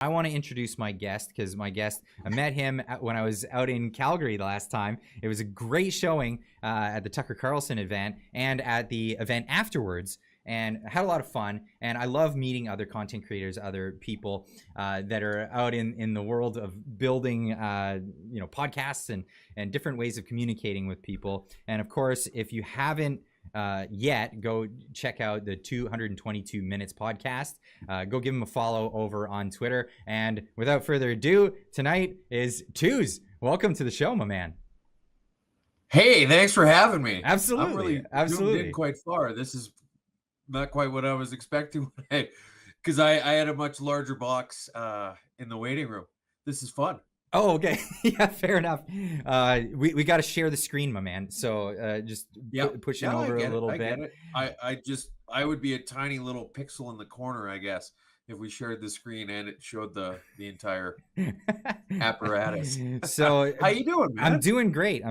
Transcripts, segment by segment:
I want to introduce my guest because I met him when I was out in Calgary the last time. It was a great showing at the Tucker Carlson event and at the event afterwards, and had a lot of fun. And I love meeting other content creators, other people that are out in the world of building, podcasts and different ways of communicating with people. And of course, if you haven't yet, go check out the 222 Minutes podcast. Go give him a follow over on Twitter. And without further ado, tonight is Twos. Welcome to the show, my man. Hey, thanks for having me. Absolutely. I'm really zoomed in quite far. This is not quite what I was expecting, because I had a much larger box in the waiting room. This is fun. Oh, okay. Yeah, fair enough. We got to share the screen, my man. So just pushing over a little bit. I get it. I would be a tiny little pixel in the corner, I guess, if we shared the screen and it showed the entire apparatus. So how you doing, man? I'm doing great.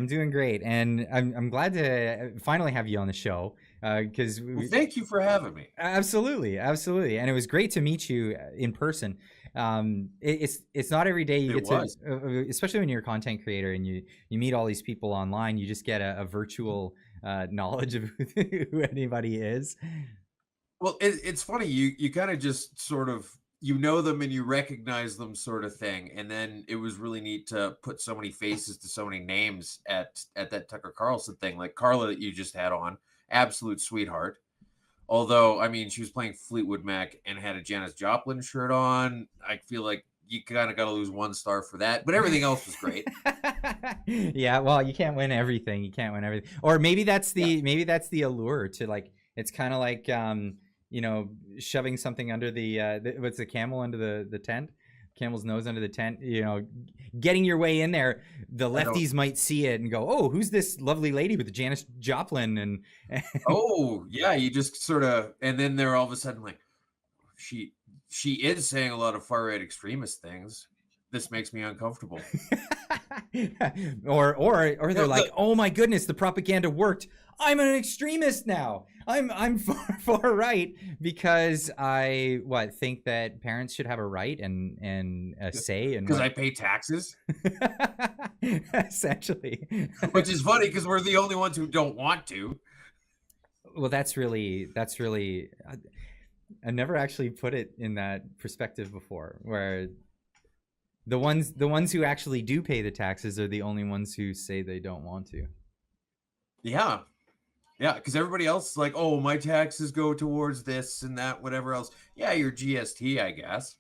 And I'm glad to finally have you on the show. Because thank you for having me. Absolutely, and it was great to meet you in person. It's not every day you get to, especially when you're a content creator and you meet all these people online. You just get a virtual knowledge of who anybody is. Well, it's funny. You kind of just sort of know them and you recognize them, sort of thing. And then it was really neat to put so many faces to so many names at that Tucker Carlson thing, like Carla that you just had on. Absolute sweetheart. Although, I mean, she was playing Fleetwood Mac and had a Janis Joplin shirt on. I feel like you kind of got to lose 1 star for that, but everything else was great. Yeah, well, you can't win everything. Or maybe that's the allure to, like, it's kind of like shoving something under the what's the camel under the tent? Camel's nose under the tent, getting your way in there. The lefties might see it and go, "Oh, who's this lovely lady with the Janis Joplin?" And oh yeah, you just sort of, and then they're all of a sudden like, she is saying a lot of far right extremist things. This makes me uncomfortable. or they're like, "Oh my goodness, the propaganda worked. I'm an extremist now. I'm far right because I think that parents should have a right and a say, and because I pay taxes." Essentially, which is funny because we're the only ones who don't want to. Well, that's really I never actually put it in that perspective before, where the ones who actually do pay the taxes are the only ones who say they don't want to. Yeah, because everybody else is like, "Oh, my taxes go towards this and that, whatever else." Yeah, your GST, I guess.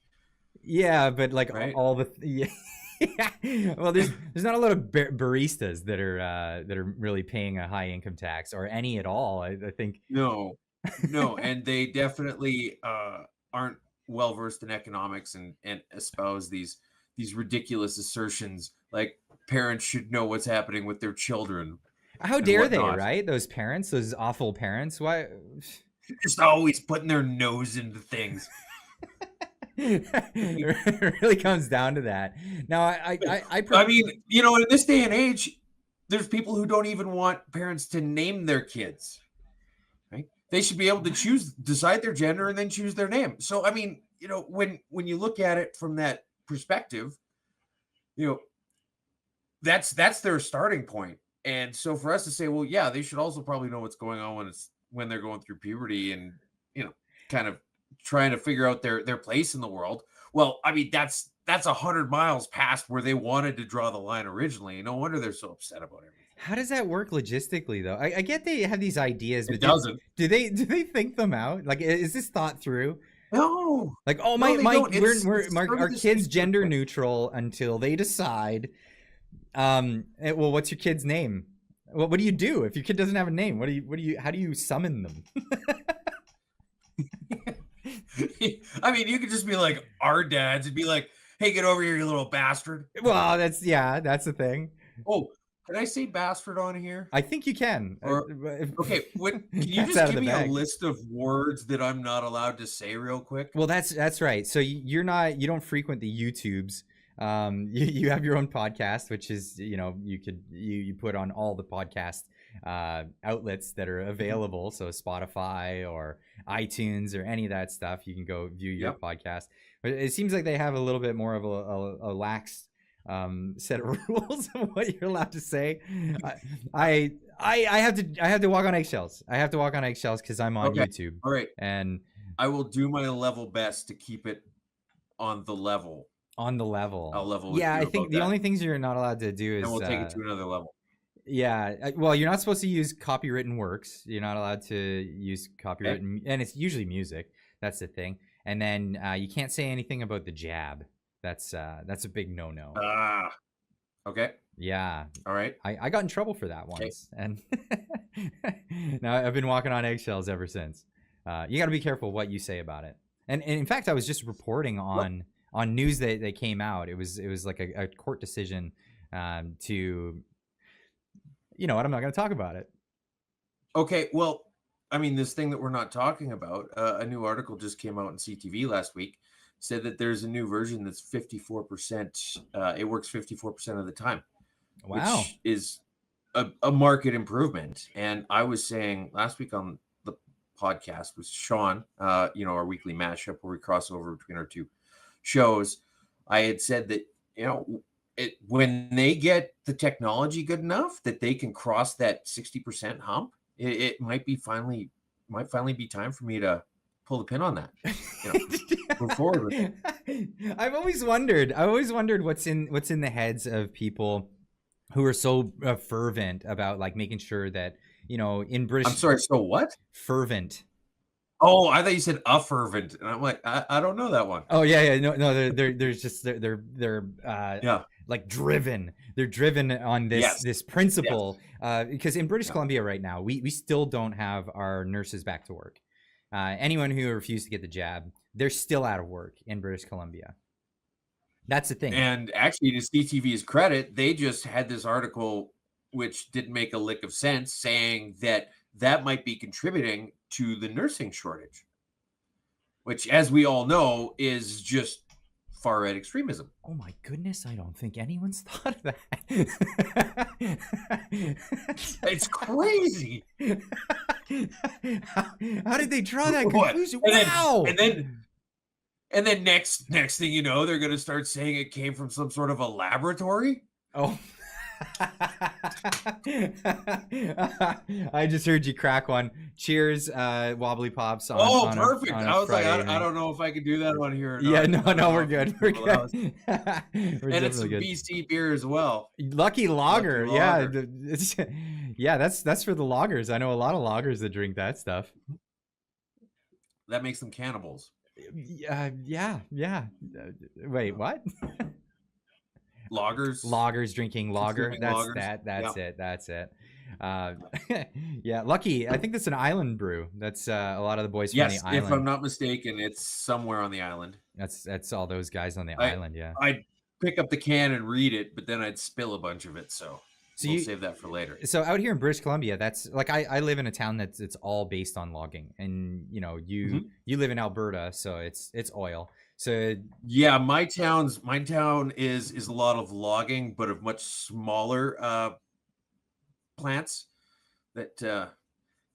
Yeah, but like all the yeah. Well, there's not a lot of baristas that are really paying a high income tax or any at all. I think no, and they definitely aren't well versed in economics and espouse these ridiculous assertions like parents should know what's happening with their children. How dare they, right? Those parents, those awful parents. Why? Just always putting their nose into things. It really comes down to that. Now, I mean, in this day and age, there's people who don't even want parents to name their kids. Right? They should be able to decide their gender and then choose their name. So, I mean, when you look at it from that perspective, that's their starting point. And so for us to say, well, yeah, they should also probably know what's going on when they're going through puberty and, kind of trying to figure out their place in the world. Well, I mean, that's 100 miles past where they wanted to draw the line originally. No wonder they're so upset about everything. How does that work logistically, though? I get they have these ideas, but it doesn't. Do they think them out? Like, is this thought through? No. Like, oh, our kids gender neutral until they decide. Well, what's your kid's name? Well, what do you do if your kid doesn't have a name? How do you summon them? I mean, you could just be like our dads and be like, "Hey, get over here, you little bastard." Well, that's the thing. Oh, can I say bastard on here? I think you can. Okay, can you just give me a list of words that I'm not allowed to say real quick? Well, that's right. So you don't frequent the YouTubes. You have your own podcast, which is, you put on all the podcast outlets that are available. So Spotify or iTunes or any of that stuff, you can go view your podcast. But it seems like they have a little bit more of a lax set of rules of what you're allowed to say. I have to walk on eggshells. I have to walk on eggshells because I'm on Okay. YouTube, All right. and I will do my level best to keep it on the level. on the level. I'll level with Yeah, you I think about the that. only things you're not allowed to do is And we'll take it to another level. yeah. Well, you're not supposed to use copywritten works. You're not allowed to use copywritten, and it's usually music. That's the thing. And then you can't say anything about the jab. That's a big no-no. Ah. Okay. Yeah, All right. I got in trouble for that once, and now I've been walking on eggshells ever since. You got to be careful what you say about it. And in fact, I was just reporting on news that came out. It was like a court decision to, you know what? I'm not going to talk about it. Okay. Well, I mean, this thing that we're not talking about, a new article just came out in CTV last week, said that there's a new version that's 54%. It works 54% of the time. Wow. Which is a market improvement. And I was saying last week on the podcast with Sean, our weekly mashup where we cross over between our two shows, I had said that, when they get the technology good enough that they can cross that 60% hump, it might finally be time for me to pull the pin on that. Move forward with it. I've always wondered what's in the heads of people who are so fervent about like making sure that, in British. I'm sorry. So what? Fervent. Oh, I thought you said a fervent, and I'm like, I don't know that one. Oh yeah, no. There's just they're yeah, like driven. They're driven on this principle because in British Columbia right now, we still don't have our nurses back to work. Anyone who refused to get the jab, they're still out of work in British Columbia. That's the thing. And actually, to CTV's credit, they just had this article which didn't make a lick of sense, saying that might be contributing to the nursing shortage, which, as we all know, is just far right extremism. Oh my goodness, I don't think anyone's thought of that. It's crazy. How did they draw that conclusion? Wow. And then next thing you know, they're going to start saying it came from some sort of a laboratory. Oh. I just heard you crack one. Cheers, Wobbly Pops. Perfect. I was like, I don't know if I could do that one here. Yeah, no, we're good. We're good. And it's some BC beer as well. Lucky Lager. Yeah, yeah. That's for the loggers. I know a lot of loggers that drink that stuff. That makes them cannibals. Yeah. Wait, what? Loggers drinking lager. That's it. Yeah, Lucky. I think that's an island brew. That's a lot of the boys from the island. If I'm not mistaken, it's somewhere on the island. That's all those guys on the island. Yeah. I'd pick up the can and read it, but then I'd spill a bunch of it. So we'll save that for later. So out here in British Columbia, that's like I live in a town it's all based on logging, and you live in Alberta, so it's oil. So yeah, my town is a lot of logging, but of much smaller plants that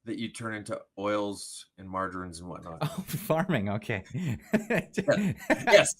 you turn into oils and margarines and whatnot. Oh, farming, okay. Yes.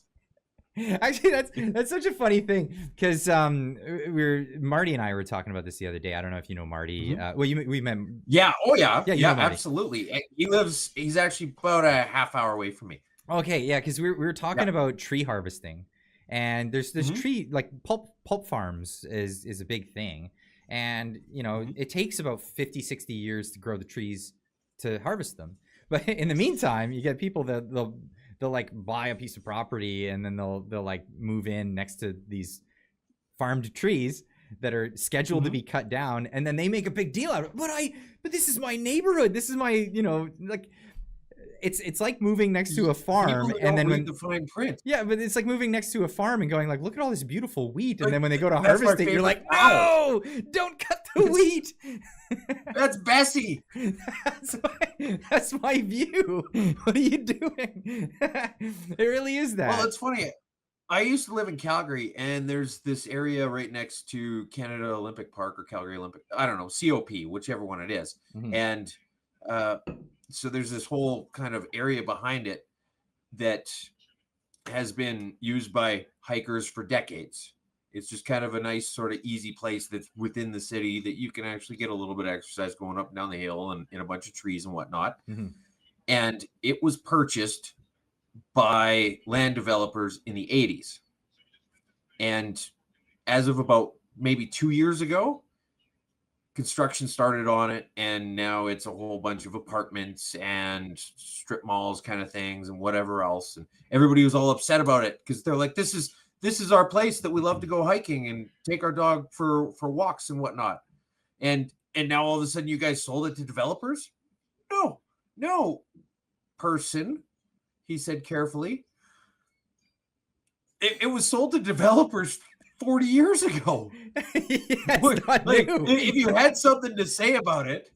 Actually, that's such a funny thing because Marty and I were talking about this the other day. I don't know if you know Marty. We met. Yeah. Oh yeah. Yeah. Absolutely. He's actually about a half hour away from me. Okay. Yeah. Because we were talking about tree harvesting, and there's tree like pulp farms is a big thing, and it takes about 50-60 years to grow the trees to harvest them. But in the meantime, you get people that they'll like buy a piece of property and then they'll like move in next to these farmed trees that are scheduled to be cut down, and then they make a big deal out of it. But this is my neighborhood. This is my, like it's like moving next to a farm and then read the fine print. Yeah, but it's like moving next to a farm and going like, look at all this beautiful wheat, and then when they go to harvest it, you're like, no, don't cut the wheat. That's Bessie. That's my view. What are you doing? It really is that. Well, it's funny. I used to live in Calgary, and there's this area right next to Canada Olympic Park or Calgary Olympic. I don't know, COP, whichever one it is. And so there's this whole kind of area behind it that has been used by hikers for decades. It's just kind of a nice sort of easy place that's within the city that you can actually get a little bit of exercise going up and down the hill and in a bunch of trees and whatnot. Mm-hmm. And it was purchased by land developers in the 80s. And as of about maybe 2 years ago, construction started on it, and now it's a whole bunch of apartments and strip malls kind of things and whatever else. And everybody was all upset about it because they're like, this is our place that we love to go hiking and take our dog for walks and whatnot. And now all of a sudden you guys sold it to developers? No, person, he said carefully. It was sold to developers 40 years ago. Like, if you had something to say about it,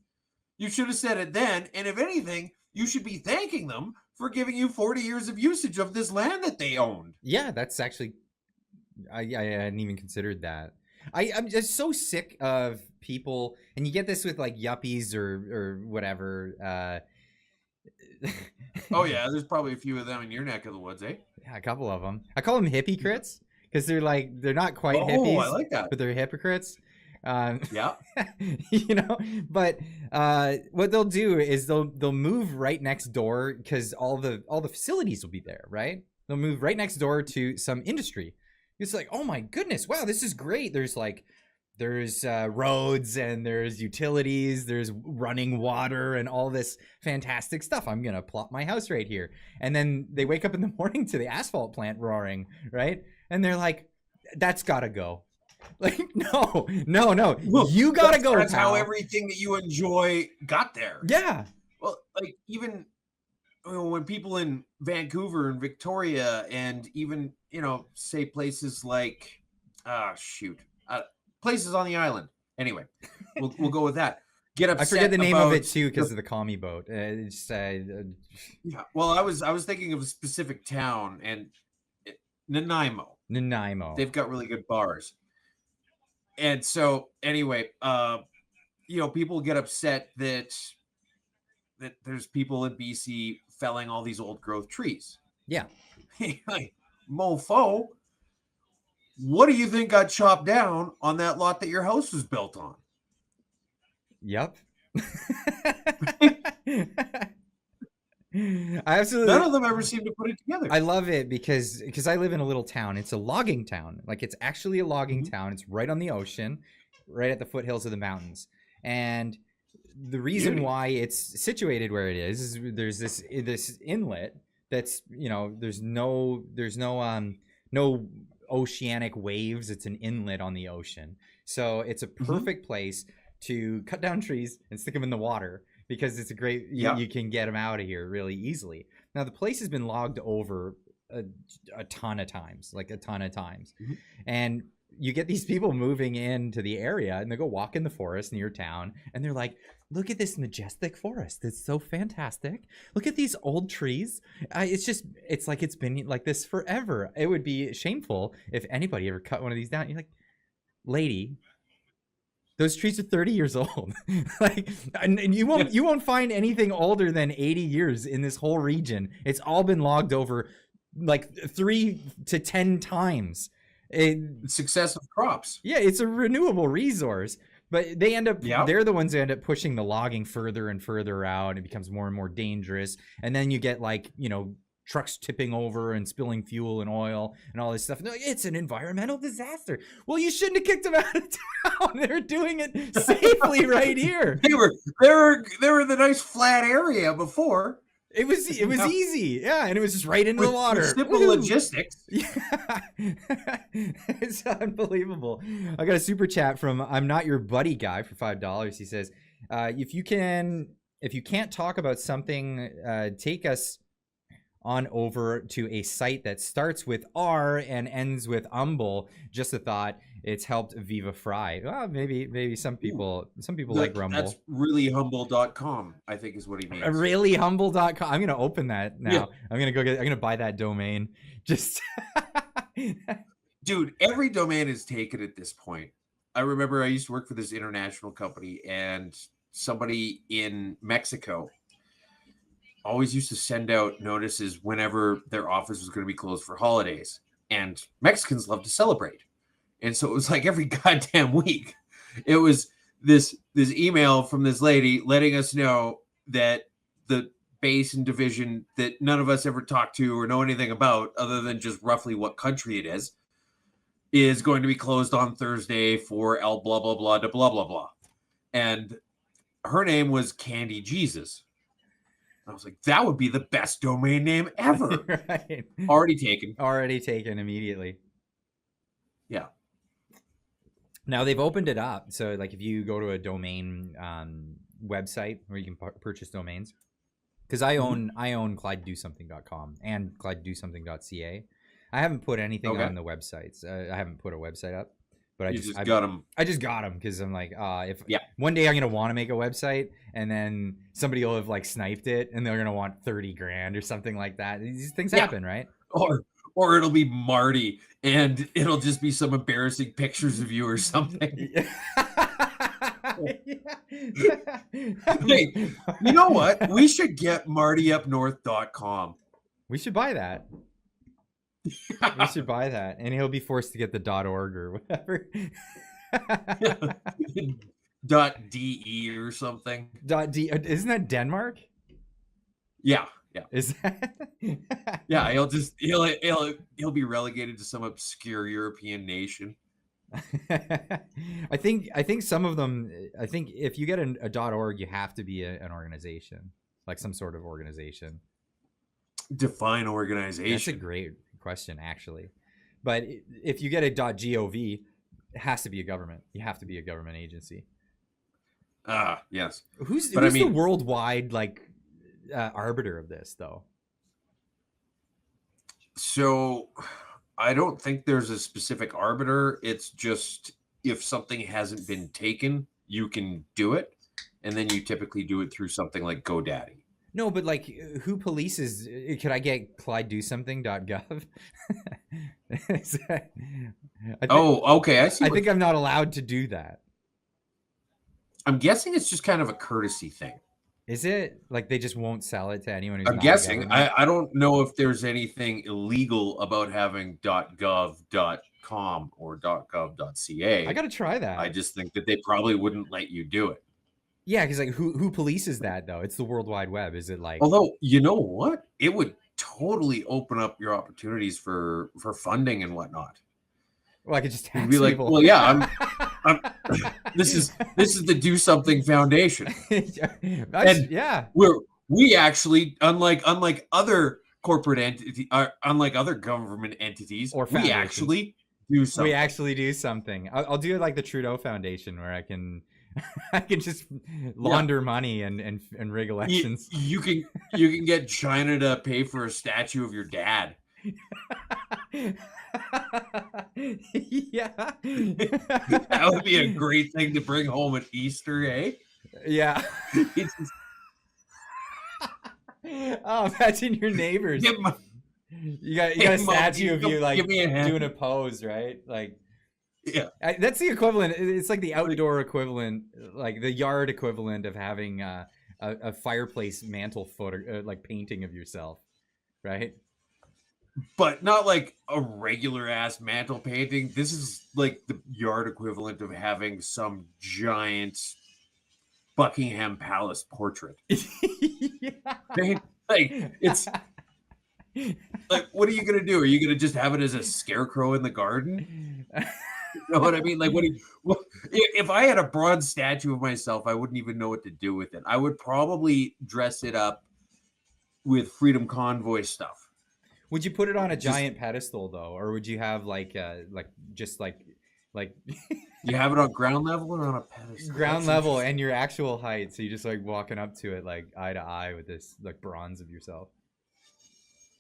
you should have said it then. And if anything, you should be thanking them for giving you 40 years of usage of this land that they owned. Yeah, that's actually, I hadn't even considered that. I'm just so sick of people, and you get this with like yuppies or whatever. Oh yeah, there's probably a few of them in your neck of the woods, eh? Yeah, a couple of them. I call them hypocrites because they're not quite hippies. Oh, I like that. But they're hypocrites. Yeah. But what they'll do is they'll move right next door because all the facilities will be there, right? They'll move right next door to some industry. It's like, oh my goodness, wow, this is great. There's roads and there's utilities, there's running water and all this fantastic stuff. I'm gonna plop my house right here. And then they wake up in the morning to the asphalt plant roaring, right? And they're like, that's gotta go. Like, no. Look, you gotta go. That's how everything that you enjoy got there. Yeah. Well, like even when people in Vancouver and Victoria and even, say places like, places on the island. Anyway, we'll go with that. Get upset. I forget the name of it too because of the commie boat. Yeah. Well, I was thinking of a specific town, and Nanaimo. They've got really good bars. And so anyway, people get upset that there's people in BC felling all these old growth trees. Yeah. Like, mofo, what do you think got chopped down on that lot that your house was built on? Yep. I absolutely. None of them ever seem to put it together. I love it because I live in a little town. It's a logging town. Like, it's actually a logging town. It's right on the ocean, right at the foothills of the mountains. And the reason why it's situated where it is there's this inlet that's, there's no oceanic waves. It's an inlet on the ocean. So it's a perfect place to cut down trees and stick them in the water because it's a great, you can get them out of here really easily. Now, the place has been logged over a ton of times. And you get these people moving into the area and they go walk in the forest near town and they're like, look at this majestic forest. It's so fantastic. Look at these old trees. It's like it's been like this forever. It would be shameful if anybody ever cut one of these down. You're like, lady, those trees are 30 years old. and you won't find anything older than 80 years in this whole region. It's all been logged over like 3 to 10 times. Successive crops. Yeah, it's a renewable resource. But they end up, they're the ones that end up pushing the logging further and further out. It becomes more and more dangerous. And then you get trucks tipping over and spilling fuel and oil and all this stuff. And they're like, it's an environmental disaster. Well, you shouldn't have kicked them out of town. They're doing it safely right here. They were in the nice flat area before. It was easy. Yeah, and it was just right into the water. Simple logistics. Yeah. It's unbelievable. I got a super chat from I'm Not Your Buddy Guy for $5. He says, if you can't talk about something, take us on over to a site that starts with R and ends with umble. Just a thought. It's helped Viva Fry. Well, maybe some people like Rumble. That's reallyhumble.com, I think is what he means. Reallyhumble.com. I'm gonna open that now. Yeah. I'm gonna buy that domain. Just dude, every domain is taken at this point. I remember I used to work for this international company, and somebody in Mexico always used to send out notices whenever their office was going to be closed for holidays. And Mexicans love to celebrate. And so it was like every goddamn week. It was this email from this lady letting us know that the base and division that none of us ever talked to or know anything about, other than just roughly what country it is going to be closed on Thursday for L blah blah blah to blah blah blah. And her name was Candy Jesus. I was like, that would be the best domain name ever. Right. Already taken. Already taken immediately. Yeah. Now they've opened it up, so like if you go to a domain website where you can purchase domains, because I own ClydeDoSomething.com and ClydeDoSomething.ca. I haven't put anything on the websites. I haven't put a website up, but I just got them. I just got them because I'm like, if one day I'm gonna want to make a website, and then somebody will have like sniped it, and they're gonna want 30 grand or something like that. These things happen, right? Or it'll be Marty, and it'll just be some embarrassing pictures of you or something. Hey, you know what? We should get MartyUpNorth.com. We should buy that. We should buy that, and he'll be forced to get the .org or whatever. .de or something. .d isn't that Denmark? Yeah. Is that? Yeah, he'll be relegated to some obscure European nation. I think some of them. I think if you get a .org, you have to be an organization, like some sort of organization. Define organization. That's a great question, actually. But if you get a .gov, it has to be a government. You have to be a government agency. Yes. Who's the worldwide arbiter of this, though? So I don't think there's a specific arbiter. It's just if something hasn't been taken, you can do it, and then you typically do it through something like GoDaddy. No, but like, who polices? Could I get ClydeDoSomething.gov? Okay. I see. I think I'm not allowed to do that. I'm guessing it's just kind of a courtesy thing. Is it? Like they just won't sell it to anyone who's I'm guessing. I don't know if there's anything illegal about having .gov.com or .gov.ca. I got to try that. I just think that they probably wouldn't let you do it. Yeah, because like who polices that though? It's the World Wide Web. Is it like? Although you know what, it would totally open up your opportunities for funding and whatnot. Well, I could just tax be like, people. well, yeah, I'm this is the Do Something Foundation, and we actually unlike other corporate entities, unlike other government entities, or we actually do something. We actually do something. I'll do it like the Trudeau Foundation, where I can just launder money and rig elections. You can get China to pay for a statue of your dad. Yeah. That would be a great thing to bring home at Easter, eh? Yeah. Oh, imagine your neighbors. You got a statue of you like doing a pose, right? Like, yeah, that's the equivalent. It's like the outdoor equivalent, like the yard equivalent of having a fireplace mantle photo, like painting of yourself, right? But not like a regular ass mantle painting. This is like the yard equivalent of having some giant Buckingham Palace portrait. Yeah. Like it's like, what are you gonna do? Are you gonna just have it as a scarecrow in the garden? You know what I mean? Like, if I had a bronze statue of myself, I wouldn't even know what to do with it. I would probably dress it up with Freedom Convoy stuff. Would you put it on a giant pedestal though, or would you have like you have it on ground level or on a pedestal? Ground level and your actual height, so you just like walking up to it like eye to eye with this like bronze of yourself.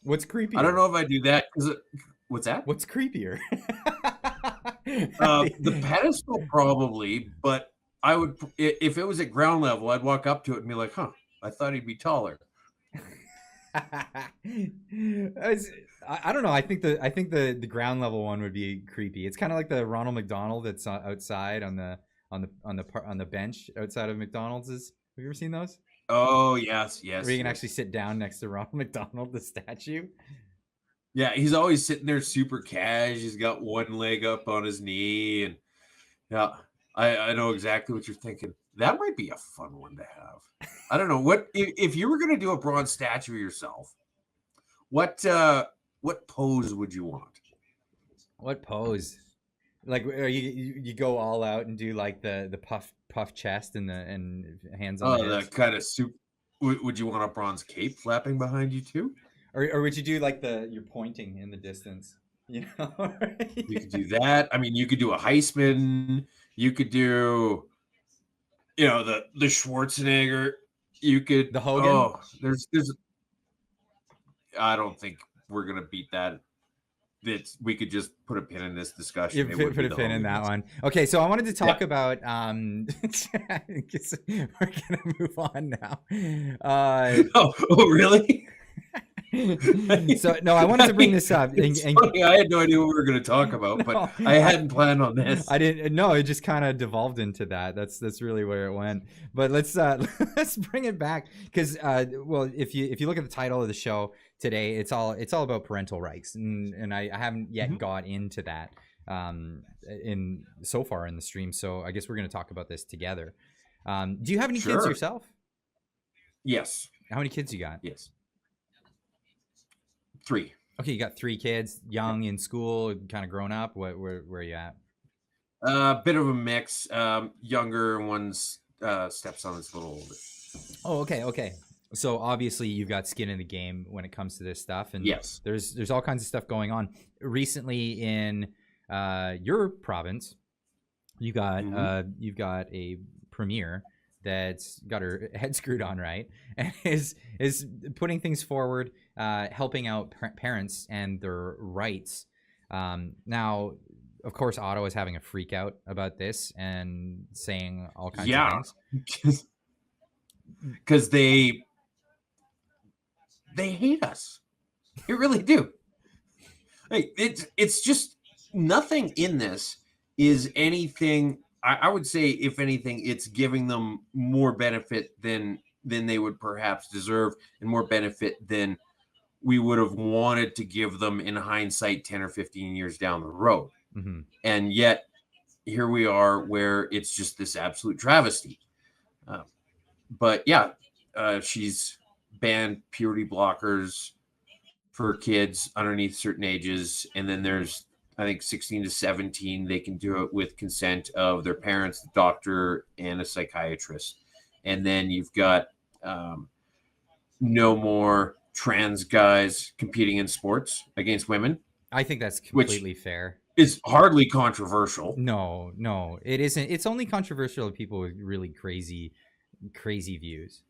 What's creepy? I don't know if I do that because what's that? What's creepier? The pedestal probably, but I would if it was at ground level, I'd walk up to it and be like, "Huh, I thought he'd be taller." I don't know. I think the ground level one would be creepy. It's kind of like the Ronald McDonald that's outside on the bench outside of McDonald's. Have you ever seen those? Oh yes, where yes, you can yes. actually sit down next to Ronald McDonald, the statue. Yeah, he's always sitting there super cash. He's got one leg up on his knee, and yeah, I know exactly what you're thinking. That might be a fun one to have. I don't know what if you were going to do a bronze statue of yourself. What pose would you want? What pose? Like, are you go all out and do like the puff chest and the and hands on the Oh, the hips, kind of soup. Would you want a bronze cape flapping behind you too? or would you do like the you're pointing in the distance? You know, You could do that. I mean, you could do a Heisman. You could do, the Schwarzenegger. You could. the Hogan. Oh, there's. I don't think we're gonna beat that. We could just put a pin in this You discussion. It would put be a the pin in Hogan. that one. Okay, so I wanted to talk Yeah. about I guess we're gonna move on now. Uh, Oh, really? so no, I wanted to bring this up. It's funny. I had no idea what we were going to talk about, but No, I hadn't planned on this. I didn't. No, it just kind of devolved into that. That's really where it went. But let's let's bring it back because well, if you look at the title of the show today, it's all about parental rights, and I haven't yet Mhm. got into that in so far in the stream. So I guess we're going to talk about this together. Do you have any kids Sure. yourself? Yes. How many kids you got? Yes. 3. Okay, you got 3 kids, young in school, kind of grown up. Where are you at? Bit of a mix. Younger one's stepson is a little older. Oh, okay. So obviously you've got skin in the game when it comes to this stuff, and Yes. there's all kinds of stuff going on. Recently in your province, you've got a premier that's got her head screwed on right and is putting things forward, helping out parents and their rights. Now, of course, Ottawa is having a freak out about this and saying all kinds of things. Because they hate us. They really do. Hey, it's just nothing in this is anything. I would say, if anything, it's giving them more benefit than they would perhaps deserve, and more benefit than we would have wanted to give them in hindsight 10 or 15 years down the road. Mm-hmm. And yet here we are where it's just this absolute travesty. But yeah, she's banned puberty blockers for kids underneath certain ages. And then there's, I think, 16 to 17, they can do it with consent of their parents, the doctor, and a psychiatrist. And then you've got no more trans guys competing in sports against women. I think that's completely fair. Is hardly controversial. No, it isn't. It's only controversial to people with really crazy views.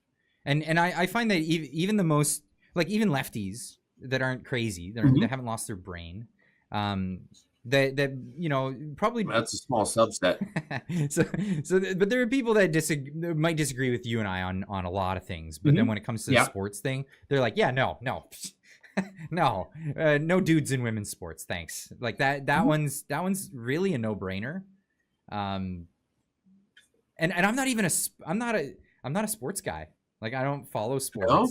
And I find that even the most, like, even lefties that aren't crazy, that haven't lost their brain, that probably That's a small subset. but there are people that might disagree with you and I on a lot of things, but then when it comes to the sports thing, they're like, yeah, no no dudes in women's sports, thanks. Like that one's really a no-brainer. And I'm not even I'm not a sports guy. Like, I don't follow sports. No?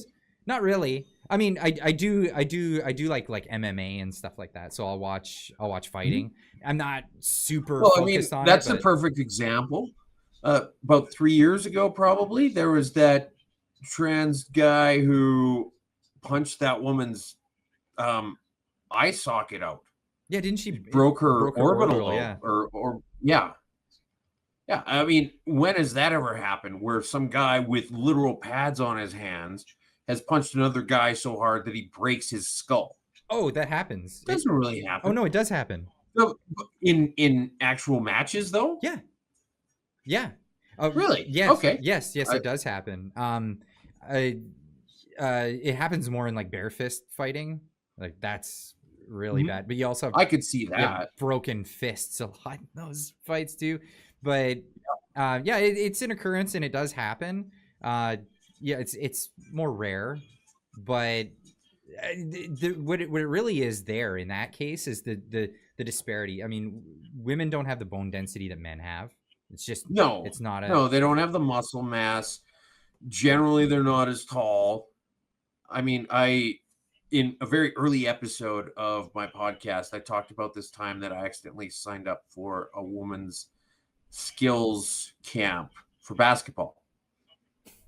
Not really. I mean, I do like MMA and stuff like that. So I'll watch fighting. I'm not super focused on it. That's a perfect example. About 3 years ago, probably, there was that trans guy who punched that woman's eye socket out. Yeah, didn't she? Broke her orbital. Yeah. Or yeah. Yeah, I mean, when has that ever happened where some guy with literal pads on his hands has punched another guy so hard that he breaks his skull? Oh, that happens. It doesn't really happen. Oh, no, it does happen. So, in actual matches, though? Yeah. Really? Yes. Okay. Yes, it does happen. It happens more in, like, bare fist fighting. Like, that's really bad. But you also have, I could see that. broken fists a lot in those fights too. But it's an occurrence and it does happen. It's more rare, but what it really is there in that case is the disparity. I mean, women don't have the bone density that men have. It's just No, it's not a no. They don't have the muscle mass. Generally, they're not as tall. I mean, in a very early episode of my podcast, I talked about this time that I accidentally signed up for a woman's skills camp for basketball.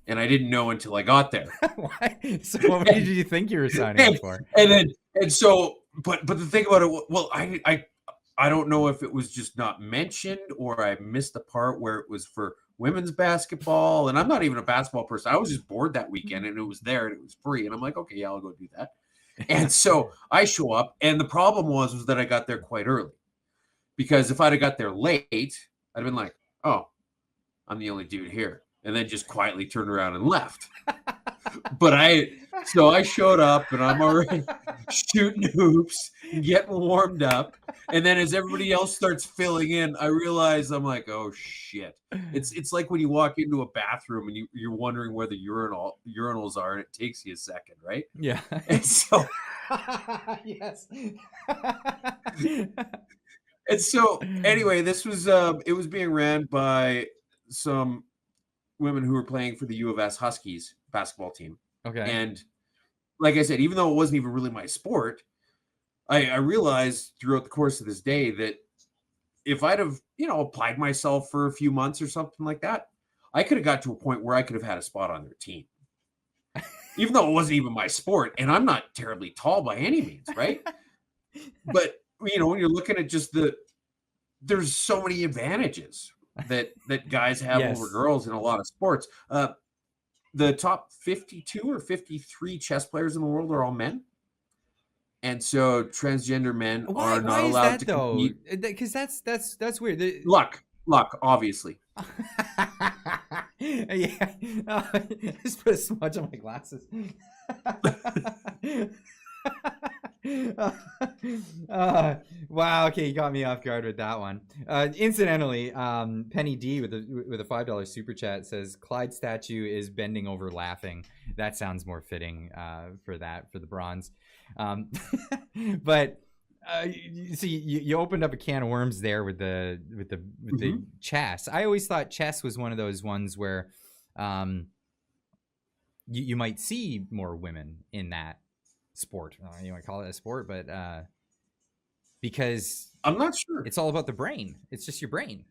And I didn't know until I got there. Why? So what did you think you were signing up for? But the thing about it, well, I don't know if it was just not mentioned or I missed the part where it was for women's basketball. And I'm not even a basketball person. I was just bored that weekend and it was there and it was free. And I'm like, okay, yeah, I'll go do that. And so I show up, and the problem was that I got there quite early, because if I'd have got there late, I'd have been like, oh, I'm the only dude here, and then just quietly turned around and left. But I showed up, and I'm already shooting hoops, getting warmed up, and then as everybody else starts filling in, I realize I'm like, oh shit. It's like when you walk into a bathroom and you're wondering where the urinals are, and it takes you a second, right? Yeah. And so yes. and so anyway, this was it was being ran by some women who were playing for the U of S Huskies basketball team. Okay. And like I said, even though it wasn't even really my sport, I realized throughout the course of this day that if I'd have, applied myself for a few months or something like that, I could have got to a point where I could have had a spot on their team. Even though it wasn't even my sport, and I'm not terribly tall by any means, right? But, when you're looking at just there's so many advantages that guys have Yes. over girls in a lot of sports. The top 52 or 53 chess players in the world are all men. And so transgender men are not allowed to compete. Because that's weird. Luck, obviously. Yeah. Just put a smudge on my glasses. Wow. Okay, you got me off guard with that one. Incidentally, Penny D with a $5 super chat says Clyde statue is bending over laughing. That sounds more fitting for the bronze. But see, you opened up a can of worms there with the chess. I always thought chess was one of those ones where you might see more women in that sport. You might call it a sport, but because I'm not sure. It's all about the brain. It's just your brain.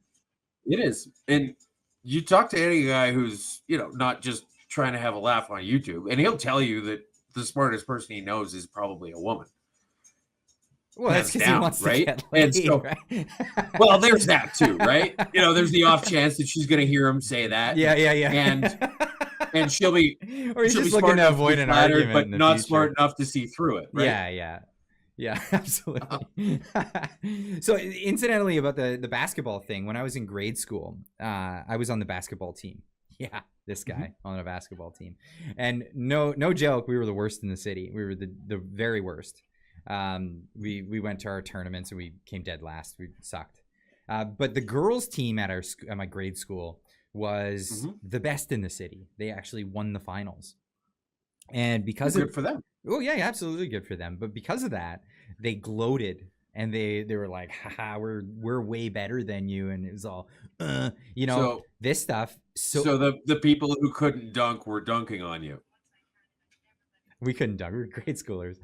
It is. And you talk to any guy who's, not just trying to have a laugh on YouTube, and he'll tell you that the smartest person he knows is probably a woman. Well, that's because he wants to get laid, and so, right? Well, there's that too, right? There's the off chance that she's going to hear him say that. Yeah. And she'll be, or he's just looking to avoid an argument, but not smart enough to see through it. Right? Yeah, absolutely. So, incidentally, about the basketball thing, when I was in grade school, I was on the basketball team. Yeah, this guy on a basketball team, and no joke, we were the worst in the city. We were the very worst. We went to our tournaments and we came dead last. We sucked. But the girls' team at my grade school was the best in the city. They actually won the finals, and because good for them. Oh yeah, absolutely good for them. But because of that, they gloated and they were like, haha, we're way better than you. And it was all, so, this stuff. So the people who couldn't dunk were dunking on you. We couldn't dunk. We were grade schoolers.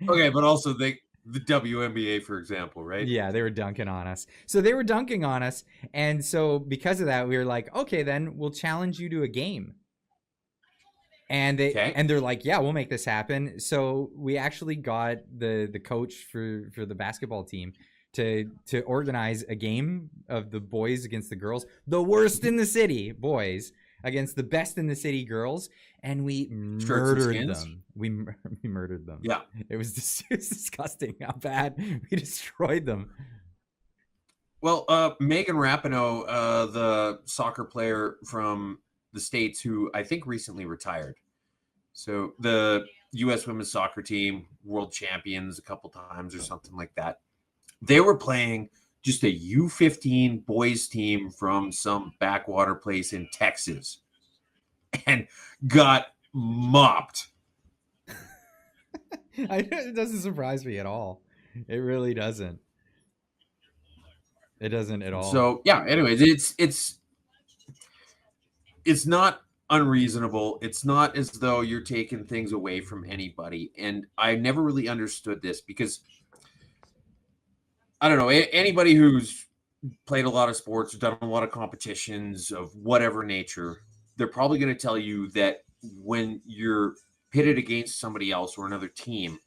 Okay, but also the WNBA, for example, right? Yeah, they were dunking on us. So they were dunking on us. And so because of that, we were like, okay, then we'll challenge you to a game. And they're like, yeah, we'll make this happen. So we actually got the coach for the basketball team to organize a game of the boys against the girls, the worst in the city boys against the best in the city girls, and we murdered them. We murdered them. Yeah, it was disgusting how bad we destroyed them. Well, Megan Rapinoe, the soccer player from the States, who I think recently retired. So the U.S. women's soccer team, world champions a couple times or something like that. They were playing just a U15 boys team from some backwater place in Texas and got mopped. It doesn't surprise me at all. It really doesn't. It doesn't at all. So yeah, anyways, it's not unreasonable. It's not as though you're taking things away from anybody. And I never really understood this because I don't know, anybody who's played a lot of sports, done a lot of competitions of whatever nature, they're probably going to tell you that when you're pitted against somebody else or another team,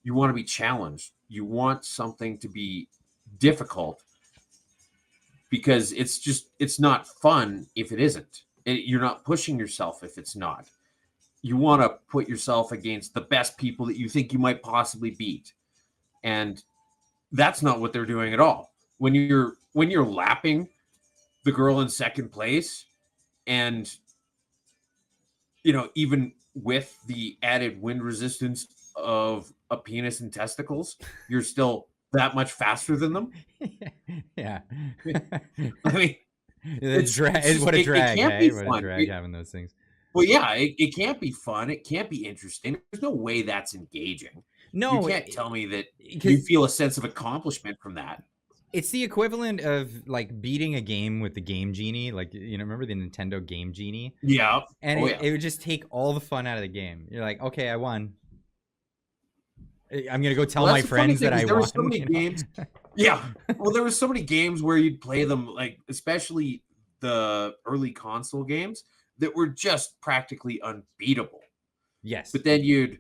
you want to be challenged. You want something to be difficult because it's not fun if it isn't. You're not pushing yourself if it's not. You want to put yourself against the best people that you think you might possibly beat. And that's not what they're doing at all. When you're lapping the girl in second place, and even with the added wind resistance of a penis and testicles, you're still that much faster than them. Yeah. I mean, what a drag, can't hey? be What a fun. drag having those things. Well, yeah, it can't be fun. It can't be interesting. There's no way that's engaging. No, You can't tell me that you 'cause feel a sense of accomplishment from that. it's the equivalent of like beating a game with the Game Genie. Like, remember the Nintendo Game Genie? Yeah. And Oh, it would just take all the fun out of the game. You're like, okay, I won. I'm gonna go tell Well, my that's the funny friends thing that I is there were won. so many games. Yeah. Well, there were so many games where you'd play them, like especially the early console games that were just practically unbeatable. Yes. But then you'd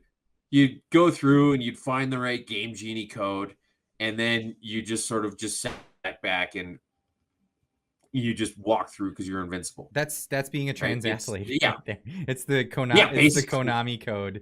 go through and you'd find the right Game Genie code, and then you just sort of just sat back and you just walk through because you're invincible. That's being a trans athlete. Yeah. Right there. It's the Konami. Yeah, it's the basically. Konami code.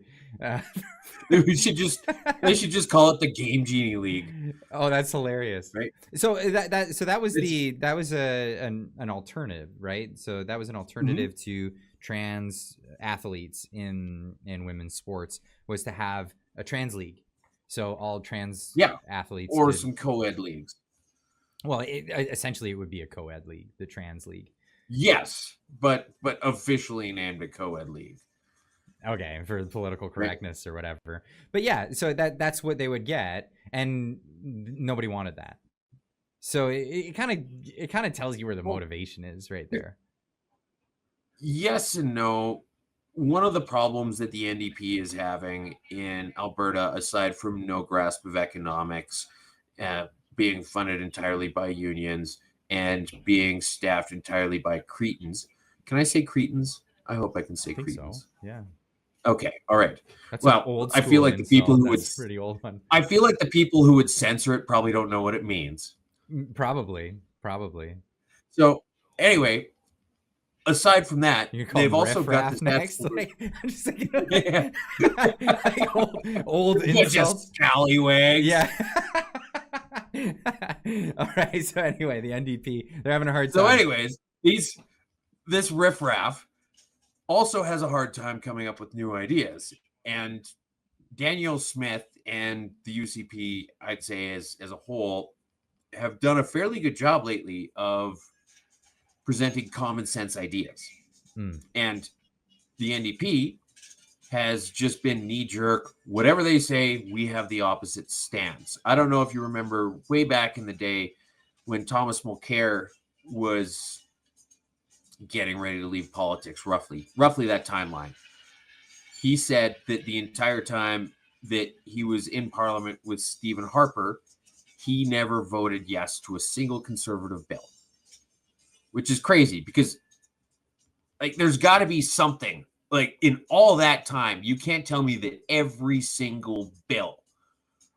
They should just call it the Game Genie League. Oh, that's hilarious. Right. So that was an alternative, right? So that was an alternative to trans athletes in women's sports, was to have a trans league. So all trans athletes or some co-ed leagues. Well, essentially it would be a co-ed league, the trans league. Yes, but officially named a co-ed league. Okay, for political correctness or whatever. But yeah, so that's what they would get, and nobody wanted that. So it kind of tells you where the motivation is right there. Yes and no. One of the problems that the NDP is having in Alberta, aside from no grasp of economics, being funded entirely by unions and being staffed entirely by cretins. Can I say cretins? I hope I can say cretins. So. Yeah. Okay. All right. That's well, I feel like the people who would pretty old one. I feel like the people who would censor it probably don't know what it means. Probably. So anyway, aside from that, they've also got this next. Like, I'm just thinking, like old insults. Just scallywag. Yeah. All right. So anyway, the NDP, they're having a hard time. So anyways, this riffraff also has a hard time coming up with new ideas. And Danielle Smith and the UCP, I'd say as a whole, have done a fairly good job lately of presenting common sense ideas. And the NDP has just been knee-jerk. Whatever they say, we have the opposite stance. I don't know if you remember way back in the day when Thomas Mulcair was getting ready to leave politics, roughly that timeline. He said that the entire time that he was in Parliament with Stephen Harper, he never voted yes to a single Conservative bill, which is crazy because like there's got to be something. Like in all that time, you can't tell me that every single bill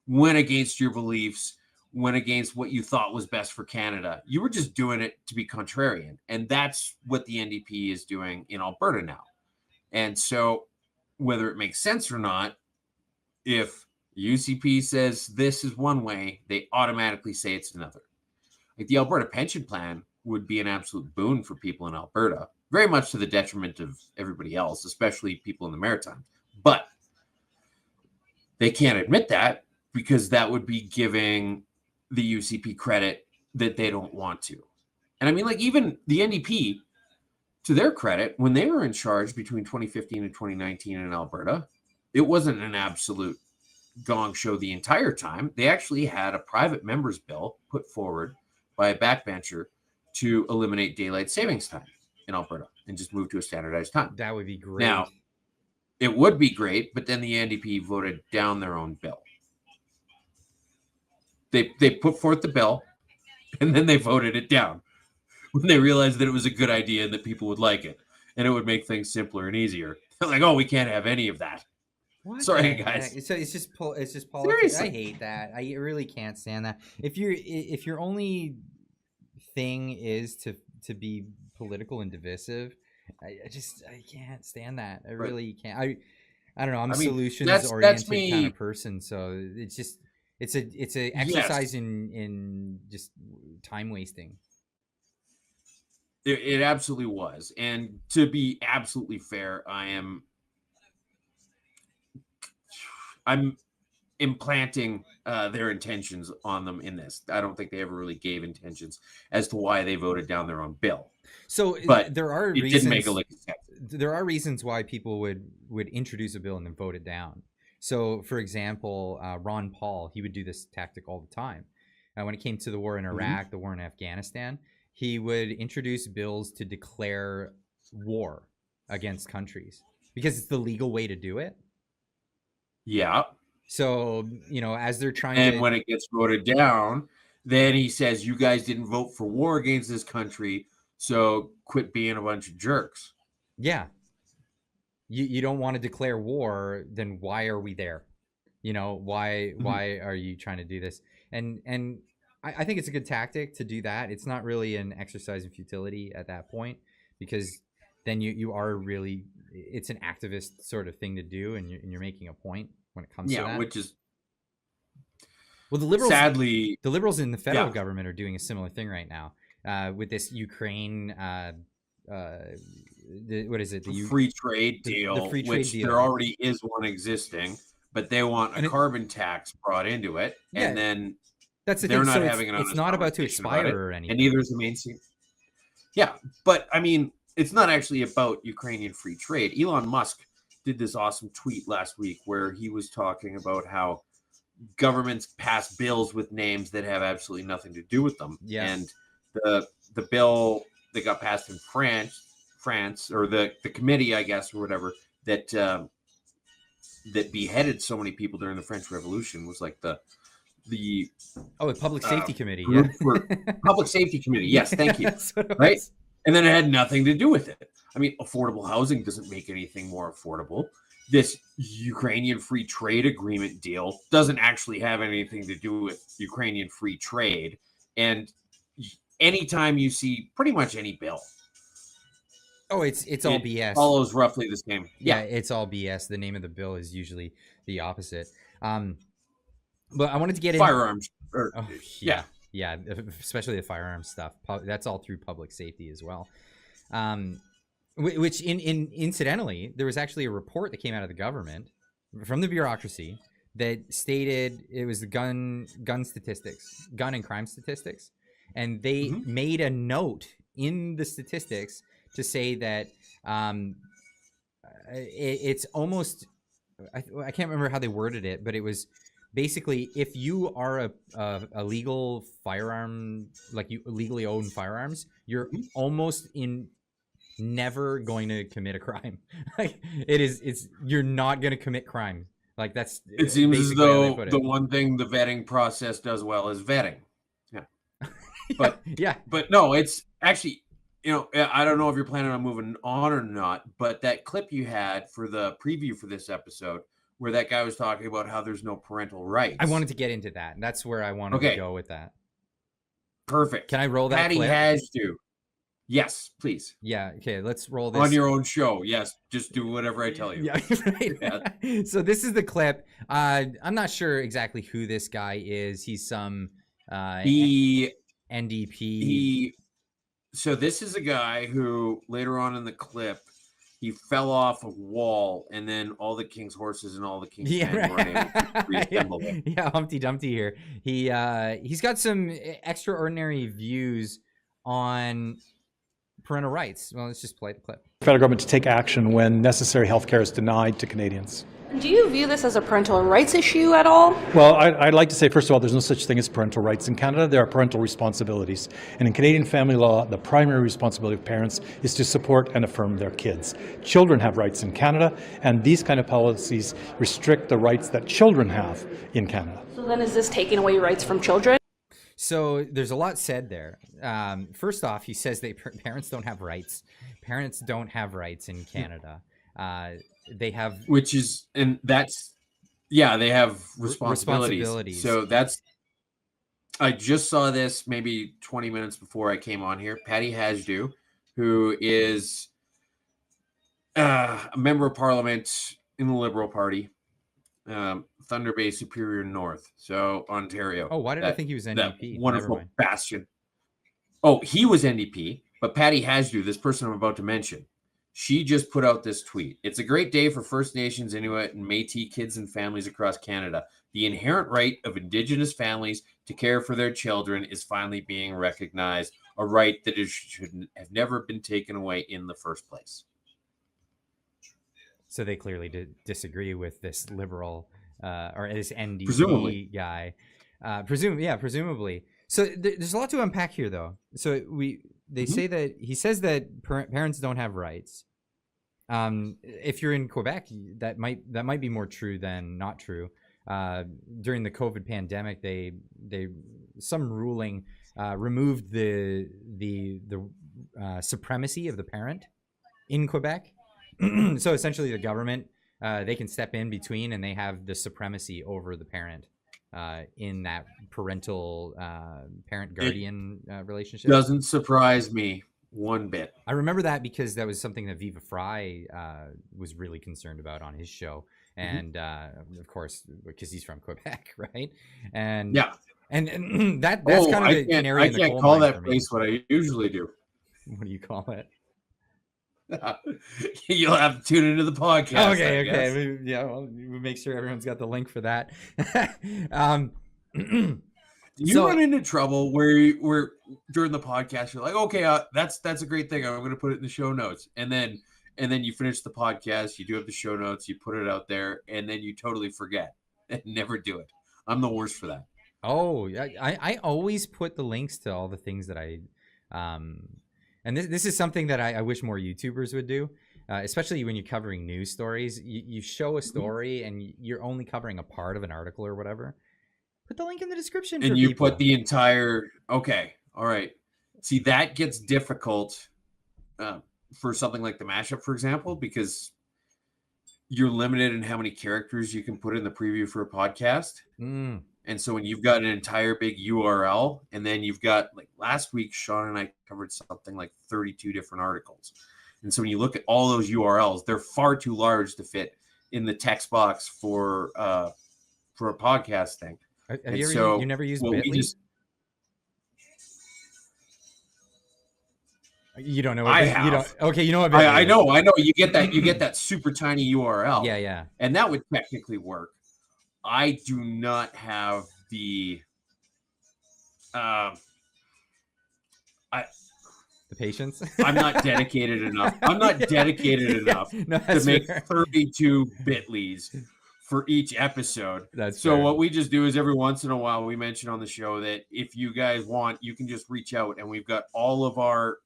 went against your beliefs, went against what you thought was best for Canada. You were just doing it to be contrarian. And that's what the NDP is doing in Alberta now. And so whether it makes sense or not, if UCP says this is one way, they automatically say it's another. Like the Alberta pension plan would be an absolute boon for people in Alberta, very much to the detriment of everybody else, especially people in the Maritime. But they can't admit that because that would be giving the UCP credit that they don't want to. And I mean, like even the NDP, to their credit, when they were in charge between 2015 and 2019 in Alberta, it wasn't an absolute gong show the entire time. They actually had a private member's bill put forward by a backbencher to eliminate daylight savings time in Alberta. and just move to a standardized time. That would be great. Now, it would be great, but then the NDP voted down their own bill. They put forth the bill, and then they voted it down when they realized that it was a good idea and that people would like it, and it would make things simpler and easier. They're like, oh, we can't have any of that. What Sorry, the guys. heck? So it's just politics. Seriously. I hate that. I really can't stand that. If your only thing is to be political and divisive, I can't stand that. I really can't. I don't know. I'm a solutions oriented kind of person, so it's a exercise in just time wasting. It absolutely was. And to be absolutely fair, I'm implanting their intentions on them in this. I don't think they ever really gave intentions as to why they voted down their own bill. So, but there are it reasons. Didn't make a lick of sense. There are reasons why people would introduce a bill and then vote it down. So, for example, Ron Paul, he would do this tactic all the time. When it came to the war in Iraq, the war in Afghanistan, he would introduce bills to declare war against countries because it's the legal way to do it. Yeah. So, as they're trying and when it gets voted down, then he says, you guys didn't vote for war against this country, so quit being a bunch of jerks. Yeah. You don't want to declare war, then why are we there? Why are you trying to do this? And I think it's a good tactic to do that. It's not really an exercise in futility at that point, because then you are really, it's an activist sort of thing to do, and you're making a point when it comes to that. Which is, well, the liberals, sadly, the liberals in the federal government are doing a similar thing right now with this Ukraine. What is it? The free trade deal, the free trade deal. There already is one existing, but they want a carbon tax brought into it, and then that's the they're thing. not So having it's not about to expire or anything, and neither is the mainstream. Yeah, but I mean, it's not actually about Ukrainian free trade. Elon Musk did this awesome tweet last week where he was talking about how governments pass bills with names that have absolutely nothing to do with them. Yeah. And the bill that got passed in France, or the committee, I guess, or whatever, that that beheaded so many people during the French Revolution was like the Public Safety Committee. Public Safety Committee. Yes, thank you. Right. And then it had nothing to do with it. I mean, affordable housing doesn't make anything more affordable. This Ukrainian free trade agreement deal doesn't actually have anything to do with Ukrainian free trade. And anytime you see pretty much any bill, it's all BS. Follows roughly the same. Yeah, it's all BS. The name of the bill is usually the opposite. But I wanted to get into firearms. Yeah, especially the firearms stuff. That's all through public safety as well. Which incidentally, there was actually a report that came out of the government from the bureaucracy that stated it was the gun statistics, gun and crime statistics, and they made a note in the statistics to say that it's almost, I can't remember how they worded it, but it was basically, if you are a legal firearm, like you legally own firearms, you're almost never going to commit a crime. Like you're not going to commit crime. Like that's. It seems as though the one thing the vetting process does well is vetting. Yeah. But but no, it's actually, I don't know if you're planning on moving on or not, but that clip you had for the preview for this episode, where that guy was talking about how there's no parental rights. I wanted to get into that. And that's where I wanted to go with that. Perfect. Can I roll that Patty clip? has to. Yes, please. Yeah. Okay. Let's roll this. On your own show. Yes. Just do whatever I tell you. Yeah. Right. Yeah. So this is the clip. I'm not sure exactly who this guy is. He's some NDP. So this is a guy who later on in the clip, he fell off a wall, and then all the king's horses and all the king's men were able to reassemble him. Yeah, Humpty Dumpty here. He's got some extraordinary views on parental rights. Well, let's just play the clip. Federal government to take action when necessary health care is denied to Canadians. Do you view this as a parental rights issue at all? Well, I'd like to say, first of all, there's no such thing as parental rights. In Canada, there are parental responsibilities. And in Canadian family law, the primary responsibility of parents is to support and affirm their kids. Children have rights in Canada, and these kind of policies restrict the rights that children have in Canada. So then is this taking away rights from children? So there's a lot said there. First off, he says that parents don't have rights. Parents don't have rights in Canada. They have, which is, and that's, yeah, they have responsibilities. So that's, I just saw this maybe 20 minutes before I came on here. Patty Hajdu, who is a member of parliament in the Liberal Party, Thunder Bay Superior North, so Ontario. Oh, why did I think he was NDP? That wonderful bastion. Oh, he was NDP, but Patty Hajdu, this person I'm about to mention, she just put out this tweet. It's a great day for First Nations, Inuit, and Métis kids and families across Canada. The inherent right of Indigenous families to care for their children is finally being recognized, a right that should have never been taken away in the first place. So they clearly disagree with this Liberal or this NDP presumably. Guy. Presumably. So there's a lot to unpack here, though. So they say that he says that parents don't have rights. If you're in Quebec, that might be more true than not true. During the COVID pandemic, some ruling removed the supremacy of the parent in Quebec. So essentially, the government they can step in between, and they have the supremacy over the parent. In that parental parent-guardian relationship. Doesn't surprise me one bit. I remember that because that was something that Viva Fry was really concerned about on his show. And of course, because he's from Quebec, right? And yeah. And that's kind of the canary in the coal mine. I can't call that place what I usually do. What do you call it? You'll have to tune into the podcast. Okay. We'll make sure everyone's got the link for that. You run into trouble where during the podcast you're like, okay, that's a great thing. I'm going to put it in the show notes, and then you finish the podcast. You do have the show notes. You put it out there, and then you totally forget and never do it. I'm the worst for that. Oh, I always put the links to all the things that I And this is something that I wish more YouTubers would do, especially when you're covering news stories. You show a story and you're only covering a part of an article or whatever. Put the link in the description. And you put the entire. Okay, all right. See, that gets difficult for something like the mashup, for example, because you're limited in how many characters you can put in the preview for a podcast. And so when you've got an entire big URL, and then you've got, like last week, Sean and I covered something like 32 different articles. And so when you look at all those URLs, they're far too large to fit in the text box for a podcast thing. Have you never used Bitly? You don't know what I have. You don't, okay, you know what Bitly I know. You get that super tiny URL. Yeah. And that would technically work. I do not have the patience. I'm not dedicated enough. To make 32 Bitlys for each episode. That's so fair. What we just do is every once in a while we mention on the show that if you guys want, you can just reach out, and we've got all of our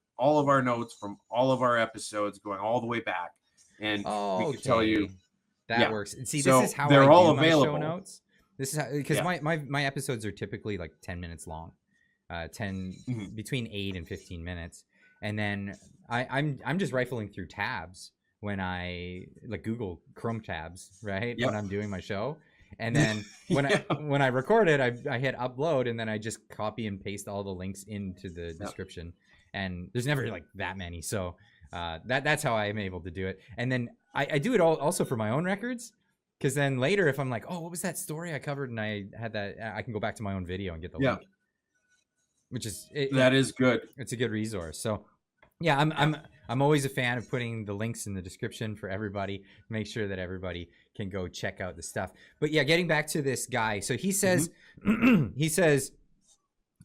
notes from all of our episodes going all the way back, and we can tell you. That works. And see, so this is how they're I all do available. My show notes. This is how, because my episodes are typically like 10 minutes long, between 8 and 15 minutes, and then I'm just rifling through tabs when I like Google Chrome tabs, right? Yep. When I'm doing my show, and then when I record it, I hit upload, and then I just copy and paste all the links into the description, and there's never like that many, so that's how I am able to do it, and then. I do it also for my own records, because then later if I'm like, oh, what was that story I covered, and I had that, I can go back to my own video and get the link, which is that is good. It's a good resource. So yeah, I'm always a fan of putting the links in the description for everybody, make sure that everybody can go check out the stuff. But yeah, getting back to this guy, so he says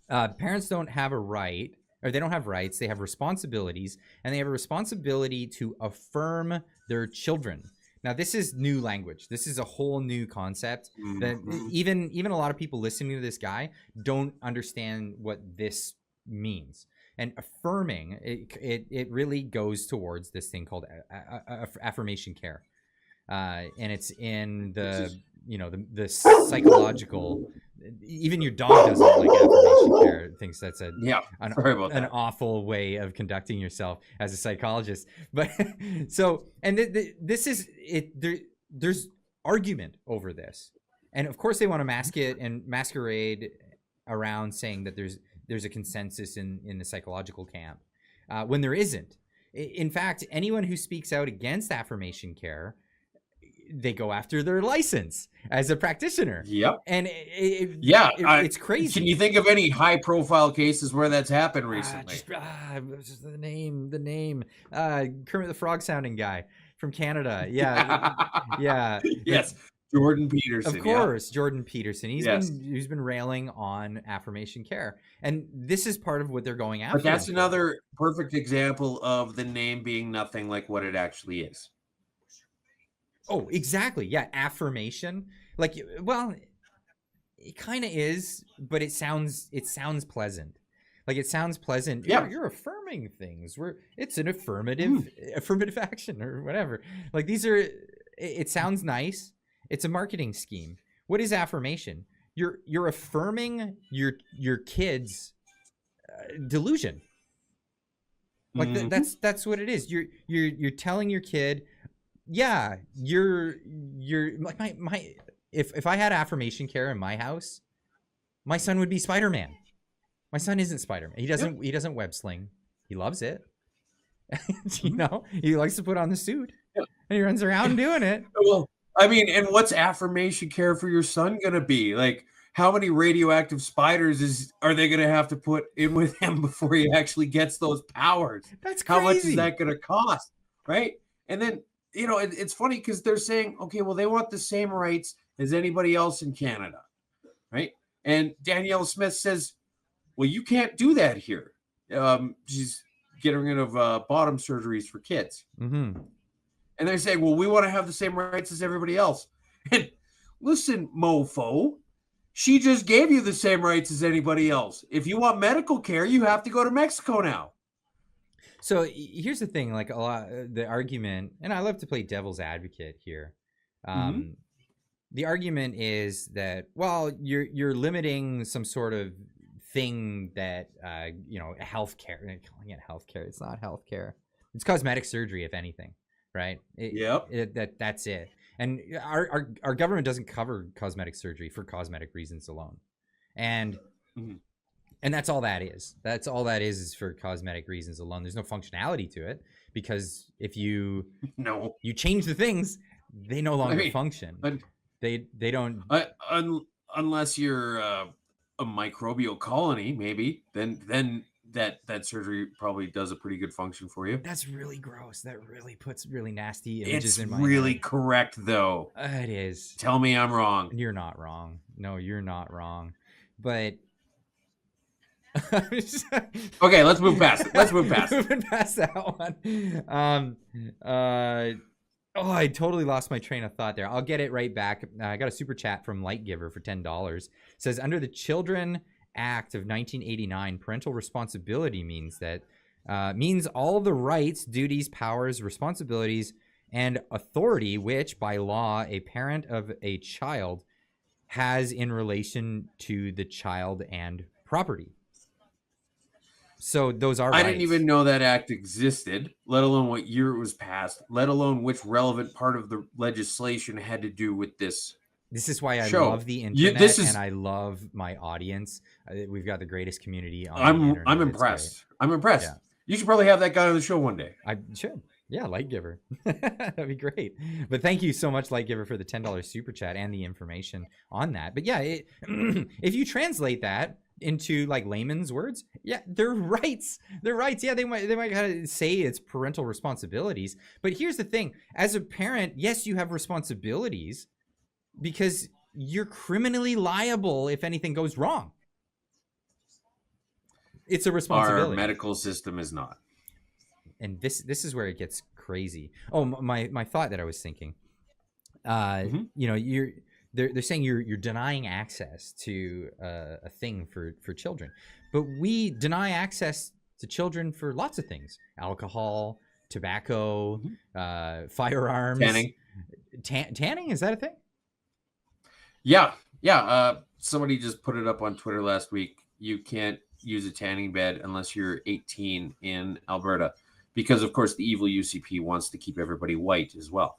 parents don't have a right, or they don't have rights, they have responsibilities, and they have a responsibility to affirm their children. Now, this is new language. This is a whole new concept that even a lot of people listening to this guy don't understand what this means. And affirming, it really goes towards this thing called affirmation care. And it's in the psychological. Even your dog doesn't like affirmation care. Thinks that's an awful way of conducting yourself as a psychologist. But so, and this is it. There's argument over this, and of course they want to mask it and masquerade around saying that there's a consensus in the psychological camp when there isn't. In fact, anyone who speaks out against affirmation care, they go after their license as a practitioner. Yep. And it's crazy. Can you think of any high profile cases where that's happened recently? Just the name. Kermit the Frog sounding guy from Canada. Yeah. Yeah. Yes. Jordan Peterson. Of course, yeah. Jordan Peterson. He's been railing on affirmation care. And this is part of what they're going after. But that's another perfect example of the name being nothing like what it actually is. Oh, exactly. Yeah, affirmation. Like, well, it kind of is, but it sounds pleasant. Like, it sounds pleasant. Yeah. You're affirming things. It's an affirmative action or whatever. Like, it sounds nice. It's a marketing scheme. What is affirmation? You're affirming your kid's delusion. Like that's what it is. You're telling your kid, yeah, you're like my if I had affirmation care in my house, my son would be Spider-Man. My son isn't Spider-Man. He doesn't web sling. He loves it. He likes to put on the suit and he runs around doing it. Well, I mean, and what's affirmation care for your son gonna be? Like, how many radioactive spiders are they gonna have to put in with him before he actually gets those powers? That's crazy. How much is that gonna cost, right? And then it's funny because they're saying, okay, well, they want the same rights as anybody else in Canada, right? And Danielle Smith says, well, you can't do that here. She's getting rid of bottom surgeries for kids. Mm-hmm. And they're saying, well, we want to have the same rights as everybody else. And listen, mofo, she just gave you the same rights as anybody else. If you want medical care, you have to go to Mexico now. So here's the thing, like the argument, and I love to play devil's advocate here. The argument is that, well, you're limiting some sort of thing that healthcare. Calling it healthcare, it's not healthcare. It's cosmetic surgery, if anything, right? That's it. And our government doesn't cover cosmetic surgery for cosmetic reasons alone, and that's all that is. That's all that is for cosmetic reasons alone. There's no functionality to it, because if you change the things, they no longer function. They don't. Unless you're a microbial colony, maybe then that surgery probably does a pretty good function for you. That's really gross. That really puts really nasty images in my head. It's really correct, though. It is. Tell me I'm wrong. You're not wrong. No, you're not wrong. But okay, let's move past it. Moving past that one. I totally lost my train of thought there. I'll get it right back. I got a super chat from Lightgiver for $10. It says, under the Children Act of 1989, parental responsibility means all the rights, duties, powers, responsibilities, and authority which, by law, a parent of a child has in relation to the child and property. So those are rights. I didn't even know that act existed, let alone what year it was passed, let alone which relevant part of the legislation had to do with this. This is why I love the internet, and I love my audience. We've got the greatest community on the internet. I'm impressed. I'm impressed. Yeah. You should probably have that guy on the show one day. I should. Yeah, Lightgiver. That'd be great. But thank you so much, Lightgiver, for the $10 super chat and the information on that. But yeah, if you translate that into like layman's words, yeah, they're rights. They're rights. Yeah, they might kind of say it's parental responsibilities. But here's the thing: as a parent, yes, you have responsibilities because you're criminally liable if anything goes wrong. It's a responsibility. Our medical system is not. And this is where it gets crazy. Oh, my thought that I was thinking. you know, they're saying you're denying access to a thing for children, but we deny access to children for lots of things: alcohol, tobacco, firearms, tanning. Is that a thing? Yeah. Somebody just put it up on Twitter last week. You can't use a tanning bed unless you're 18 in Alberta, because of course the evil UCP wants to keep everybody white as well.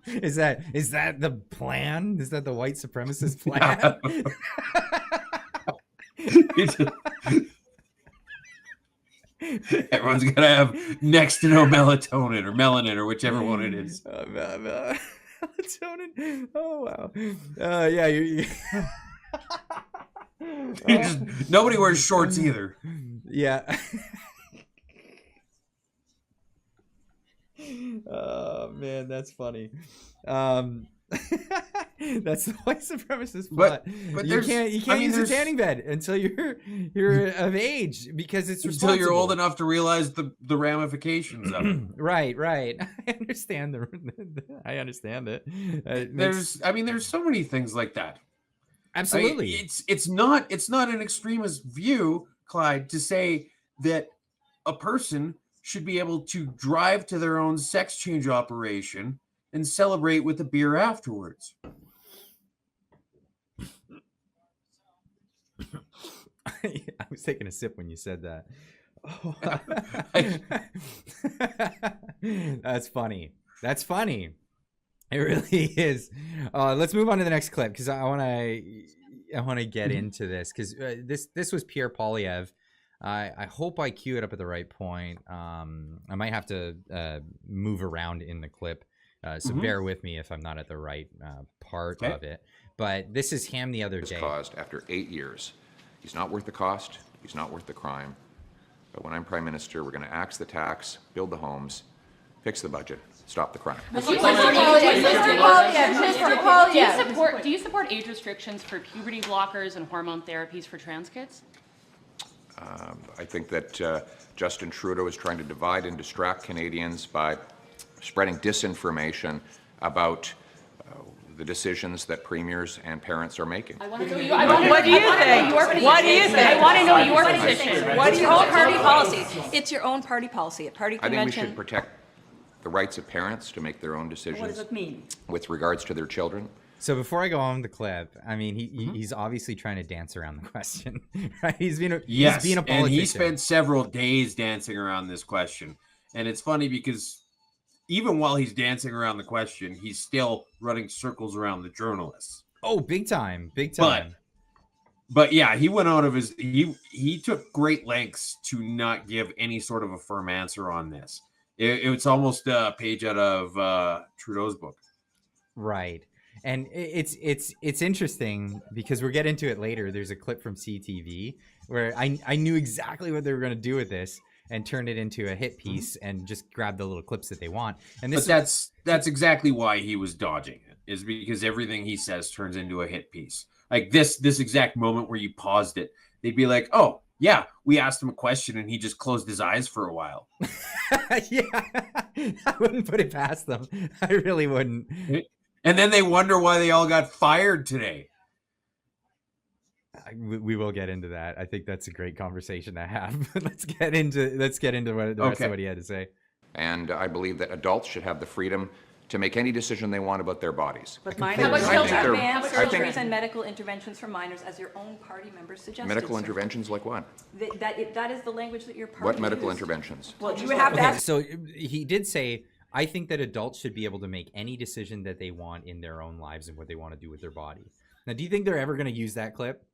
Is that the plan? Is that the white supremacist plan? Everyone's gonna have next to no melatonin or melanin or whichever one it is. Melatonin. Oh wow. Yeah. Nobody wears shorts either. Yeah. Oh man, that's funny. That's the white supremacist plot. But you can't use a tanning bed until you're of age, because it's until you're old enough to realize the ramifications of it. Right. I understand I understand it. There's so many things like that. Absolutely. It's not an extremist view, Clyde, to say that a person should be able to drive to their own sex change operation and celebrate with a beer afterwards. I was taking a sip when you said that. Oh. That's funny. It really is. Let's move on to the next clip, because I want to get into this, because this was Pierre Poilievre. I hope I cue it up at the right point. I might have to move around in the clip, so bear with me if I'm not at the right part of it. But this is him the other day. Caused after 8 years. He's not worth the cost. He's not worth the crime. But when I'm Prime Minister, we're going to axe the tax, build the homes, fix the budget, stop the crime. Mr. Poilievre, do you support age restrictions for puberty blockers and hormone therapies for trans kids? I think that Justin Trudeau is trying to divide and distract Canadians by spreading disinformation about the decisions that premiers and parents are making. What do you think? I want to know your position. What is your own party policy? It's your own party policy. At party I convention. think we should protect the rights of parents to make their own decisions. What does it mean? With regards to their children. So before I go on the clip, I mean, he's obviously trying to dance around the question, right? He's being a politician. And he spent several days dancing around this question. And it's funny because even while he's dancing around the question, he's still running circles around the journalists. Oh, big time. But yeah, he went out of his he took great lengths to not give any sort of a firm answer on this. It's almost a page out of Trudeau's book. Right. And it's interesting because we'll get into it later. There's a clip from CTV where I knew exactly what they were going to do with this and turn it into a hit piece and just grab the little clips that they want. And this, but that's exactly why he was dodging it, is because everything he says turns into a hit piece. Like this exact moment where you paused it, they'd be like, "Oh yeah, we asked him a question and he just closed his eyes for a while." Yeah, I wouldn't put it past them. I really wouldn't. And then they wonder why they all got fired today. We will get into that. I think that's a great conversation to have. Let's get into what the rest of what he had to say. And I believe that adults should have the freedom to make any decision they want about their bodies. But minors ban surgeries and medical interventions for minors, as your own party members suggested. Medical interventions like what? That is the language that your party What medical used. interventions? Well, you would have to ask. So he did say, I think that adults should be able to make any decision that they want in their own lives and what they want to do with their body. Now, do you think they're ever going to use that clip?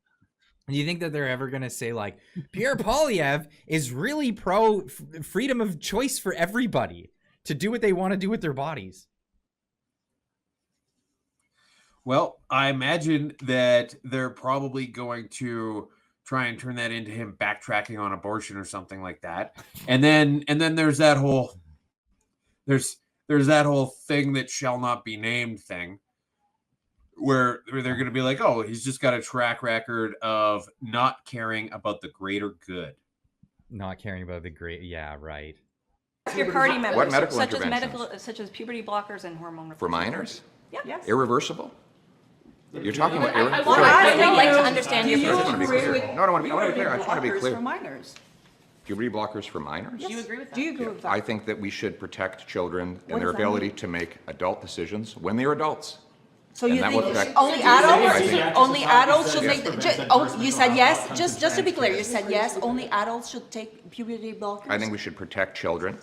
Do you think that they're ever going to say, like, Pierre Poilievre is really pro freedom of choice for everybody to do what they want to do with their bodies? Well, I imagine that they're probably going to try and turn that into him backtracking on abortion or something like that. And then there's that whole there's that whole thing that shall not be named thing where they're going to be like, "Oh, he's just got a track record of not caring about the greater good." Not caring about the great, yeah, right. Your party members. What medical such as interventions? such as puberty blockers and hormone For replacement. minors? Yeah. Yes. Irreversible? You're talking about I irreversible? want- I'd like to understand your I just position. want to be clear. No, I want to be clear. I just want to be For clear. minors. Puberty blockers for minors? Do you agree with that? Do you agree with that? I think that we should protect children What and their does that ability mean? to make adult decisions when they're adults. So And you that think will affect- only I adults? think- Only adults should make. You said yes. Just to be clear, you said yes. Only adults should take puberty blockers. I think we should protect children,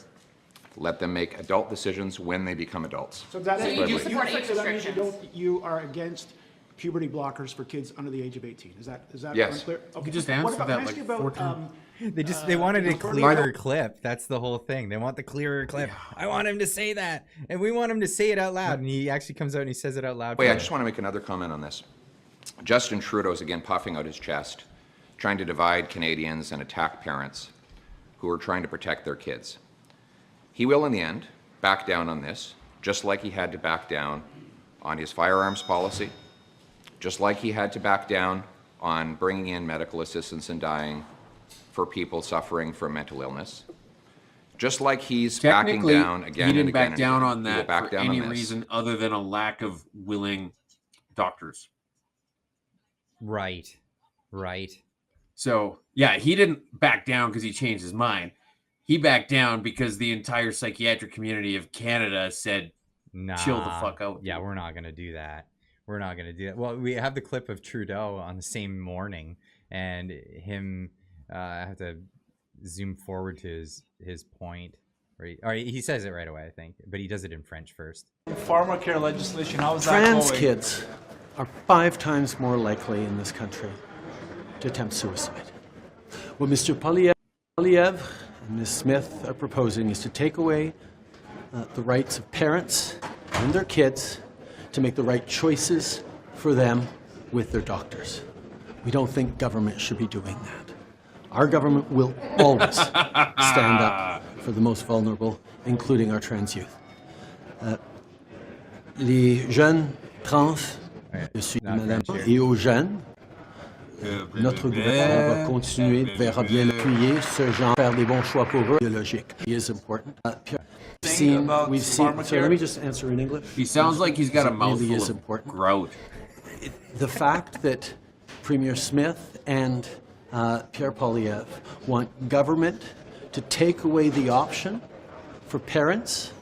let them make adult decisions when they become adults. So that So means you do you support age so that means restrictions? you are against puberty blockers for kids under the age of 18. Is that Yes. unclear? Okay. You just What answered about- that can I ask like you about, 4 times. They wanted a By the clearer clip. That's the whole thing. They want the clearer clip. I want him to say that, and we want him to say it out loud. And he actually comes out and he says it out loud. Wait, for I us. just want to make another comment on this. Justin Trudeau is again puffing out his chest, trying to divide Canadians and attack parents who are trying to protect their kids. He will, in the end, back down on this, just like he had to back down on his firearms policy, just like he had to back down on bringing in medical assistance in dying for people suffering from mental illness, just like he's backing Technically, down again he and didn't again. back down on He will that back for down any on this. reason other than a lack of willing doctors. Right. So, yeah, he didn't back down because he changed his mind. He backed down because the entire psychiatric community of Canada said, Nah. chill the fuck out. Yeah, we're not gonna do that. We're not gonna do that. Well, we have the clip of Trudeau on the same morning, and him. I have to zoom forward to his point. Or he says it right away, I think, but he does it in French first. Pharmacare legislation, how is that Trans going? kids are 5 times more likely in this country to attempt suicide. What Mr. Poilievre and Ms. Smith are proposing is to take away the rights of parents and their kids to make the right choices for them with their doctors. We don't think government should be doing that. Our government will always stand up for the most vulnerable, including our trans youth. Les jeunes trans, je suis Not madame, French here. et aux jeunes, notre gouvernement va continuer, verra bien appuyer ce genre, faire des bons choix pour eux, biologique. It is important. about We've seen, so Pharmacare? let me just answer in English. He sounds like he's got a It really mouthful is of important. grout. The fact that Premier Smith and Pierre Poilievre want government to take away the option for parents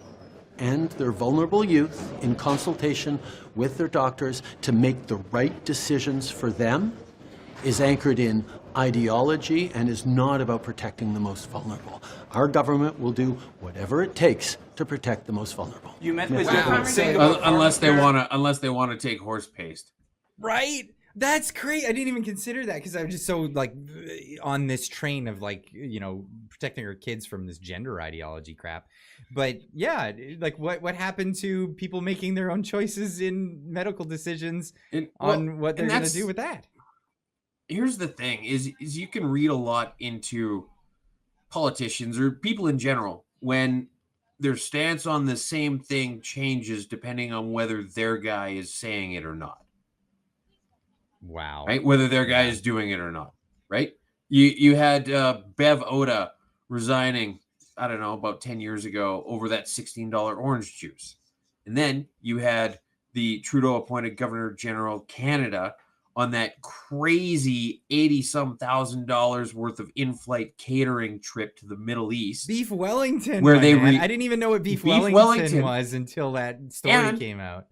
and their vulnerable youth in consultation with their doctors to make the right decisions for them is anchored in ideology and is not about protecting the most vulnerable. Our government will do whatever it takes to protect the most vulnerable. You met with Wow. different thing about Unless they pharmacare? want to take horse paste. Right? That's great. I didn't even consider that because I was just so like on this train of like, protecting our kids from this gender ideology crap. But yeah, like what happened to people making their own choices in medical decisions on what they're going to do with that? Here's the thing is you can read a lot into politicians or people in general when their stance on the same thing changes depending on whether their guy is saying it or not. Wow. Right? Whether their guy is doing it or not. Right? You had Bev Oda resigning, I don't know, about 10 years ago over that $16 orange juice. And then you had the Trudeau appointed Governor General Canada on that crazy $80-some thousand worth of in-flight catering trip to the Middle East. Beef Wellington. Where my they man. I didn't even know what Beef Wellington was until that story came out.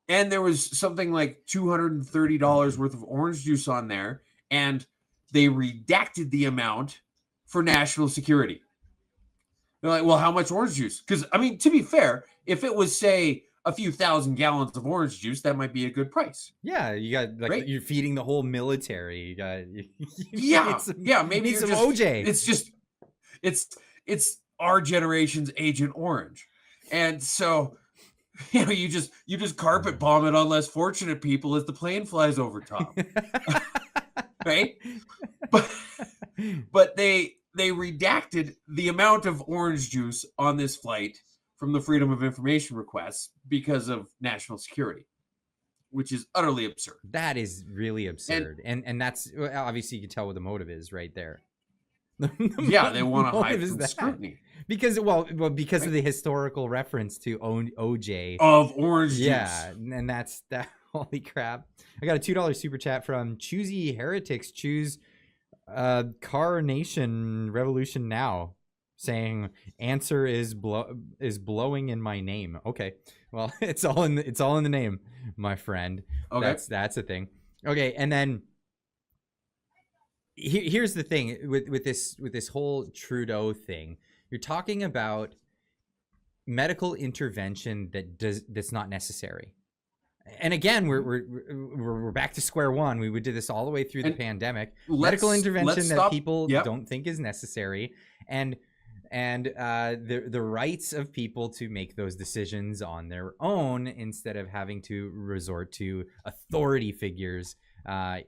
And there was something like $230 worth of orange juice on there, and they redacted the amount for national security. They're like, well, how much orange juice? Because, I mean, to be fair, if it was, say, a few thousand gallons of orange juice, that might be a good price. Yeah, you got like Right? you're feeding the whole military. You got Maybe need you're some just, OJ. It's just it's our generation's Agent Orange, and so you just carpet bomb it on less fortunate people as the plane flies over top, right? But they redacted the amount of orange juice on this flight from the Freedom of Information requests because of national security, which is utterly absurd. That is really absurd, and that's obviously you can tell what the motive is right there. Yeah, they want to hide motive is from that? scrutiny Because because of the historical reference to OJ of orange yeah, juice. and that's that. Holy crap! I got a $2 super chat from Choosy Heretics. Choose Car Nation Revolution Now, saying answer is blowing in my name. Okay, well it's all in the name, my friend. Okay, that's a thing. Okay, and then here's the thing with this whole Trudeau thing. You're talking about medical intervention that's not necessary. And again, we're back to square one. We did this all the way through the pandemic. Medical intervention that people don't think is necessary, and the rights of people to make those decisions on their own instead of having to resort to authority figures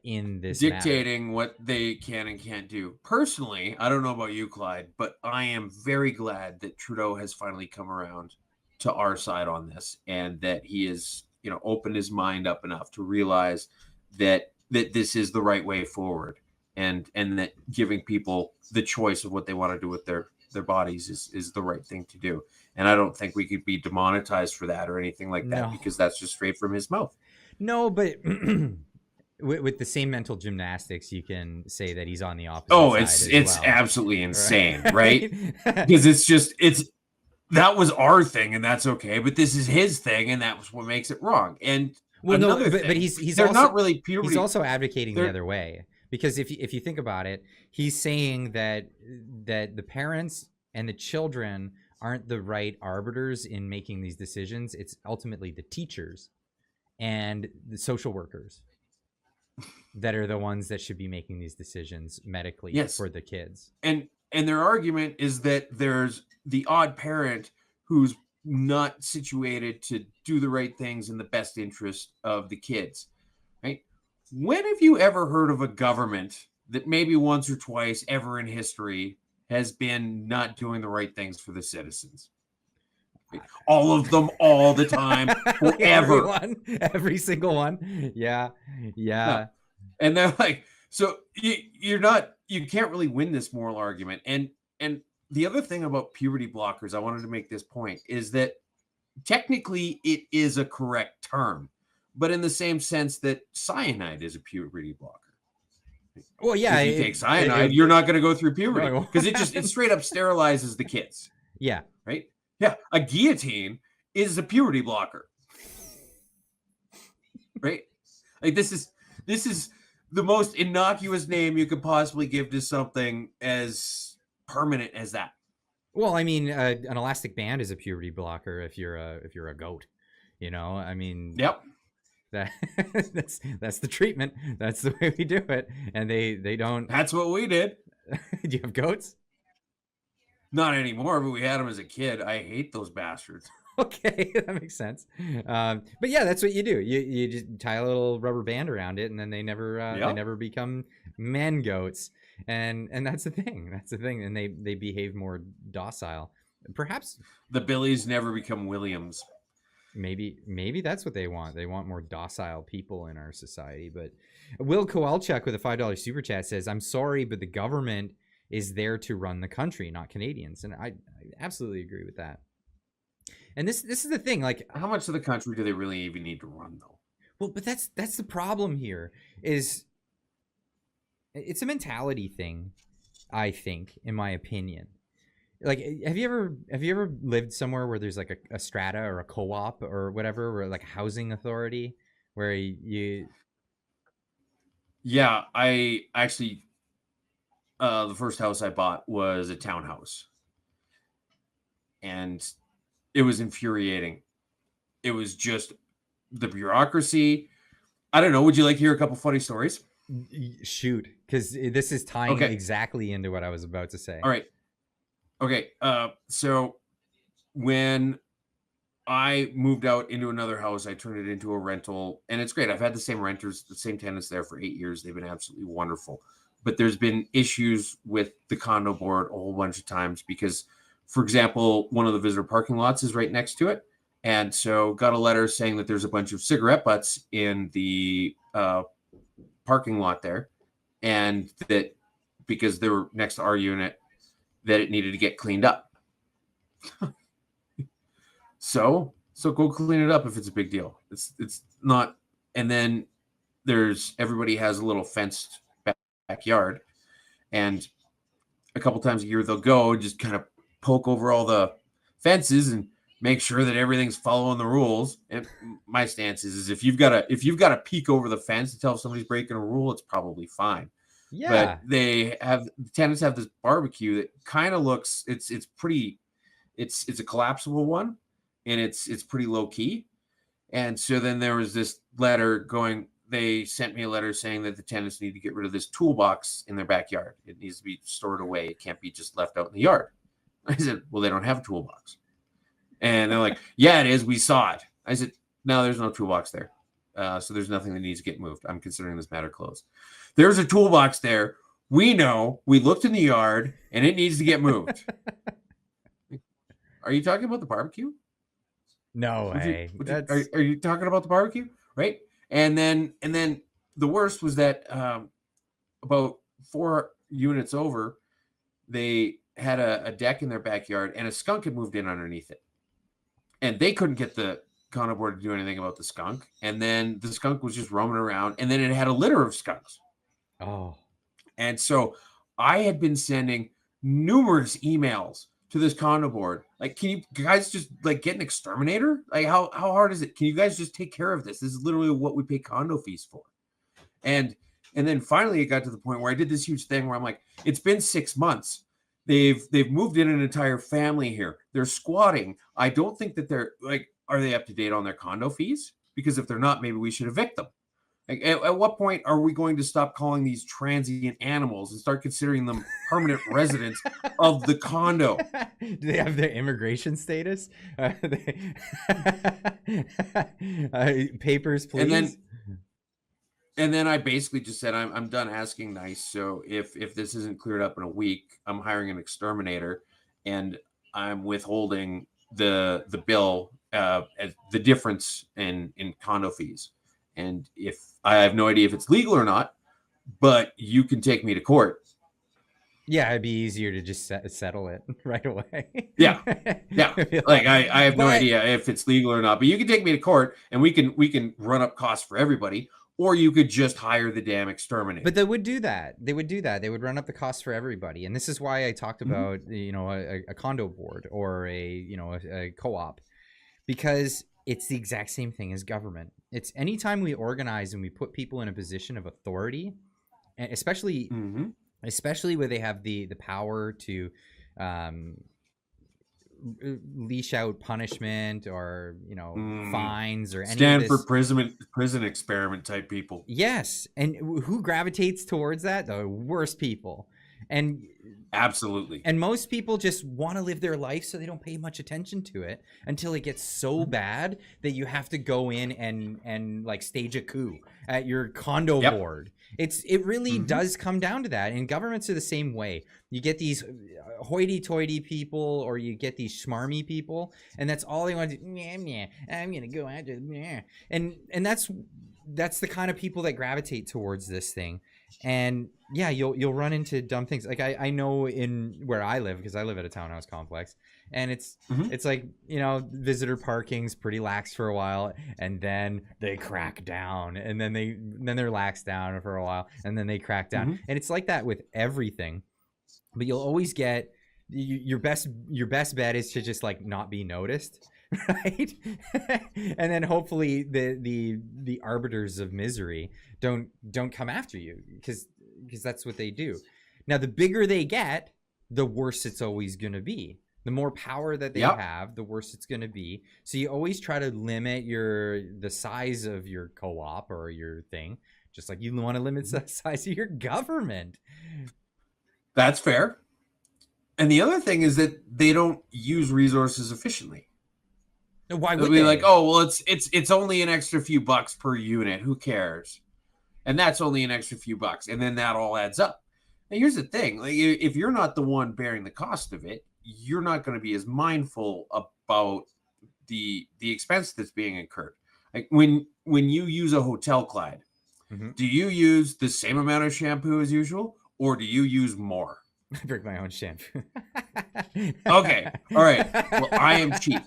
in this dictating what they can and can't do. Personally, I don't know about you, Clyde, but I am very glad that Trudeau has finally come around to our side on this, and that he is, opened his mind up enough to realize that this is the right way forward, and that giving people the choice of what they want to do with their bodies is the right thing to do. And I don't think we could be demonetized for that or anything like that, because that's just straight from his mouth. No, but with the same mental gymnastics, you can say that he's on the opposite side. It's absolutely insane, right? Because that was our thing, and that's okay. But this is his thing, and that was what makes it wrong. And but he's they're also, not really puberty. He's also advocating the other way, because if you think about it, he's saying that the parents and the children aren't the right arbiters in making these decisions. It's ultimately the teachers and the social workers that are the ones that should be making these decisions medically for the kids. And their argument is that there's the odd parent who's not situated to do the right things in the best interest of the kids, right? When have you ever heard of a government that maybe once or twice ever in history has been not doing the right things for the citizens? All of them, all the time, forever. Every single one. Yeah. No. And they're like, so you can't really win this moral argument. And the other thing about puberty blockers, I wanted to make this point, is that technically it is a correct term, but in the same sense that cyanide is a puberty blocker. Well, yeah. If you take cyanide, you're not going to go through puberty, because it straight up sterilizes the kids. Yeah. Right? Yeah. A guillotine is a puberty blocker. Right? Like this is the most innocuous name you could possibly give to something as permanent as that. Well, I mean, an elastic band is a puberty blocker if you're a goat. I mean. Yep. That's the treatment. That's the way we do it, and they don't. That's what we did. Do you have goats? Not anymore, but we had them as a kid. I hate those bastards. Okay, that makes sense. But yeah, that's what you do. You just tie a little rubber band around it, and then they never become man goats. And that's the thing. That's the thing. And they behave more docile. Perhaps the Billies never become Williams. Maybe that's what they want. They want more docile people in our society. But Will Kowalchuk with a $5 super chat says, "I'm sorry, but the government is there to run the country, not Canadians." And I absolutely agree with that. And this is the thing. Like, how much of the country do they really even need to run, though? Well, but that's the problem here. Is it's a mentality thing, I think, in my opinion. Like, have you ever lived somewhere where there's like a strata or a co-op or whatever, or like a housing authority where you? Yeah, I actually, the first house I bought was a townhouse, and it was infuriating. It was just the bureaucracy. I don't know. Would you like to hear a couple funny stories? Shoot, because this is tying exactly into what I was about to say. All right. Okay. So when I moved out into another house, I turned it into a rental, and it's great. I've had the same renters, the same tenants there for 8 years. They've been absolutely wonderful. But there's been issues with the condo board a whole bunch of times because, for example, one of the visitor parking lots is right next to it. And so got a letter saying that there's a bunch of cigarette butts in the parking lot there, and that because they were next to our unit that it needed to get cleaned up. So go clean it up if it's a big deal. It's not. And then everybody has a little fenced backyard, and a couple times a year they'll go and just kind of poke over all the fences and make sure that everything's following the rules. And my stance is if you've got to peek over the fence to tell if somebody's breaking a rule, it's probably fine. Yeah. But the tenants have this barbecue that kind of looks it's a collapsible one, and it's pretty low key. And so then there was this letter going. They sent me a letter saying that the tenants need to get rid of this toolbox in their backyard. It needs to be stored away. It can't be just left out in the yard. I said, well, they don't have a toolbox. And they're like, yeah, it is. We saw it. I said, no, there's no toolbox there. So there's nothing that needs to get moved. I'm considering this matter closed. There's a toolbox there. We know. We looked in the yard, and it needs to get moved. Are you talking about the barbecue? No way. Are you talking about the barbecue? Right? And then the worst was that about 4 units over, they had a deck in their backyard, and a skunk had moved in underneath it. And they couldn't get the condo board to do anything about the skunk. And then the skunk was just roaming around, and then it had a litter of skunks. Oh. And so I had been sending numerous emails to this condo board. Like, can you guys just like get an exterminator? Like, how hard is it? Can you guys just take care of this? This is literally what we pay condo fees for. And then finally it got to the point where I did this huge thing where I'm like, it's been 6 months. They've moved in an entire family here. They're squatting. I don't think that they're like, are they up to date on their condo fees? Because if they're not, maybe we should evict them. Like, at what point are we going to stop calling these transient animals and start considering them permanent residents of the condo? Do they have their immigration status? Papers, please. And then I basically just said, I'm done asking nice. So if this isn't cleared up in a week, I'm hiring an exterminator, and I'm withholding the bill, the difference in condo fees. And if I have no idea if it's legal or not, but you can take me to court. Yeah, it'd be easier to just settle it right away. Yeah. Like I have no idea if it's legal or not, but you can take me to court, and we can run up costs for everybody. Or you could just hire the damn exterminator. But they would do that. They would run up the cost for everybody. And this is why I talked about, a condo board or a co-op, because it's the exact same thing as government. It's anytime we organize and we put people in a position of authority, and especially where they have the power to leash out punishment or fines or any Stanford prison experiment type people. Yes, and who gravitates towards that? The worst people. And absolutely. And most people just want to live their life, so they don't pay much attention to it until it gets so bad that you have to go in and like stage a coup at your condo board. It really does come down to that. And governments are the same way. You get these hoity-toity people, or you get these schmarmy people, and that's all they want to do. I'm gonna go after, and that's the kind of people that gravitate towards this thing. And yeah, you'll run into dumb things. Like I know in where I live, because I live at a townhouse complex, and it's like, visitor parking's pretty lax for a while, and then they crack down, and then they're lax down for a while, and then they crack down. And it's like that with everything. But you'll always get your best bet is to just like not be noticed. Right. And then hopefully the arbiters of misery don't come after you, because that's what they do. Now, the bigger they get, the worse it's always going to be. The more power that they have, the worse it's going to be. So you always try to limit the size of your co-op or your thing, just like you want to limit the size of your government. That's fair. And the other thing is that they don't use resources efficiently. Why would they'll be like, oh, well, it's only an extra few bucks per unit. Who cares? And that's only an extra few bucks. And then that all adds up. Now, here's the thing. Like, if you're not the one bearing the cost of it, you're not going to be as mindful about the expense that's being incurred. Like when you use a hotel, Clyde, do you use the same amount of shampoo as usual? or do you use more? I bring my own shampoo. Okay, all right. Well, I am cheap.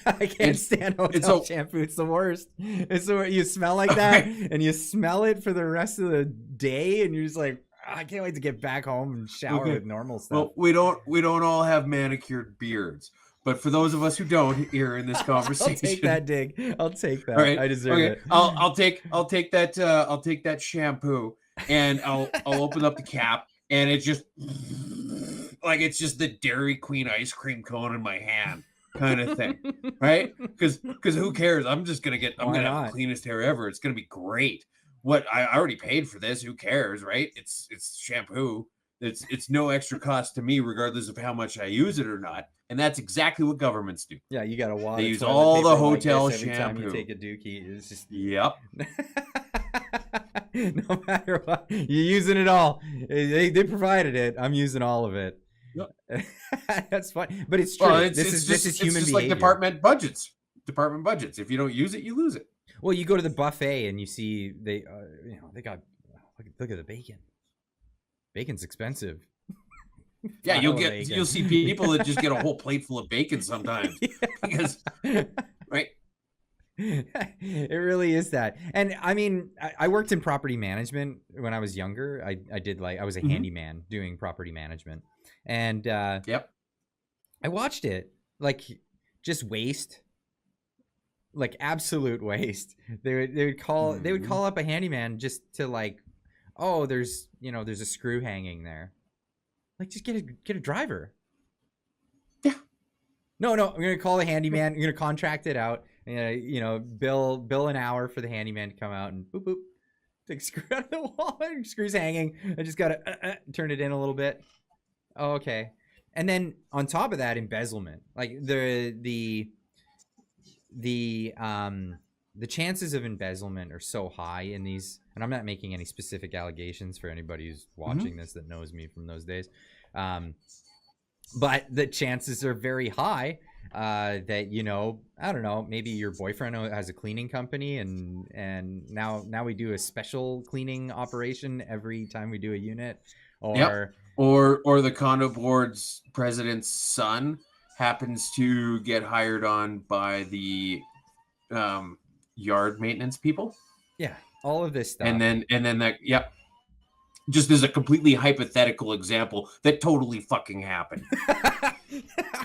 I can't stand hotel shampoo. It's the worst. It's the worst. You smell like that, and you smell it for the rest of the day, and you're just like, I can't wait to get back home and shower with normal stuff. Well, we don't all have manicured beards, but for those of us who don't here in this conversation, I'll take that dig. I'll take that. All right, I deserve it. I'll take that shampoo, and I'll open up the cap, and it's just like it's just the Dairy Queen ice cream cone in my hand, kind of thing, right? Because who cares? I'm gonna have the cleanest hair ever. It's gonna be great. What I already paid for this. Who cares, right? It's shampoo. It's no extra cost to me, regardless of how much I use it or not. And that's exactly what governments do. Yeah, you got to water. They use all the hotel like every shampoo. time you take a dookie. It's just yep. No matter what, you're using it all. They provided it. I'm using all of it. Yep. That's fine, but it's true. Well, this is human behavior. Like department budgets. Department budgets. If you don't use it, you lose it. Well, you go to the buffet and you see they got look at the bacon. Bacon's expensive. Yeah, you'll see people that just get a whole plate full of bacon sometimes. Because, right? It really is that. And I mean, I worked in property management when I was younger. I was a handyman doing property management. And yep. I watched it like just waste. Like absolute waste. They would call up a handyman just to like, oh, there's a screw hanging there. Like, just get a driver. Yeah. No, I'm gonna call a handyman. I'm gonna contract it out. Bill an hour for the handyman to come out and boop boop, take a screw out of the wall. Screw's hanging. I just gotta turn it in a little bit. Oh, okay. And then on top of that, embezzlement. Like the chances of embezzlement are so high in these, and I'm not making any specific allegations for anybody who's watching this that knows me from those days, but the chances are very high that I don't know, maybe your boyfriend has a cleaning company, and now we do a special cleaning operation every time we do a unit, or or the condo board's president's son happens to get hired on by the yard maintenance people. Yeah, all of this stuff. And then that, yep. Just as a completely hypothetical example that totally fucking happened.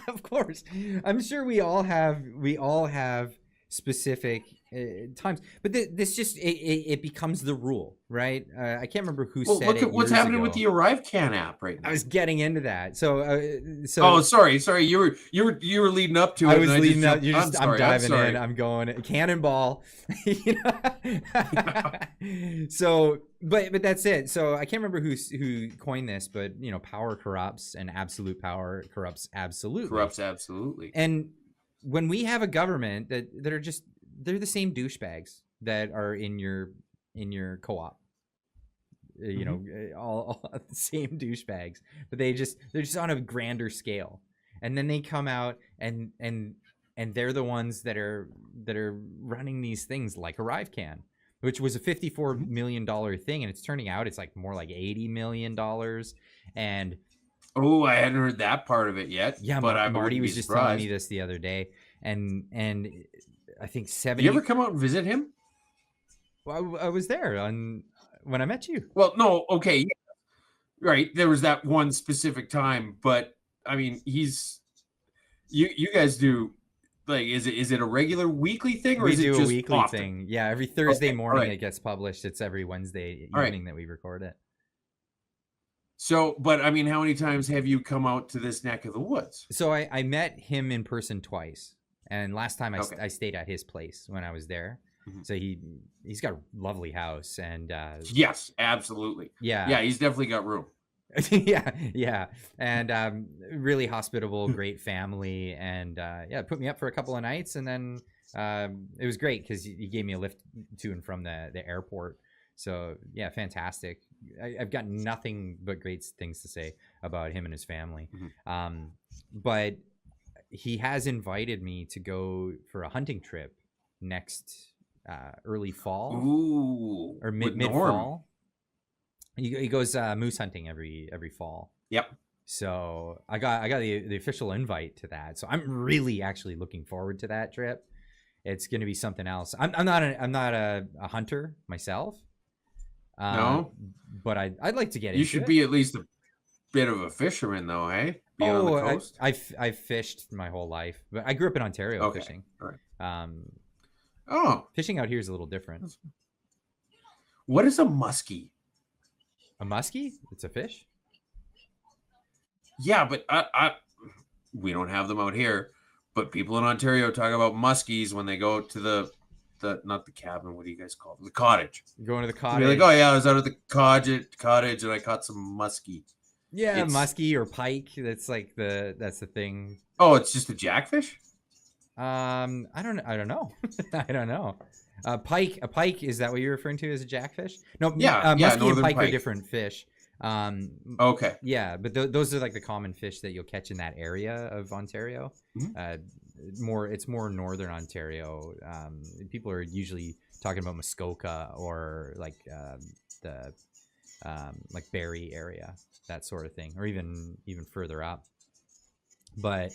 Of course. I'm sure we all have specific times, but this just it becomes the rule, right? I can't remember who said look it. At what's happening with the ArriveCan app right now. I was getting into that. So oh, sorry, you were leading up to it. I was leading up. I'm diving in. I'm going cannonball. So, but that's it. So I can't remember who coined this, but power corrupts, and absolute power corrupts absolutely. Corrupts absolutely. And when we have a government that are just, they're the same douchebags that are in your co-op, all the same douchebags, but they're just on a grander scale, and then they come out and they're the ones that are running these things like ArriveCan, which was a $54 million thing, and it's turning out it's like more like $80 million, and oh, I hadn't heard that part of it yet. Yeah, but Marty was just telling me this the other day, and I think 70. Did you ever come out and visit him? Well, I was there when I met you. Well, no, okay, yeah. Right. There was that one specific time, but I mean, you guys do, like, is it a regular weekly thing, or is it just a weekly often? thing? Yeah, every Thursday morning it gets published. It's every Wednesday evening that we record it. So, but I mean, how many times have you come out to this neck of the woods? So I met him in person twice, and last time I stayed at his place when I was there. Mm-hmm. So he's got a lovely house, and yes, absolutely. Yeah, he's definitely got room. yeah, and really hospitable, great family, and put me up for a couple of nights, and then it was great because he gave me a lift to and from the airport. So yeah, fantastic. I've got nothing but great things to say about him and his family. Mm-hmm. But he has invited me to go for a hunting trip next early fall. Ooh, or mid fall. He goes moose hunting every fall. Yep. So I got the official invite to that. So I'm really actually looking forward to that trip. It's going to be something else. I'm not a hunter myself. No, but I'd like to get into it. You should be at least a bit of a fisherman, though, eh? Being on the coast. I've fished my whole life, but I grew up in Ontario fishing. All right. Fishing out here is a little different. What is a muskie? A muskie? It's a fish. Yeah, but we don't have them out here. But people in Ontario talk about muskies when they go to the not the cabin. What do you guys call it? The cottage. You're going to the cottage. You're like, oh yeah, I was out at the cottage and I caught some muskie. Yeah, muskie or pike. That's like that's the thing. Oh, it's just a jackfish. I don't know. I don't know. A pike, is that what you're referring to as a jackfish? No, muskie and pike are different fish. Okay. Yeah, but those are like the common fish that you'll catch in that area of Ontario. Mm-hmm. It's more northern Ontario. People are usually talking about Muskoka or like the like Barrie area, that sort of thing, or even further up. But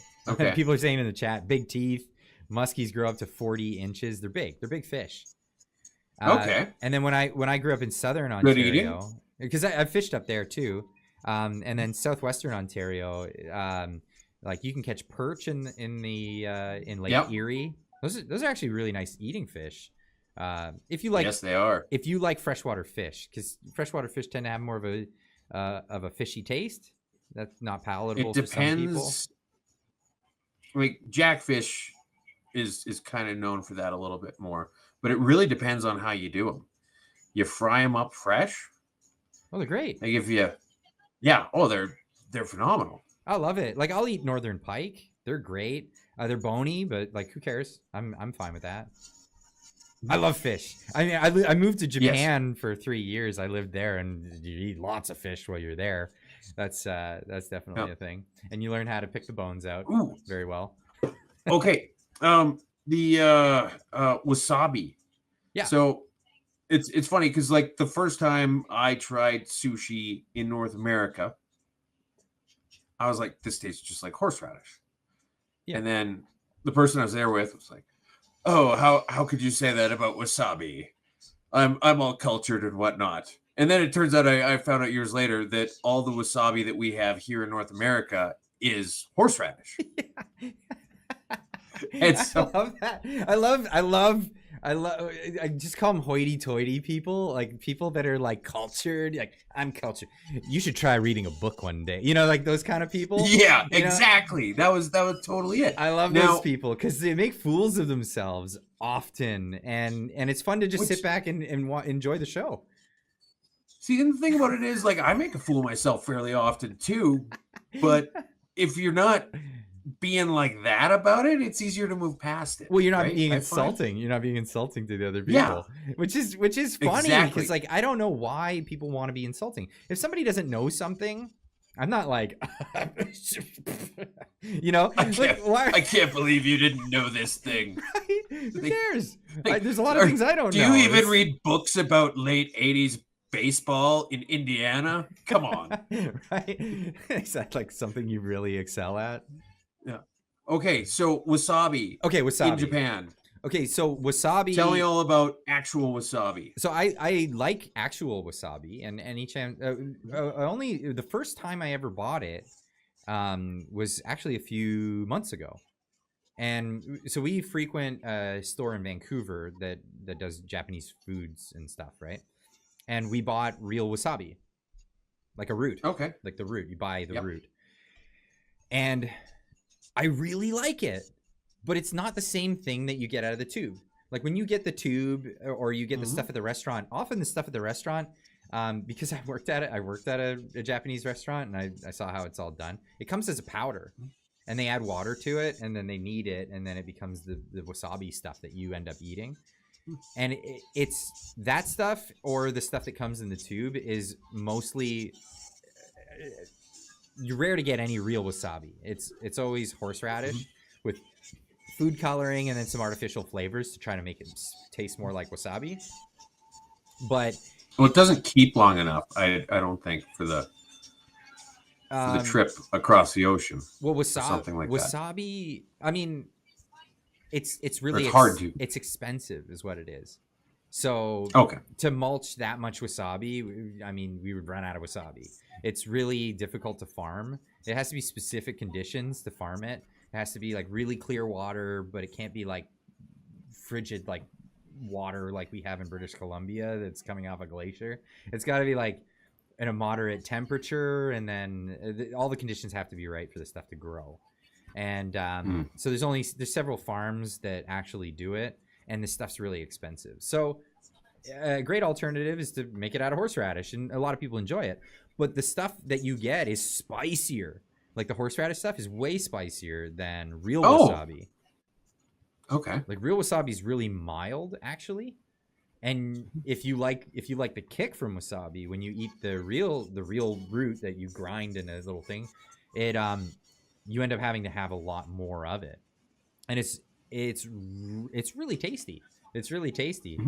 people are saying in the chat, big teeth. Muskies grow up to 40 inches. They're big. They're big fish. Okay. And then when I grew up in southern Ontario, because I fished up there too, and then southwestern Ontario, like you can catch perch in Lake Erie. Those are actually really nice eating fish. If you like, yes, they are. If you like freshwater fish, because freshwater fish tend to have more of a fishy taste. That's not palatable for some people. Like jackfish is kind of known for that a little bit more, but it really depends on how you do them. You fry them up fresh. Oh, they're great. Like if you, they're phenomenal. I love it. Like I'll eat northern pike. They're great. They're bony, but like who cares? I'm fine with that. I love fish. I mean, I moved to Japan for 3 years. I lived there, and you eat lots of fish while you're there. That's definitely a thing, and you learn how to pick the bones out very well. Okay, the wasabi. Yeah. So it's funny because like the first time I tried sushi in North America, I was like, this tastes just like horseradish. Yeah. And then the person I was there with was like, oh, how could you say that about wasabi? I'm all cultured and whatnot. And then it turns out I found out years later that all the wasabi that we have here in North America is horseradish. And so, I love that. I just call them hoity-toity people, like people that are like cultured. Like, I'm cultured. You should try reading a book one day. You know, like those kind of people. Yeah, exactly. That was totally it. I love those people because they make fools of themselves often, and it's fun to just sit back and enjoy the show. See, and the thing about it is, like, I make a fool of myself fairly often too, but if you're not being like that about it, it's easier to move past it. Well, you're not being insulting. You're not being insulting to the other people, which is funny because like I don't know why people want to be insulting. If somebody doesn't know something, I'm not like, you know, I can't believe you didn't know this thing. Right? Who cares? There's a lot of things I don't know. Do you even read books about late 80s baseball in Indiana? Come on. Right? Is that like something you really excel at? Yeah. Okay, so wasabi. Okay, wasabi in Japan. Okay, so wasabi. Tell me all about actual wasabi. So I like actual wasabi, and each time only the first time I ever bought it was actually a few months ago, and so we frequent a store in Vancouver that does Japanese foods and stuff, right? And we bought real wasabi, like a root. Okay, like the root. You buy the root, and I really like it, but it's not the same thing that you get out of the tube. Like when you get the tube or you get the stuff at the restaurant, often the stuff at the restaurant, because I worked at a Japanese restaurant and I saw how it's all done. It comes as a powder and they add water to it and then they knead it and then it becomes the wasabi stuff that you end up eating. And it's that stuff or the stuff that comes in the tube is mostly... You're rare to get any real wasabi. It's always horseradish with food coloring and then some artificial flavors to try to make it taste more like wasabi. But Well, it doesn't keep long enough. I don't think for the trip across the ocean. Well, something like wasabi. I mean, it's really hard to. It's expensive, is what it is. So to mulch that much wasabi, I mean, we would run out of wasabi. It's really difficult to farm. It has to be specific conditions to farm it. It has to be like really clear water, but it can't be like frigid like water like we have in British Columbia that's coming off a glacier. It's got to be like in a moderate temperature, and then all the conditions have to be right for the stuff to grow. And so there's several farms that actually do it, and this stuff's really expensive. So a great alternative is to make it out of horseradish, and a lot of people enjoy it. But the stuff that you get is spicier. Like the horseradish stuff is way spicier than real wasabi. Okay. Like real wasabi is really mild, actually. And if you like the kick from wasabi, when you eat the real root that you grind in a little thing, it you end up having to have a lot more of it, and it's really tasty. It's really tasty.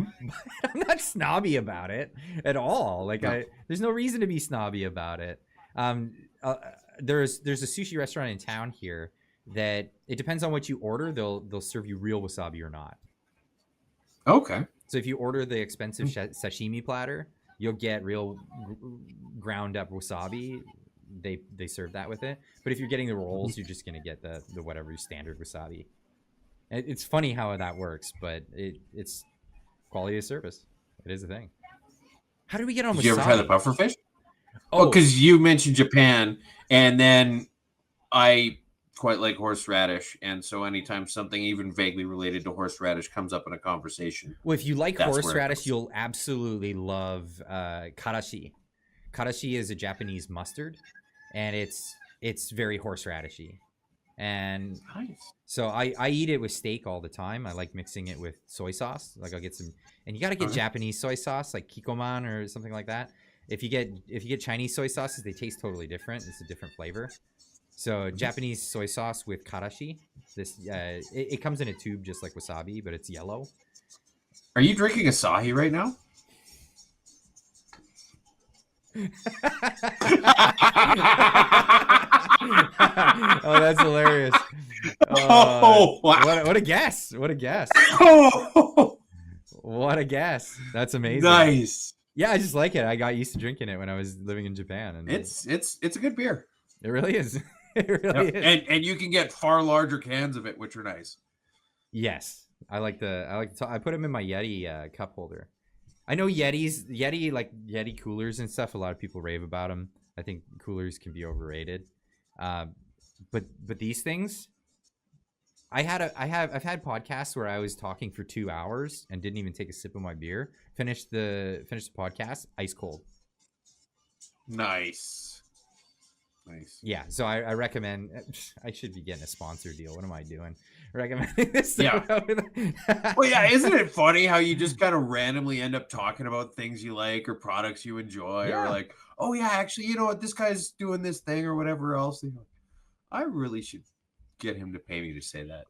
But I'm not snobby about it at all. Like there's no reason to be snobby about it. There's a sushi restaurant in town here that it depends on what you order. They'll serve you real wasabi or not. Okay. So if you order the expensive sashimi platter, you'll get real ground up wasabi. They serve that with it. But if you're getting the rolls, you're just gonna get the whatever standard wasabi. It's funny how that works, but it's quality of service. It is a thing. How did we get on wasabi? Did you ever try the pufferfish? Oh, because you mentioned Japan, and then I quite like horseradish, and so anytime something even vaguely related to horseradish comes up in a conversation. Well, if you like horseradish, you'll absolutely love karashi. Karashi is a Japanese mustard, and it's very horseradishy. And so I eat it with steak all the time. I like mixing it with soy sauce. Like I'll get some, and you got to get Japanese soy sauce, like Kikkoman or something like that. If you get Chinese soy sauces, they taste totally different. It's a different flavor. So Japanese soy sauce with karashi. It comes in a tube just like wasabi, but it's yellow. Are you drinking Asahi right now? Oh, that's hilarious. What a guess. What a guess. What a guess. That's amazing. Nice. Yeah, I just like it. I got used to drinking it when I was living in Japan, and it's a good beer. It really is. It really is. And you can get far larger cans of it, which are nice. Yes. I put them in my Yeti cup holder. I know Yeti coolers and stuff. A lot of people rave about them. I think coolers can be overrated. But these things, I've had podcasts where I was talking for 2 hours and didn't even take a sip of my beer. Finished the podcast ice cold. Nice. Yeah, so I recommend. I should be getting a sponsor deal. What am I doing? Recommending this. Yeah. Well, yeah. Isn't it funny how you just kind of randomly end up talking about things you like or products you enjoy, or like, oh yeah, actually, you know what, this guy's doing this thing or whatever else. I really should get him to pay me to say that.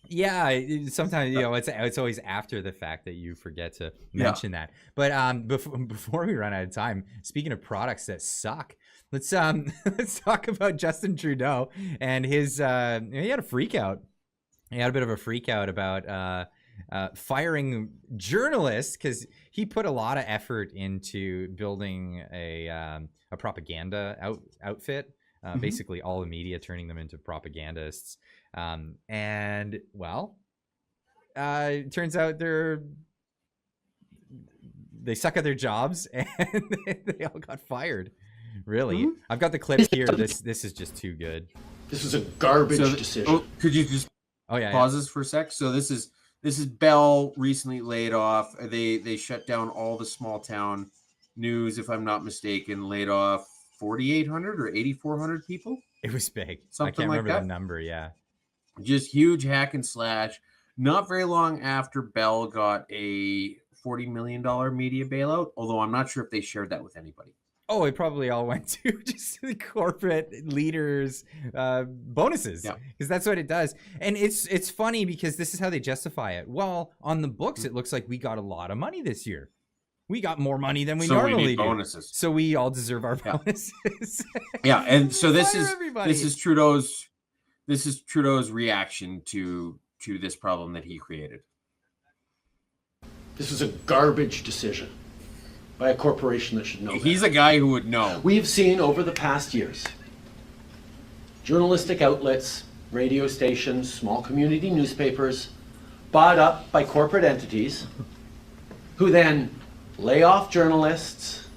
Yeah, sometimes it's always after the fact that you forget to mention that. But before we run out of time, speaking of products that suck, let's talk about Justin Trudeau and his. He had a freak out. He had a bit of a freak out about firing journalists because he put a lot of effort into building a propaganda outfit. Basically, all the media turning them into propagandists. And well, it turns out they suck at their jobs, and they all got fired. Really, I've got the clip here. This is just too good. This was a garbage decision. Could you just pause this for a sec? So this is Bell recently laid off. They shut down all the small town news, if I'm not mistaken. Laid off 4,800 or 8,400 people. It was big. Something I can't like remember that. the number. Yeah. Just huge hack and slash. Not very long after Bell got a $40 million media bailout, although I'm not sure if they shared that with anybody. Oh, it probably all went to just the corporate leaders' bonuses, because that's what it does. And it's funny because this is how they justify it. Well, on the books, it looks like we got a lot of money this year. we got more money than we So we normally need do. bonuses. So we all deserve our Yeah. bonuses. Yeah, and so this Fire is everybody. this is Trudeau's reaction to this problem that he created. This is a garbage decision by a corporation that should know He's a guy who would know. We've seen over the past years journalistic outlets, radio stations, small community newspapers bought up by corporate entities who then lay off journalists,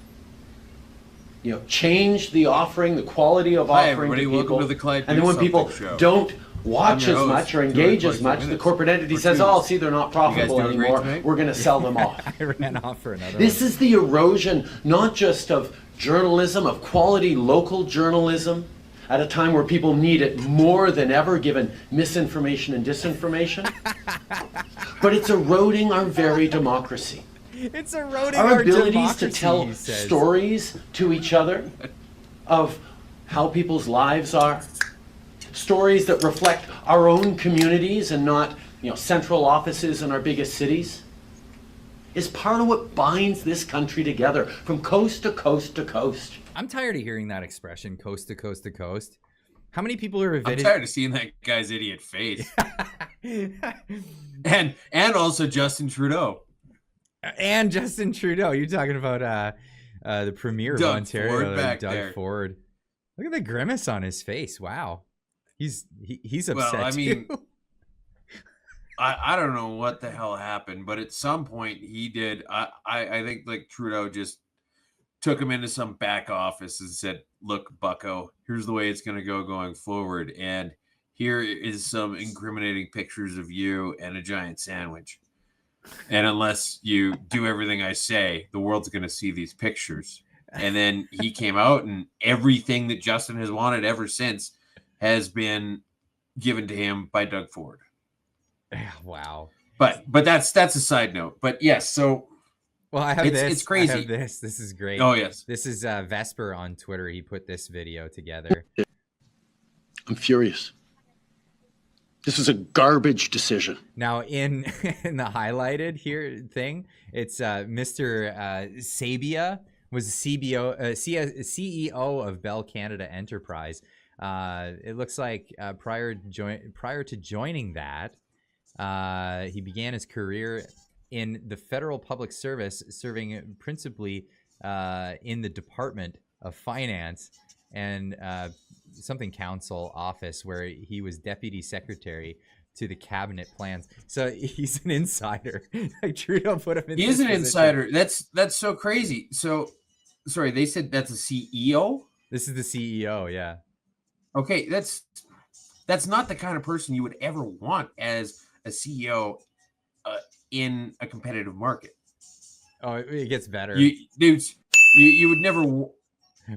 change the offering, the quality of Hi, offering everybody. to Welcome people. to the Clyde And then when News people Something Show. don't watch I'm your as host, much or Stuart engage as Clyde much, the Minutes. corporate entity For says, Tuesday. oh, see, they're not profitable doing great anymore. tonight? We're going to sell them off. I ran off for another This one. is the erosion, not just of journalism, of quality local journalism, at a time where people need it more than ever, given misinformation and disinformation, but it's eroding our very democracy. It's eroding Our abilities democracy, to tell he says. stories to each other of how people's lives are, stories that reflect our own communities and not, central offices in our biggest cities, is part of what binds this country together from coast to coast to coast. I'm tired of hearing that expression, coast to coast to coast. How many people are I'm evading? tired of seeing that guy's idiot face. and also Justin Trudeau. And Justin Trudeau. You're talking about the Premier of Doug Ontario, Ford back Doug there. Ford. Look at the grimace on his face. Wow, he's upset Well, I mean, too. I don't know what the hell happened, but at some point he did. I think like Trudeau just took him into some back office and said, "Look, Bucko, here's the way it's going to go going forward, and here is some incriminating pictures of you and a giant sandwich. And unless you do everything I say, the world's going to see these pictures." And then he came out, and everything that Justin has wanted ever since has been given to him by Doug Ford. Wow. But that's a side note. But yes, so Well, I have it's, this. it's crazy. I have this. This is great. Oh yes. This is Vesper on Twitter. He put this video together. I'm furious. This is a garbage decision. Now, in the highlighted here thing, it's Mr. Sabia was CEO of Bell Canada Enterprise. It looks like prior to joining that, he began his career in the federal public service, serving principally in the Department of Finance and something council office, where he was deputy secretary to the cabinet plans. So he's an insider. Like Trudeau put him in. He is an insider. That's so crazy. So sorry, they said that's a CEO? This is the CEO, yeah. Okay, that's not the kind of person you would ever want as a CEO in a competitive market. Oh, it gets better. You would never.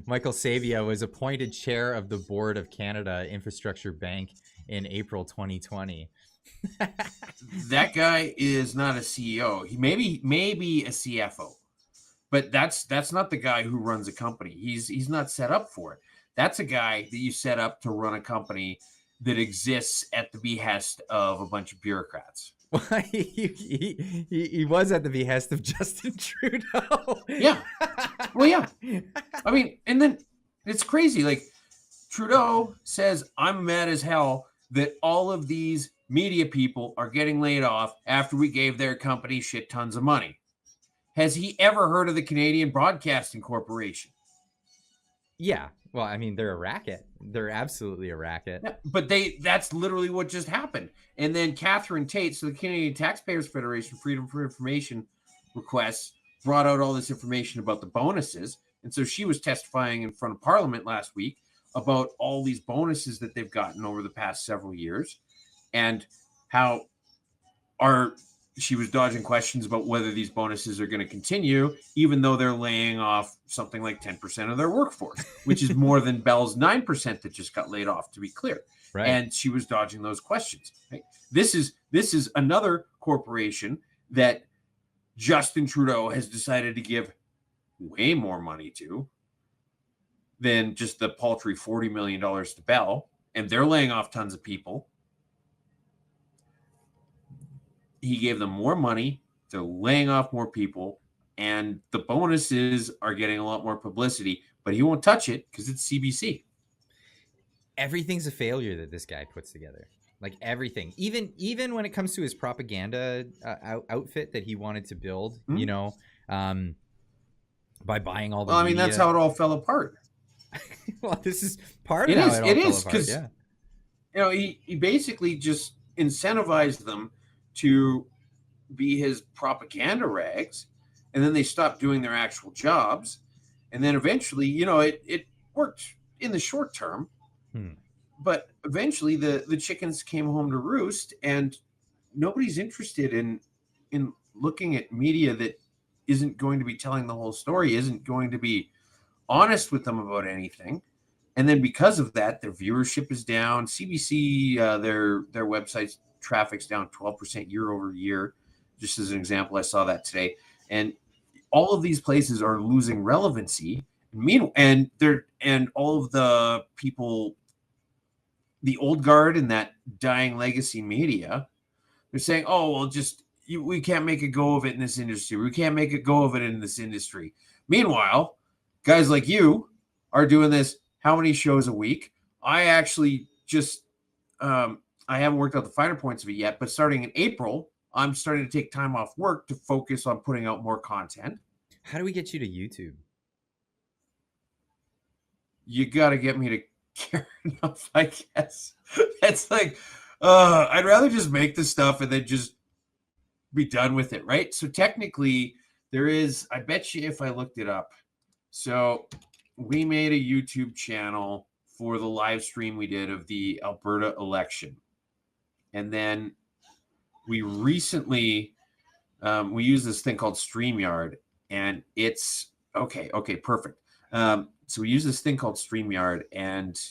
Michael Sabia was appointed chair of the board of Canada Infrastructure Bank in April 2020. That guy is not a CEO. He maybe a CFO, but that's not the guy who runs a company. He's not set up for it. That's a guy that you set up to run a company that exists at the behest of a bunch of bureaucrats. He was at the behest of Justin Trudeau. Yeah. Well, yeah. I mean, and then it's crazy. Like Trudeau says, "I'm mad as hell that all of these media people are getting laid off after we gave their company shit tons of money." Has he ever heard of the Canadian Broadcasting Corporation? Yeah. Well, I mean, they're a racket. They're absolutely a racket. Yeah, but that's literally what just happened. And then Catherine Tate, so the Canadian Taxpayers Federation Freedom for Information requests, brought out all this information about the bonuses. And so she was testifying in front of Parliament last week about all these bonuses that they've gotten over the past several years, and how she was dodging questions about whether these bonuses are going to continue, even though they're laying off something like 10% of their workforce, which is more than Bell's 9% that just got laid off, to be clear. Right. And she was dodging those questions. Right? This is another corporation that Justin Trudeau has decided to give way more money to than just the paltry $40 million to Bell, and they're laying off tons of people. He gave them more money. They're laying off more people. and the bonuses are getting a lot more publicity, but he won't touch it because it's CBC. Everything's a failure that this guy puts together. Like everything, even when it comes to his propaganda outfit that he wanted to build, you know, by buying all the. Well, I mean, that's how it all fell apart. Well, this is part of how it all is fell apart. because Yeah. you know he basically just incentivized them to be his propaganda rags, and then they stopped doing their actual jobs, and then eventually, you know, it worked in the short term. But eventually the chickens came home to roost, and nobody's interested in looking at media that isn't going to be telling the whole story, isn't going to be honest with them about anything. And then because of that, their viewership is down. CBC, their website's traffic's down 12% year over year. Just as an example, I saw that today. And all of these places are losing relevancy. And all of the people, the old guard in that dying legacy media, they're saying, oh, well, we can't make a go of it in this industry. We can't make a go of it in this industry. Meanwhile, guys like you are doing this how many shows a week? I actually just, I haven't worked out the finer points of it yet, but starting in April, I'm starting to take time off work to focus on putting out more content. How do we get you to YouTube? You got to get me to care enough, I guess. It's like, I'd rather just make the stuff and then just be done with it, right? So technically, there is, I bet you if I looked it up. So we made a YouTube channel for the live stream we did of the Alberta election. And then we recently, we use this thing called StreamYard, and it's, okay, perfect. So we use this thing called StreamYard, and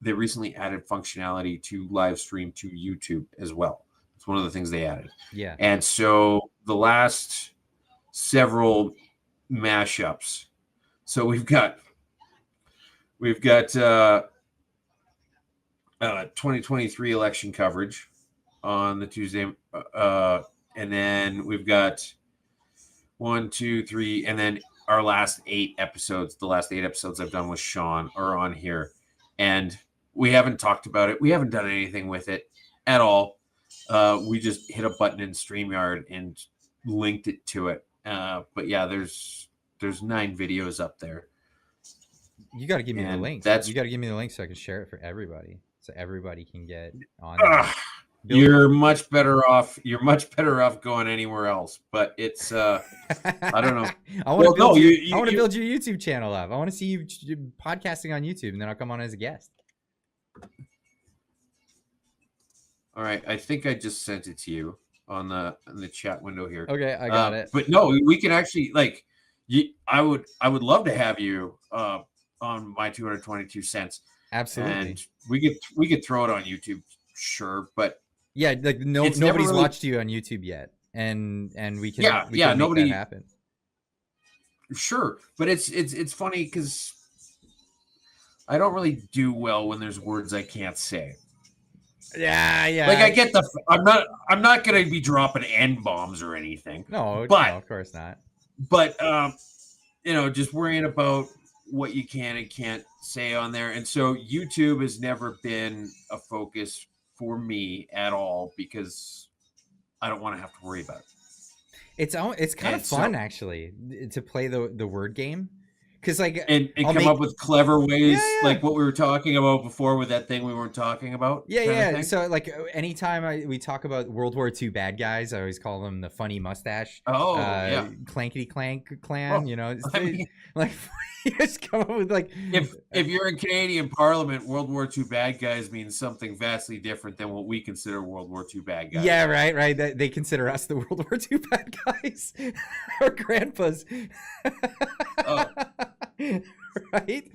they recently added functionality to live stream to YouTube as well. It's one of the things they added. Yeah. And so the last several mashups. So we've got 2023 election coverage on the Tuesday, and then we've got 1, 2, 3, and then our last 8 episodes, the last 8 episodes I've done with Sean are on here. And we haven't talked about it. We haven't done anything with it at all. We just hit a button in StreamYard and linked it to it. But yeah, there's 9 videos up there. You got to give me the link. You got to give me the link so I can share it for everybody, so everybody can get on. You're much better off. You're much better off going anywhere else. But it's I don't know. I want to build your YouTube channel up. I want to see you podcasting on YouTube, and then I'll come on as a guest. All right, I think I just sent it to you on the chat window here. Okay, I got it. But no, we can actually I would love to have you on my 222 cents. Absolutely. And we could throw it on YouTube, sure, but yeah, like nobody's watched you on YouTube yet, and we can make nobody that happen. Sure, but it's funny because I don't really do well when there's words I can't say. Yeah. Like I get I'm not gonna be dropping N-bombs or anything. No, of course not. But just worrying about what you can and can't say on there. And so YouTube has never been a focus for me at all because I don't want to have to worry about it. It's kind of fun actually to play the word game. Because and come up with clever ways, like what we were talking about before with that thing we weren't talking about. Yeah. So anytime we talk about World War II bad guys, I always call them the funny mustache. Clankety Clank clan. You just come up with if you're in Canadian Parliament, World War II bad guys means something vastly different than what we consider World War II bad guys. Yeah, right. They consider us the World War II bad guys, our grandpas. Right.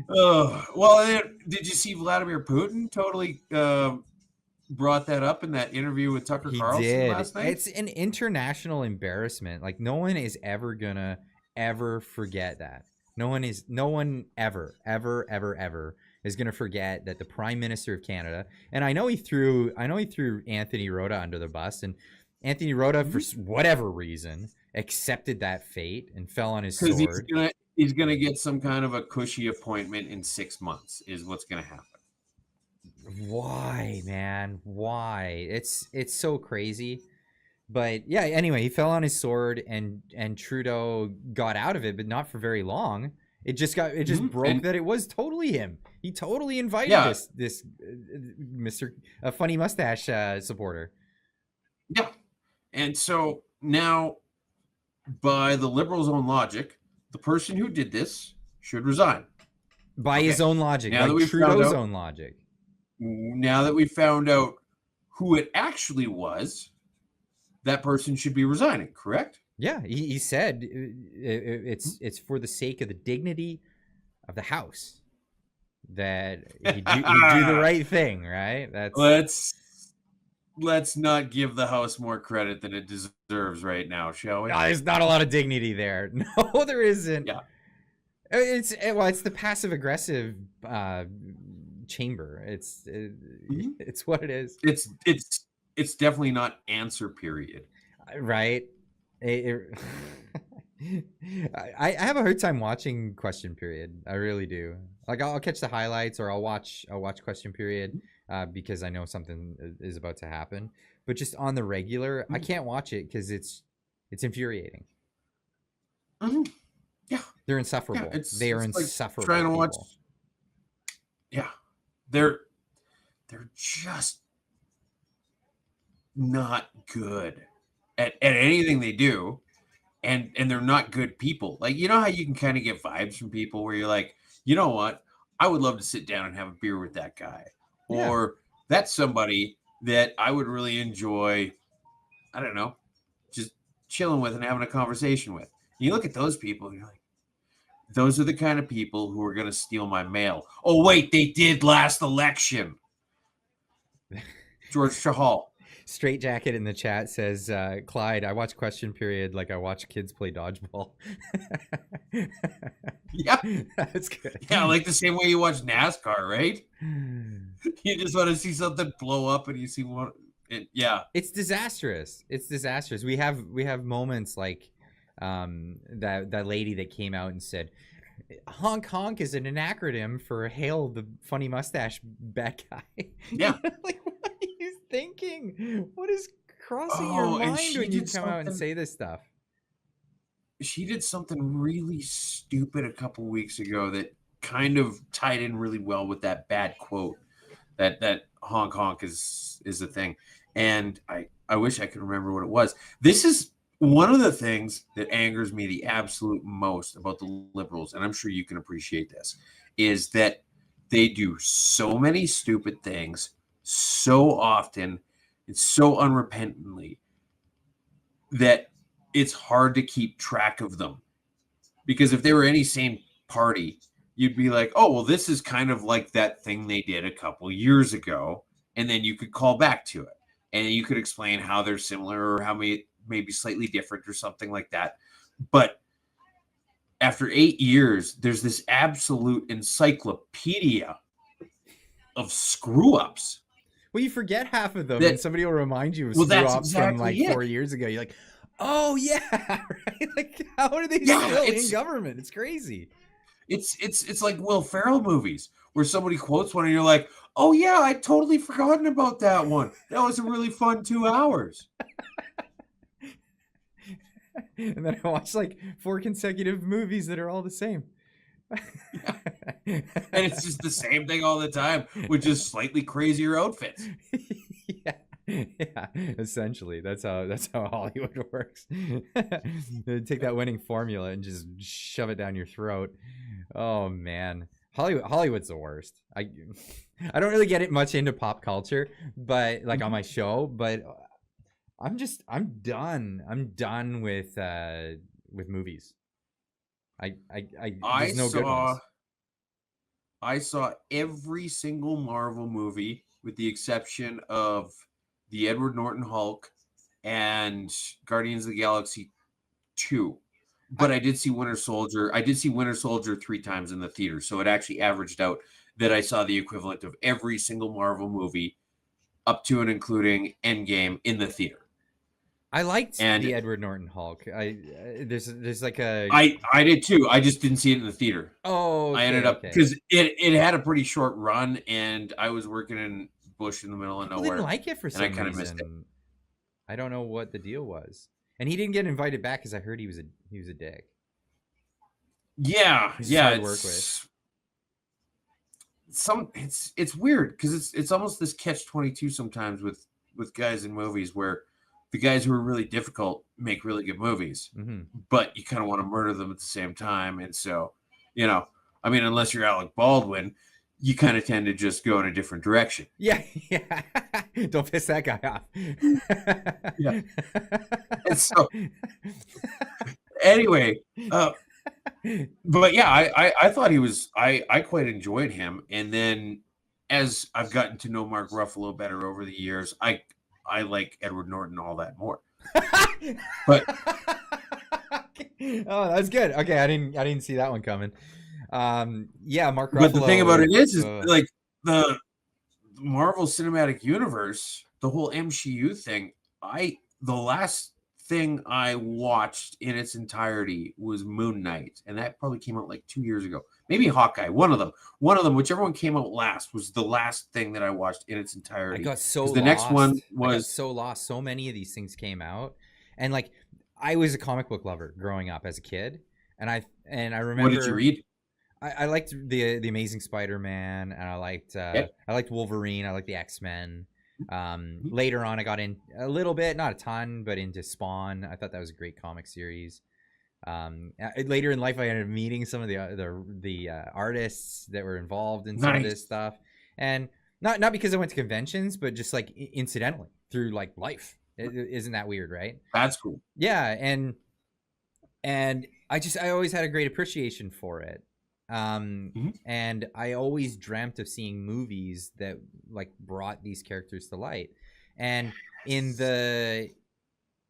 Well, did you see Vladimir Putin totally brought that up in that interview with Tucker Carlson last night? It's an international embarrassment. Like no one is ever gonna forget that. No one ever is gonna forget that the Prime Minister of Canada, and I know he threw Anthony Rota under the bus, and Anthony Rota for whatever reason accepted that fate and fell on his Because sword. he's gonna get some kind of a cushy appointment in 6 months is what's gonna happen. Why, man? Why? It's so crazy. But yeah, anyway, he fell on his sword and Trudeau got out of it, but not for very long. It just broke that it was totally him. He totally invited this Mr. Funny Mustache supporter. Yeah. And so now, by the Liberals' own logic, the person who did this should resign. By his own logic, now by Trudeau's own logic. Now that we found out who it actually was, that person should be resigning, correct? Yeah, he said it's for the sake of the dignity of the House that he do the right thing, right? That's let's not give the House more credit than it deserves right now, shall we? No, there's not a lot of dignity there. No, there isn't. Yeah, it's the passive aggressive chamber. It's what it is. It's definitely not answer period. Right. I have a hard time watching Question Period. I really do. Like I'll catch the highlights or I'll watch Question Period because I know something is about to happen. But just on the regular, I can't watch it because it's infuriating. Yeah, they're insufferable. Yeah, they are like insufferable. Trying to people. watch. Yeah, they're just not good at anything they do, and they're not good people. Like, you know how you can kind of get vibes from people where you're like, you know what, I would love to sit down and have a beer with that guy, or that's somebody that I would really enjoy, I don't know, just chilling with and having a conversation with. You look at those people and you're like, those are the kind of people who are going to steal my mail. Oh wait, they did last election. George Chahal. Straight Jacket in the chat says, Clyde, I watch Question Period like I watch kids play dodgeball. Yeah. That's good. Yeah, like the same way you watch NASCAR, right? You just want to see something blow up and you see what it's disastrous. It's disastrous. We have moments like that lady that came out and said honk honk is an acronym for Hail the Funny Mustache Bad Guy. Yeah. Like, what are you thinking? What is crossing your mind when you come out and say this stuff? She did something really stupid a couple weeks ago that kind of tied in really well with that bad quote that honk honk is a thing. And I wish I could remember what it was. This is one of the things that angers me the absolute most about the Liberals, and I'm sure you can appreciate this, is that they do so many stupid things so often and so unrepentantly that it's hard to keep track of them. Because if they were any same party, you'd be like, oh, well, this is kind of like that thing they did a couple years ago, and then you could call back to it. And you could explain how they're similar or how maybe slightly different or something like that. But after 8 years, there's this absolute encyclopedia of screw-ups. Well, you forget half of them, and somebody will remind you of screw-ups from like 4 years ago. You're like, oh yeah, right? Like, how are they still in government? It's crazy. It's like Will Ferrell movies where somebody quotes one and you're like, oh yeah, I totally forgotten about that one. That was a really fun 2 hours. And then I watched like 4 consecutive movies that are all the same. And it's just the same thing all the time with just slightly crazier outfits. Yeah, essentially that's how Hollywood works. Take that winning formula and just shove it down your throat. Oh man, Hollywood's the worst. I don't really get it much into pop culture, but like on my show, but I'm done. I'm done with movies. There's no good ones. I saw every single Marvel movie with the exception of the Edward Norton Hulk and Guardians of the Galaxy 2. But I did see Winter Soldier. I did see Winter Soldier 3 times in the theater. So it actually averaged out that I saw the equivalent of every single Marvel movie up to and including Endgame in the theater. I liked And the Edward Norton Hulk. There's like a I did too. I just didn't see it in the theater. oh I ended up okay. because it had a pretty short run, and I was working in bush in the middle of People nowhere. didn't like it for and some I kind of reason. missed it. I don't know what the deal was, and he didn't get invited back because I heard he was a dick. Yeah, He's yeah. hard to work with. It's weird because it's almost this catch-22 sometimes with guys in movies where the guys who are really difficult make really good movies, but you kind of want to murder them at the same time. And so, I mean, unless you're Alec Baldwin, you kind of tend to just go in a different direction. Yeah. Don't piss that guy off. Yeah. And so, anyway, but yeah, I thought he was, I quite enjoyed him. And then as I've gotten to know Mark Ruffalo better over the years, I like Edward Norton all that more. But oh, that's good. Okay, I didn't see that one coming. Yeah, Mark Ruffalo. But the thing about it is like the Marvel Cinematic Universe, the whole MCU thing. The last thing I watched in its entirety was Moon Knight, and that probably came out like 2 years ago. Maybe Hawkeye, one of them, whichever one came out last, was the last thing that I watched in its entirety. I got so lost. The next one was I got so lost. So many of these things came out, and like I was a comic book lover growing up as a kid, and I remember. What did you read? I liked the Amazing Spider-Man, and I liked Wolverine. I liked the X-Men. Later on, I got in a little bit, not a ton, but into Spawn. I thought that was a great comic series. Later in life, I ended up meeting some of the artists that were involved in some of this stuff, and not because I went to conventions, but just like incidentally through like life. Isn't that weird, right? That's cool. Yeah, and I always had a great appreciation for it. And I always dreamt of seeing movies that like brought these characters to light. And in the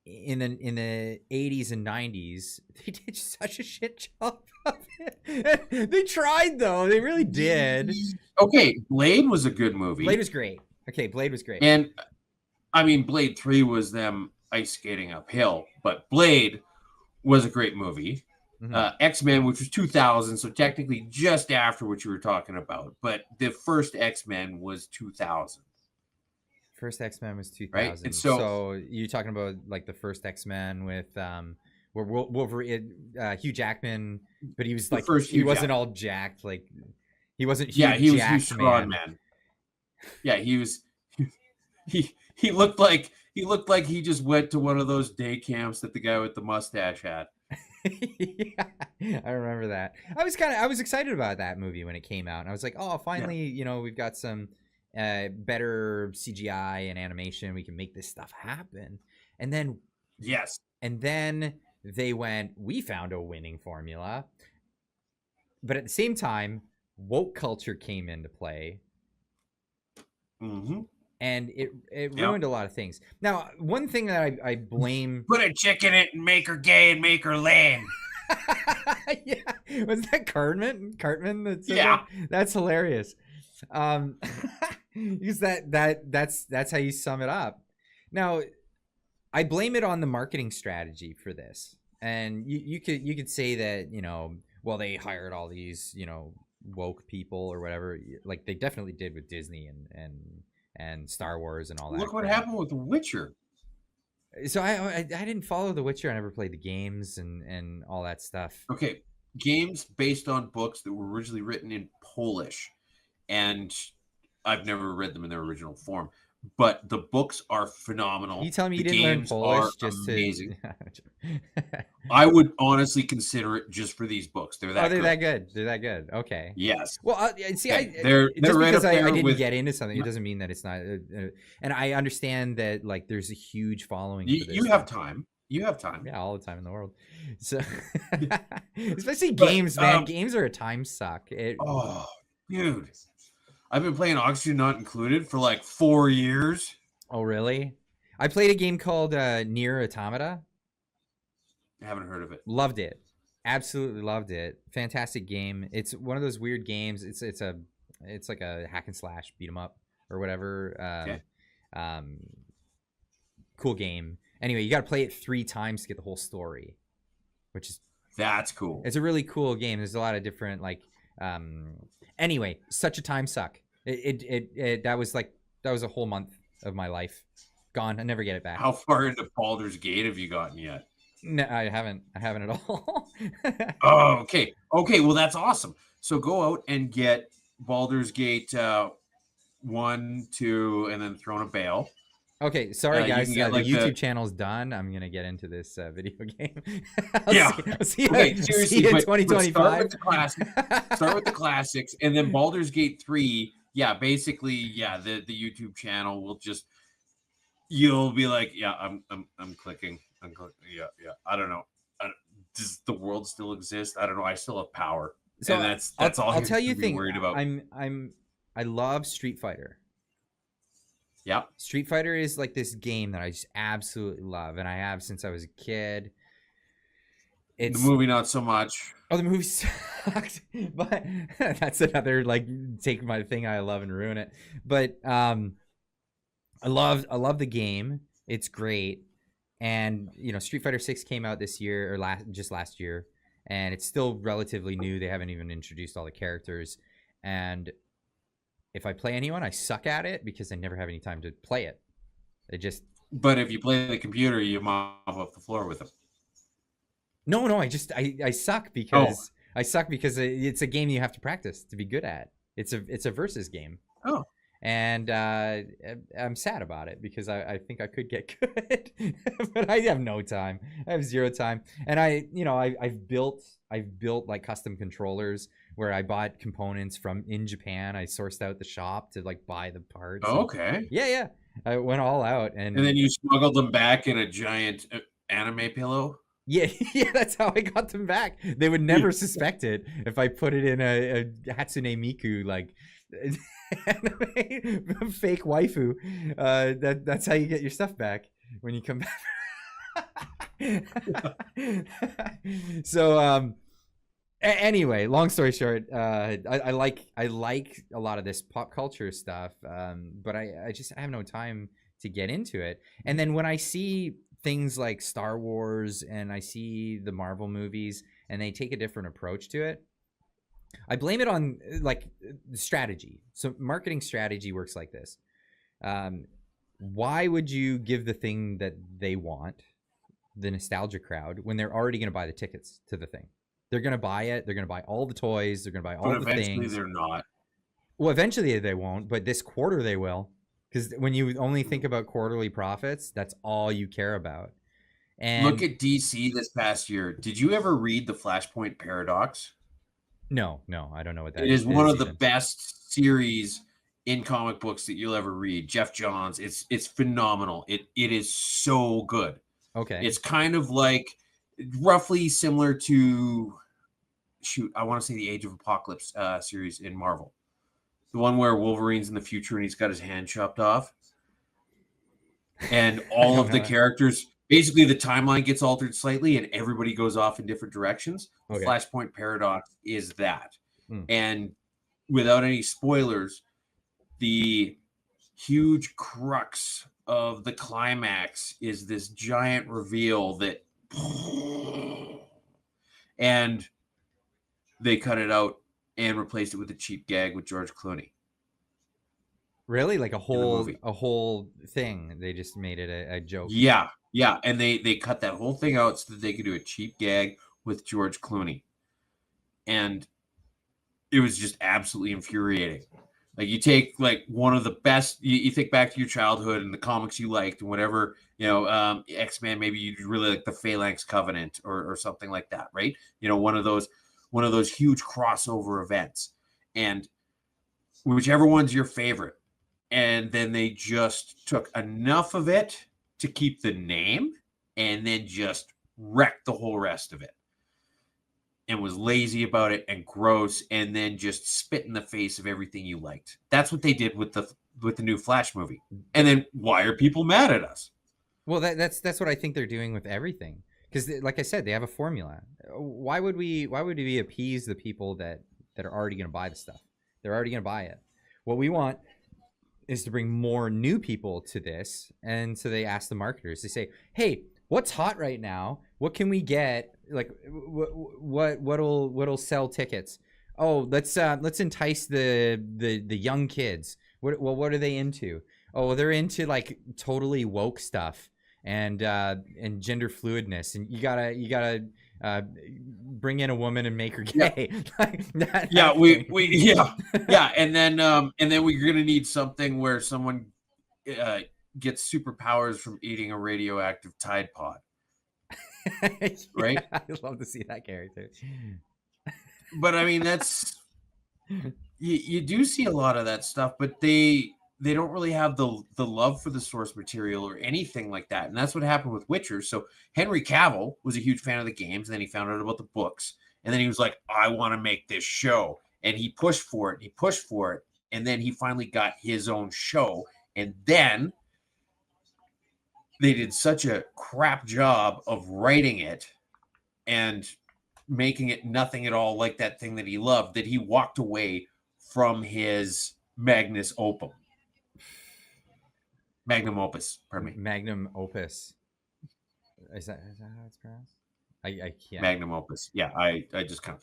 80s and 90s, they did such a shit job of it. They tried though. They really did. Okay, Blade was a good movie. Blade was great. Okay, Blade was great. And I mean, Blade 3 was them ice skating uphill, but Blade was a great movie. X-Men, which was 2000, so technically just after what you were talking about, but the first X-Men was 2000. First X-Men was 2000. Right? And so you're talking about like the first X-Men with where Wolverine, Hugh Jackman, but he was like he wasn't all jacked, like he wasn't Hugh he was Jackman. man. Yeah, he was he looked like he just went to one of those day camps that the guy with the mustache had. Yeah, I remember that. I was excited about that movie when it came out. And I was like, oh, finally, we've got some better CGI and animation. We can make this stuff happen. And then they went, we found a winning formula. But at the same time, woke culture came into play. And it ruined a lot of things. Now, one thing that I blame... Put a chick in it and make her gay and make her land. Yeah. Was that Cartman? That said yeah. That? That's hilarious. Because that's how you sum it up. Now, I blame it on the marketing strategy for this. And you could say that, well, they hired all these, woke people or whatever. Like they definitely did with Disney and Star Wars and all that. Look what happened with The Witcher. So I didn't follow The Witcher. I never played the games and all that stuff. Okay, games based on books that were originally written in Polish, and I've never read them in their original form. But the books are phenomenal. You telling me you didn't learn Polish just amazing. To... I would honestly consider it just for these books. They're that. Oh, they're good. that good. They're that good. Okay. Yes. Well, see, they're just right because up there I didn't with... get into something, it doesn't mean that it's not. And I understand that like there's a huge following. For this you have time. You have time. Yeah, all the time in the world. So, especially games, man. Games are a time suck. Oh, dude. I've been playing Oxygen Not Included for like 4 years. Oh, really? I played a game called Nier Automata. I haven't heard of it. Loved it. Absolutely loved it. Fantastic game. It's one of those weird games. It's like a hack and slash beat 'em up or whatever. Okay. Cool game. Anyway, you got to play it 3 times to get the whole story, which is That's cool. it's a really cool game. There's a lot of different like anyway, such a time suck. That was a whole month of my life gone. I never get it back. How far into Baldur's Gate have you gotten yet? No, I haven't at all. Oh, okay. Okay, well that's awesome. So go out and get Baldur's Gate 1, 2, and then Throne of Baal. Okay, sorry you guys. can get, The like, YouTube channel's done. I'm gonna get into this video game. Yeah. See Okay, you seriously, in but 2025. start with the classics, and then Baldur's Gate 3. Yeah, basically, yeah, the YouTube channel will just, you'll be like, yeah, I'm clicking. Yeah. I don't know. Does the world still exist? I don't know. I still have power. So and that's all. I'll tell you a thing. Worried about. I love Street Fighter. Yeah. Street Fighter is like this game that I just absolutely love, and I have since I was a kid. The movie not so much. Oh, the movie sucked, but that's another like take my thing I love and ruin it. But I love the game. It's great, and Street Fighter 6 came out this year or last year, and it's still relatively new. They haven't even introduced all the characters, and if I play anyone, I suck at it because I never have any time to play it. But if you play the computer, you mop off the floor with them. No, I suck because it's a game you have to practice to be good at. It's a versus game. Oh. And I'm sad about it because I think I could get good, but I have no time. I have 0 time, and I've built like custom controllers where I bought components in Japan. I sourced out the shop to like buy the parts. Oh, okay. Yeah. I went all out, and then you smuggled them back in a giant anime pillow. Yeah, that's how I got them back. They would never suspect it if I put it in a Hatsune Miku like anime fake waifu. That's how you get your stuff back when you come back. So anyway, long story short, I like a lot of this pop culture stuff, but I have no time to get into it. And then when I see things like Star Wars and I see the Marvel movies and they take a different approach to it, I blame it on like the strategy. So marketing strategy works like this. Why would you give the thing that they want, the nostalgia crowd, when they're already going to buy the tickets to the thing? They're going to buy it. They're going to buy all the toys. They're going to buy all the things. Eventually they're not. Well, eventually they won't, but this quarter they will. Because when you only think about quarterly profits, that's all you care about. And look at DC this past year. Did you ever read the Flashpoint Paradox? No, I don't know what that is. It is one of the best series in comic books that you'll ever read. Jeff Johns, it's phenomenal. It is so good. Okay. It's kind of like roughly similar to I want to say the Age of Apocalypse series in Marvel. The one where Wolverine's in the future and he's got his hand chopped off. And all of the characters, basically the timeline gets altered slightly and everybody goes off in different directions. The Flashpoint Paradox is that. And without any spoilers, the huge crux of the climax is this giant reveal that and they cut it out and replaced it with a cheap gag with George Clooney. Really? Like a whole thing. They just made it a joke. Yeah. And they cut that whole thing out so that they could do a cheap gag with George Clooney. And it was just absolutely infuriating. Like you take like one of the best, you think back to your childhood and the comics you liked and whatever, X-Men, maybe you really like the Phalanx Covenant or something like that, right? One of those huge crossover events, and whichever one's your favorite. And then they just took enough of it to keep the name and then just wrecked the whole rest of it and was lazy about it and gross and then just spit in the face of everything you liked. That's what they did with the new Flash movie. And then why are people mad at us? Well, that's what I think they're doing with everything. Because, like I said, they have a formula. Why would we appease the people that are already going to buy the stuff? They're already going to buy it. What we want is to bring more new people to this. And so they ask the marketers, they say, hey, what's hot right now? What can we get? Like, what'll sell tickets? Oh, let's entice the young kids. What are they into? Oh, they're into like totally woke stuff and gender fluidness, and you gotta bring in a woman and make her gay. Yeah, and then we're gonna need something where someone gets superpowers from eating a radioactive Tide Pod. Right? Yeah, I'd love to see that character. But I mean, that's you do see a lot of that stuff, but they don't really have the love for the source material or anything like that. And that's what happened with Witcher. So Henry Cavill was a huge fan of the games, and then he found out about the books, and then he was like, I want to make this show. And he pushed for it, and then he finally got his own show. And then they did such a crap job of writing it and making it nothing at all like that thing that he loved, that he walked away from his magnum opus. Pardon me. Magnum opus. Is that how it's pronounced? I can't. Magnum opus. Yeah, I just kind of.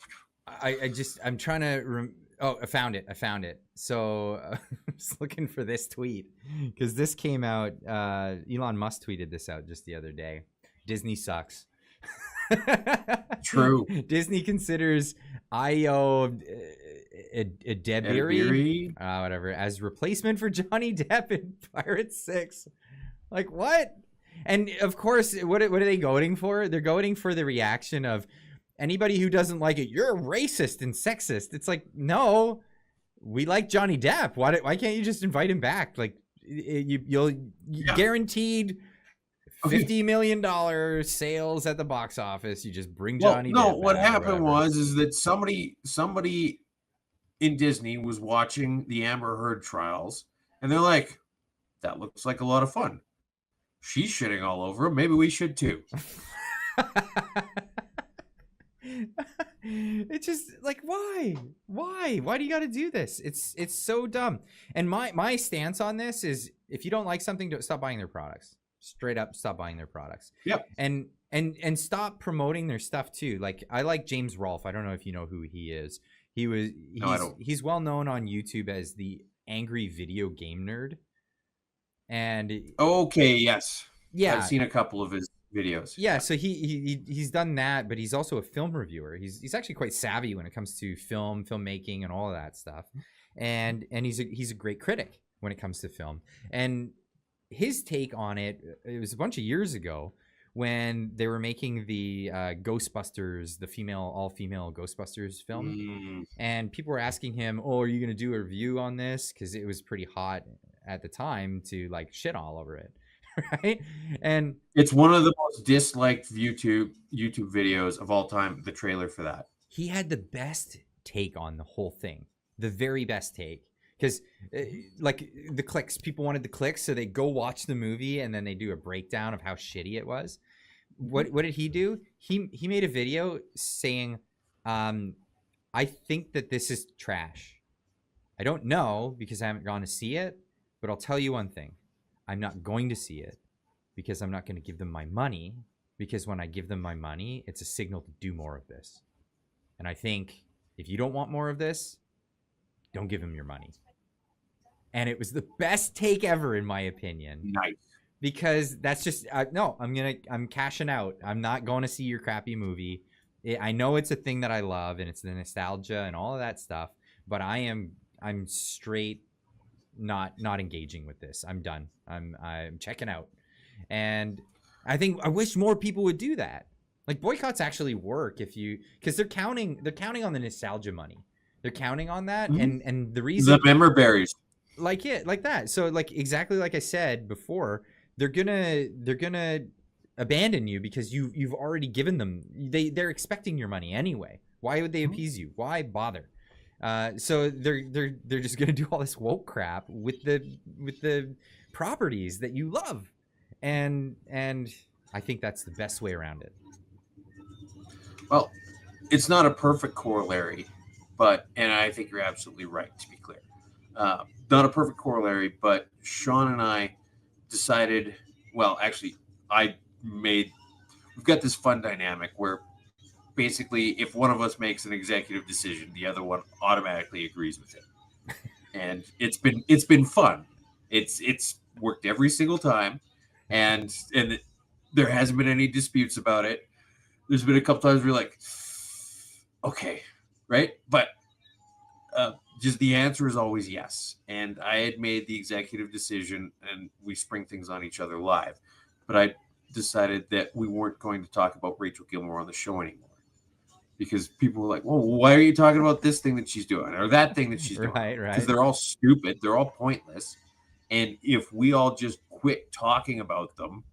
I'm trying to. I found it. So I'm just looking for this tweet because this came out. Elon Musk tweeted this out just the other day. Disney sucks. True. Disney considers Io Debiri, whatever, as replacement for Johnny Depp in Pirates 6. Like, what? And of course, what are they going for? They're going for the reaction of anybody who doesn't like it. You're racist and sexist. It's like, no, we like Johnny Depp. Why can't you just invite him back? Like, you'll guaranteed $50 million sales at the box office. You just bring Johnny Depp. No, what happened is that somebody in Disney was watching the Amber Heard trials, and they're like, that looks like a lot of fun. She's shitting all over him. Maybe we should too. It's just like, why do you got to do this? It's so dumb. And my stance on this is, if you don't like something, don't stop buying their products. Straight up, stop buying their products. Yep. And stop promoting their stuff too. Like, I like James Rolfe. I don't know if you know who he is. He's well known on YouTube as the Angry Video Game Nerd. And okay, yes, yeah, I've seen a couple of his videos. Yeah, so he's done that, but he's also a film reviewer. He's actually quite savvy when it comes to filmmaking and all of that stuff. And he's a great critic when it comes to film. And his take on it was a bunch of years ago when they were making the Ghostbusters, the all-female Ghostbusters film. And people were asking him, oh, are you going to do a review on this? Because it was pretty hot at the time to like shit all over it. Right? And it's one of the most disliked YouTube videos of all time, the trailer for that. He had the best take on the whole thing. The very best take. Because like the clicks, people wanted the clicks, so they go watch the movie and then they do a breakdown of how shitty it was. What did he do? He made a video saying, I think that this is trash. I don't know because I haven't gone to see it, but I'll tell you one thing. I'm not going to see it because I'm not going to give them my money, because when I give them my money, it's a signal to do more of this. And I think if you don't want more of this, don't give them your money. And it was the best take ever, in my opinion. Nice. Because that's just, no, I'm cashing out. I'm not going to see your crappy movie. I know it's a thing that I love and it's the nostalgia and all of that stuff, but I'm straight not engaging with this. I'm done. I'm checking out. And I wish more people would do that. Like, boycotts actually work because they're counting on the nostalgia money. They're counting on that. Mm-hmm. And the reason, the member berries, like that. So like, exactly like I said before, they're gonna abandon you because you've already given them, they're expecting your money anyway. Why would they appease you? Why bother? So they're just gonna do all this woke crap with the properties that you love, and I think that's the best way around it. Well, it's not a perfect corollary, and I think you're absolutely right, to be clear. not a perfect corollary, but Sean and I decided, well, actually, we've got this fun dynamic where basically if one of us makes an executive decision, the other one automatically agrees with it. And it's been fun. It's worked every single time, and there hasn't been any disputes about it. There's been a couple times where you're like, okay, right? But just the answer is always yes. And I had made the executive decision, and we spring things on each other live. But I decided that we weren't going to talk about Rachel Gilmore on the show anymore, because people were like, well, why are you talking about this thing that she's doing or that thing that she's doing? Right. Because they're all stupid. They're all pointless. And if we all just quit talking about them,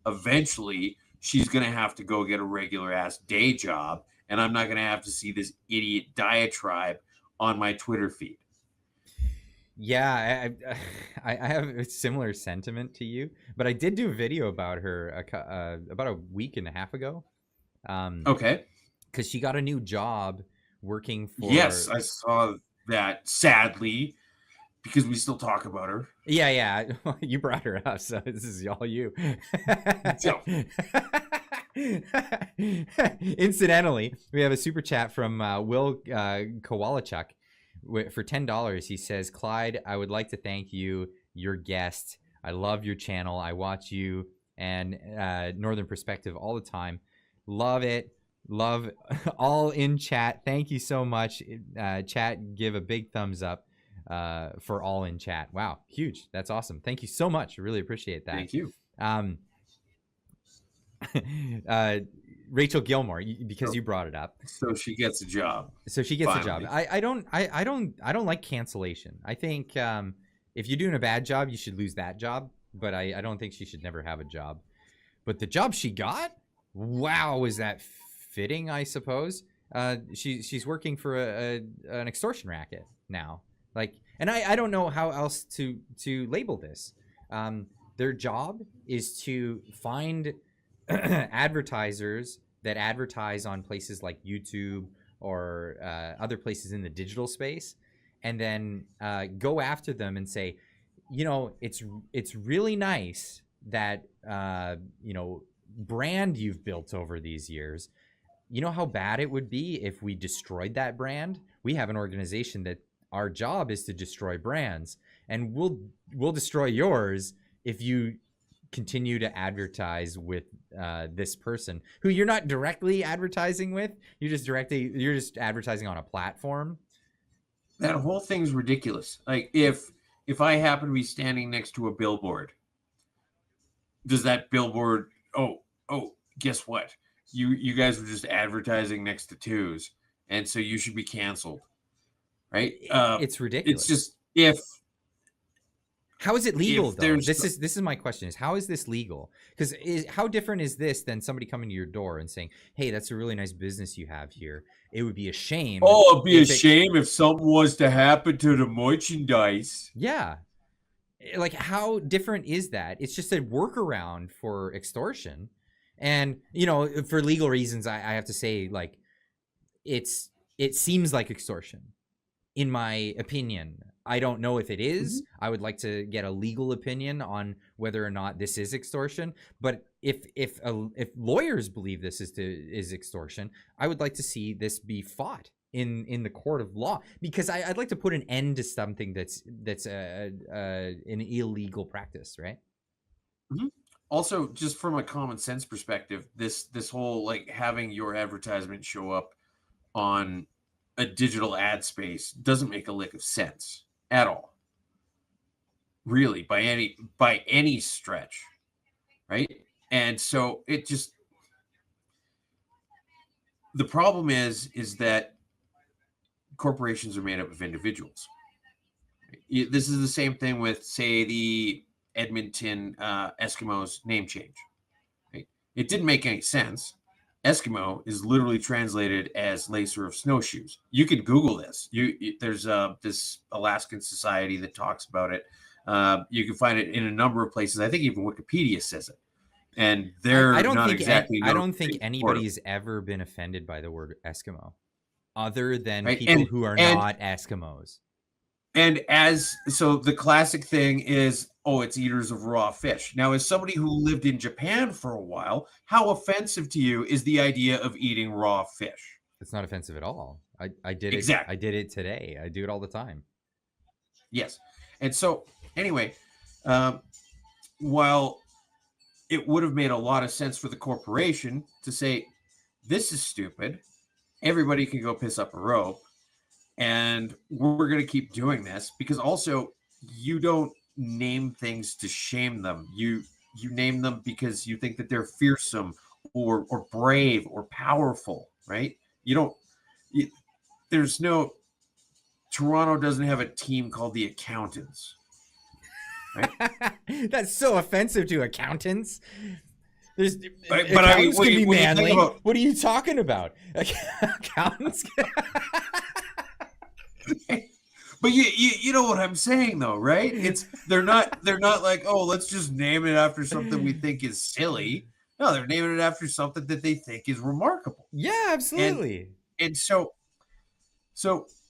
eventually she's going to have to go get a regular ass day job. And I'm not going to have to see this idiot diatribe on my Twitter feed. Yeah, I have a similar sentiment to you, but I did do a video about her about a week and a half ago. Okay. Because she got a new job working for... Yes, I saw that, sadly, because we still talk about her. Yeah. You brought her up, so this is all you. Incidentally, we have a super chat from Will Kowalchuk for $10. He says, Clyde, I would like to thank you, your guest. I love your channel. I watch you and Northern Perspective all the time. Love it. Love all in chat. Thank you so much. Chat, give a big thumbs up for all in chat. Wow, huge. That's awesome. Thank you so much. I really appreciate that. Thank you. Rachel Gilmore, because you brought it up. So she gets a job. So she gets a job. I don't like cancellation. I think if you're doing a bad job, you should lose that job. But I don't think she should never have a job. But the job she got, wow, is that fitting? I suppose. She's working for an extortion racket now. And I don't know how else to label this. Their job is to find advertisers that advertise on places like YouTube or other places in the digital space, and then go after them and say, it's really nice that brand you've built over these years. You know how bad it would be if we destroyed that brand? We have an organization that our job is to destroy brands, and we'll destroy yours if you continue to advertise with this person who you're not directly advertising with. You're just advertising on a platform. That whole thing's ridiculous. Like if I happen to be standing next to a billboard, does that billboard, oh, guess what? You guys were just advertising next to twos, and so you should be canceled. Right? It's ridiculous. It's just how is it legal though? This is my question: is how is this legal? Because how different is this than somebody coming to your door and saying, "Hey, that's a really nice business you have here. It would be a shame." Oh, it'd be a shame if something was to happen to the merchandise. Yeah, like how different is that? It's just a workaround for extortion, and for legal reasons, I have to say, like, it seems like extortion, in my opinion. I don't know if it is. I would like to get a legal opinion on whether or not this is extortion. But if lawyers believe this is extortion, I would like to see this be fought in the court of law, because I'd like to put an end to something that's an illegal practice, right? Mm-hmm. Also, just from a common sense perspective, this whole like having your advertisement show up on a digital ad space doesn't make a lick of sense at all, really, by any stretch, right? And so the problem is that corporations are made up of individuals. This is the same thing with, say, the Edmonton Eskimos name change. Right? It didn't make any sense. Eskimo is literally translated as lacer of snowshoes. You can Google this. There's this Alaskan society that talks about it. You can find it in a number of places. I think even Wikipedia says it. And I don't think anybody's ever been offended by the word Eskimo, other than people who are not Eskimos. And so the classic thing is, oh, it's eaters of raw fish. Now, as somebody who lived in Japan for a while, how offensive to you is the idea of eating raw fish? It's not offensive at all. I did Exactly. it. I did it today. I do it all the time. Yes. And so, anyway, while it would have made a lot of sense for the corporation to say, this is stupid, everybody can go piss up a rope, and we're going to keep doing this, because also you don't name things to shame them. You name them because you think that they're fearsome or brave or powerful, right? Toronto doesn't have a team called the Accountants. Right? That's so offensive to accountants. But accountants can be manly. What are you talking about? Accountants. But you know what I'm saying, though, right? They're not like, oh, let's just name it after something we think is silly. No, they're naming it after something that they think is remarkable. Yeah, absolutely. And so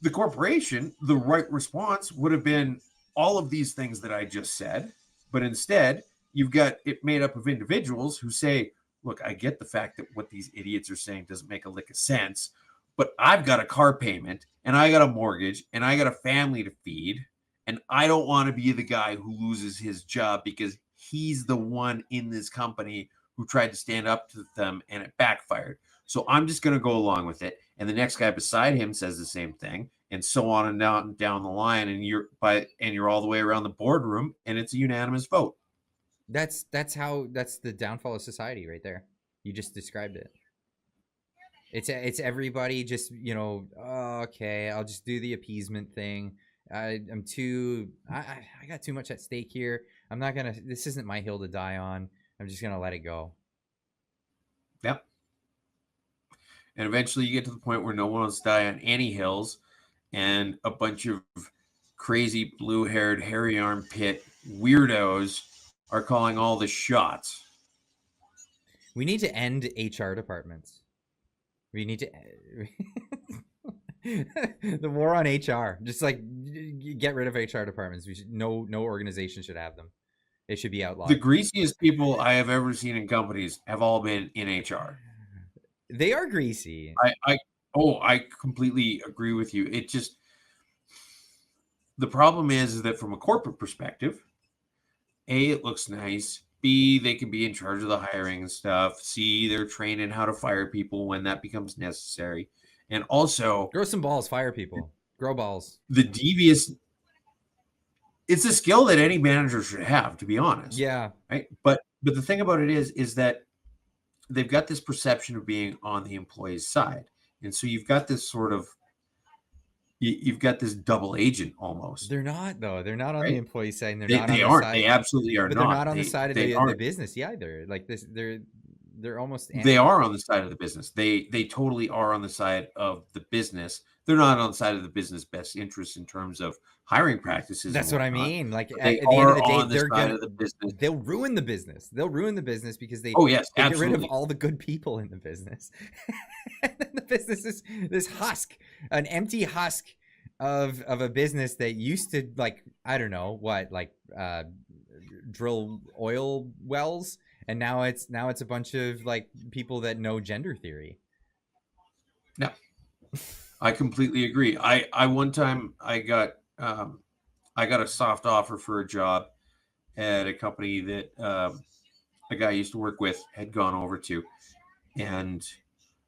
the corporation, the right response would have been all of these things that I just said, but instead you've got it made up of individuals who say, look, I get the fact that what these idiots are saying doesn't make a lick of sense, but I've got a car payment and I got a mortgage and I got a family to feed, and I don't want to be the guy who loses his job because he's the one in this company who tried to stand up to them and it backfired. So I'm just going to go along with it. And the next guy beside him says the same thing, and so on and down the line. And you're all the way around the boardroom, and it's a unanimous vote. That's the downfall of society right there. You just described it. It's everybody just, okay, I'll just do the appeasement thing. I got too much at stake here. This isn't my hill to die on. I'm just going to let it go. Yep. And eventually you get to the point where no one wants to die on any hills, and a bunch of crazy blue-haired, hairy armpit weirdos are calling all the shots. We need to end HR departments. We need to the war on HR. Just like get rid of HR departments. No organization should have them. It should be outlawed. The greasiest people I have ever seen in companies have all been in HR. They are greasy. I completely agree with you. The problem is that from a corporate perspective, A, it looks nice. B, they can be in charge of the hiring and stuff. C, they're training how to fire people when that becomes necessary. And also, grow some balls, fire people. Grow balls. It's a skill that any manager should have, to be honest. Yeah. Right. But the thing about it is that they've got this perception of being on the employee's side. And so you've got this you've got this double agent almost. They're not, though. They're not on the employee side. And They aren't. They absolutely are not. But they're not on the side of the business either. Like this, they're almost. They are on the side of the business. They totally are on the side of the business. They're not on the side of the business best interest in terms of hiring practices. That's what I mean. Like at the end of the day, they'll ruin the business. They'll ruin the business because they get rid of all the good people in the business. And then the business is this husk, an empty husk of a business that used to, like, I don't know what, like drill oil wells, and now it's a bunch of like people that know gender theory. No. I completely agree. I one time I got a soft offer for a job at a company that a guy I used to work with had gone over to, and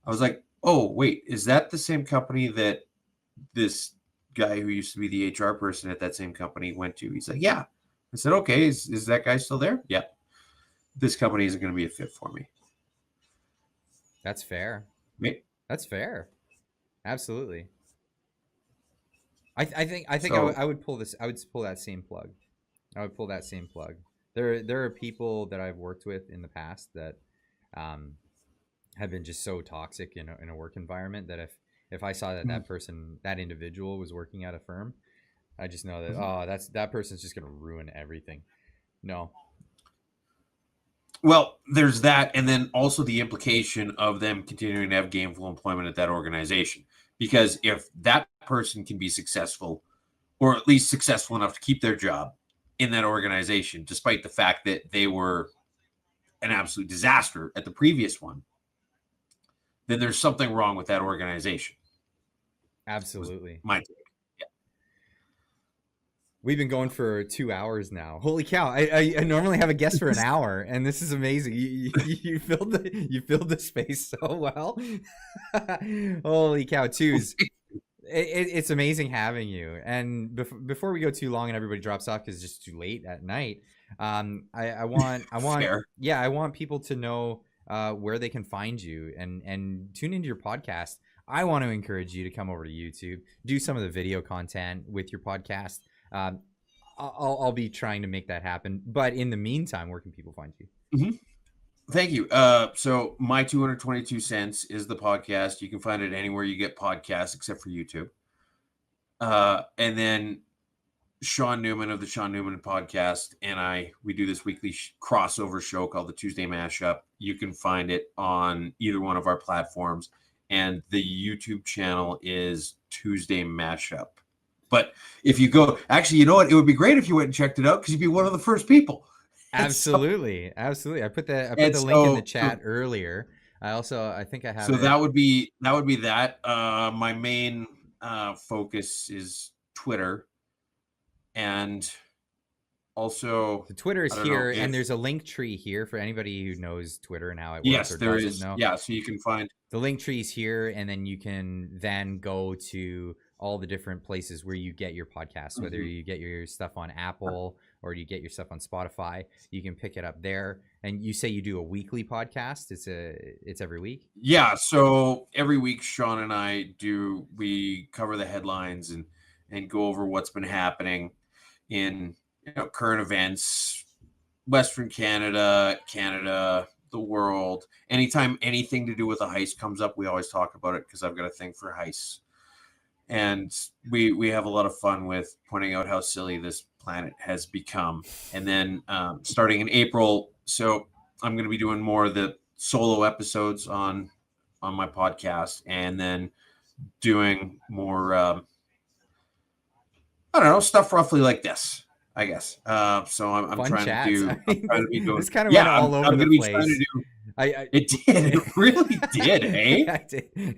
I was like, "Oh, wait, is that the same company that this guy who used to be the HR person at that same company went to?" He's like, "Yeah." I said, "Okay, is that guy still there?" "Yeah." "This company isn't going to be a fit for me." That's fair. Right? That's fair. Absolutely. I think So- I would pull this. I would pull that same plug. I would pull that same plug. There are people that I've worked with in the past that have been just so toxic in a work environment that if I saw that person, that individual was working at a firm, I just know that that person's just going to ruin everything. No. Well, there's that, and then also the implication of them continuing to have gainful employment at that organization. Because if that person can be successful or at least successful enough to keep their job in that organization, despite the fact that they were an absolute disaster at the previous one, then there's something wrong with that organization. Absolutely. My take. We've been going for 2 hours now. Holy cow! I normally have a guest for an hour, and this is amazing. You filled the space so well. Holy cow, twos! It's amazing having you. And before we go too long and everybody drops off because it's just too late at night, I want I want people to know where they can find you and tune into your podcast. I want to encourage you to come over to YouTube, do some of the video content with your podcast. I'll be trying to make that happen. But in the meantime, where can people find you? Mm-hmm. Thank you. So My 222 Cents is the podcast. You can find it anywhere you get podcasts except for YouTube. And then Sean Newman of the Sean Newman Podcast and we do this weekly crossover show called the Tuesday Mashup. You can find it on either one of our platforms. And the YouTube channel is Tuesday Mashup. But if you go, actually, you know what? It would be great if you went and checked it out because you'd be one of the first people. Absolutely, absolutely. I put the link in the chat earlier. I think I have. So that would be that. My main focus is Twitter, and also the Twitter is here, and there's a link tree here for anybody who knows Twitter and how it works. Yes, or there doesn't is. know. Yeah, so you can find the link tree is here, and then you can then go to all the different places where you get your podcasts, whether you get your stuff on Apple or you get your stuff on Spotify, you can pick it up there. And you say you do a weekly podcast. It's every week. Yeah. So every week, Sean and we cover the headlines and go over what's been happening in current events, Western Canada, the world. Anytime anything to do with a heist comes up, we always talk about it because I've got a thing for heists. And we have a lot of fun with pointing out how silly this planet has become. And then starting in April, so I'm going to be doing more of the solo episodes on my podcast, and then doing more, I don't know, stuff roughly like this, I guess. So I'm trying to do. I'm trying to be doing. This kind of went all over the place. It did. It really did, eh?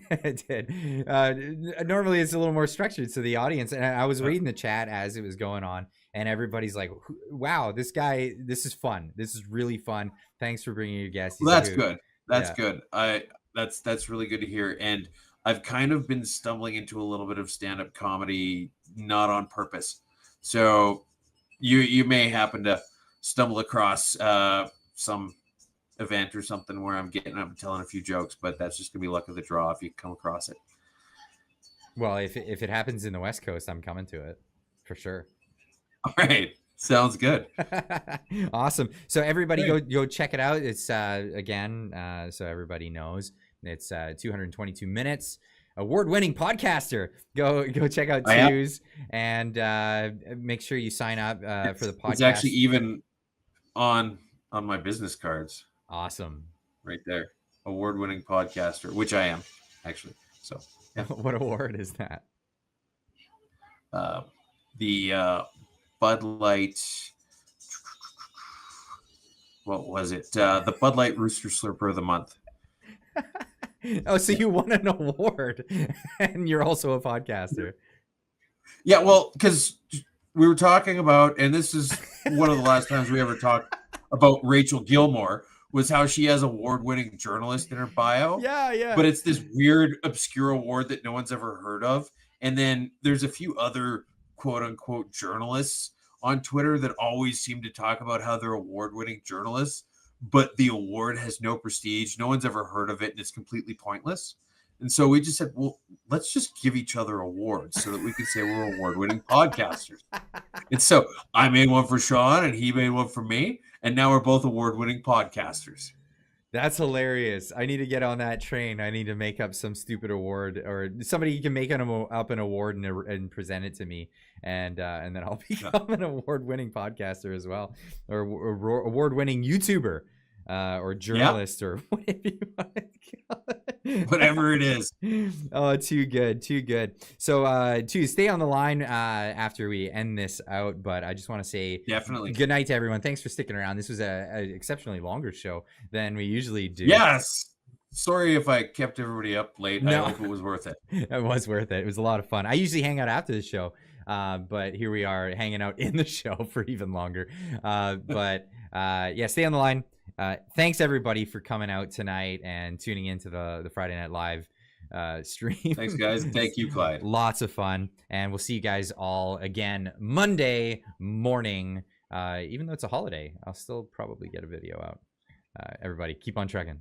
It did. Normally it's a little more structured. So the audience, and I was reading the chat as it was going on, and everybody's like, wow, this guy, this is fun. This is really fun. Thanks for bringing your guests. Well, that's good. That's good. That's really good to hear. And I've kind of been stumbling into a little bit of stand-up comedy, not on purpose. So you may happen to stumble across some event or something where I'm getting up and telling a few jokes, but that's just gonna be luck of the draw if you come across it. Well, if it happens in the West Coast, I'm coming to it for sure. All right, sounds good. Awesome. So everybody go check it out. It's again, so everybody knows, it's 222 minutes. Award-winning podcaster. Go check out Twos and make sure you sign up for the podcast. It's actually even on my business cards. Awesome. Right there. Award-winning podcaster, which I am, actually. So yeah. What award is that? The Bud Light, what was it? The Bud Light Rooster Slurper of the Month. Oh, so you won an award and you're also a podcaster. Yeah, well, because we were talking about, and this is one of the last times we ever talked about Rachel Gilmore, was how she has award-winning journalist in her bio. Yeah. But it's this weird, obscure award that no one's ever heard of. And then there's a few other quote-unquote journalists on Twitter that always seem to talk about how they're award-winning journalists, but the award has no prestige. No one's ever heard of it, and it's completely pointless. And so we just said, well, let's just give each other awards so that we can say we're award-winning podcasters. And so I made one for Sean, and he made one for me, and now we're both award-winning podcasters. That's hilarious. I need to get on that train. I need to make up some stupid award, or somebody can make up an award and present it to me, and then I'll become an award-winning podcaster as well, or award-winning YouTuber. or journalist or whatever you want to call it. Whatever it is. Oh, too good. So, stay on the line after we end this out. But I just want to say definitely good night to everyone. Thanks for sticking around. This was a exceptionally longer show than we usually do. Yes. Sorry if I kept everybody up late. No. I hope it was worth it. It was worth it. It was a lot of fun. I usually hang out after the show, but here we are hanging out in the show for even longer. Yeah, stay on the line. Thanks everybody for coming out tonight and tuning into the Friday Night Live stream. Thanks guys. Thank you, Clyde. Lots of fun, and we'll see you guys all again Monday morning. Even though it's a holiday, I'll still probably get a video out. Everybody keep on trekking.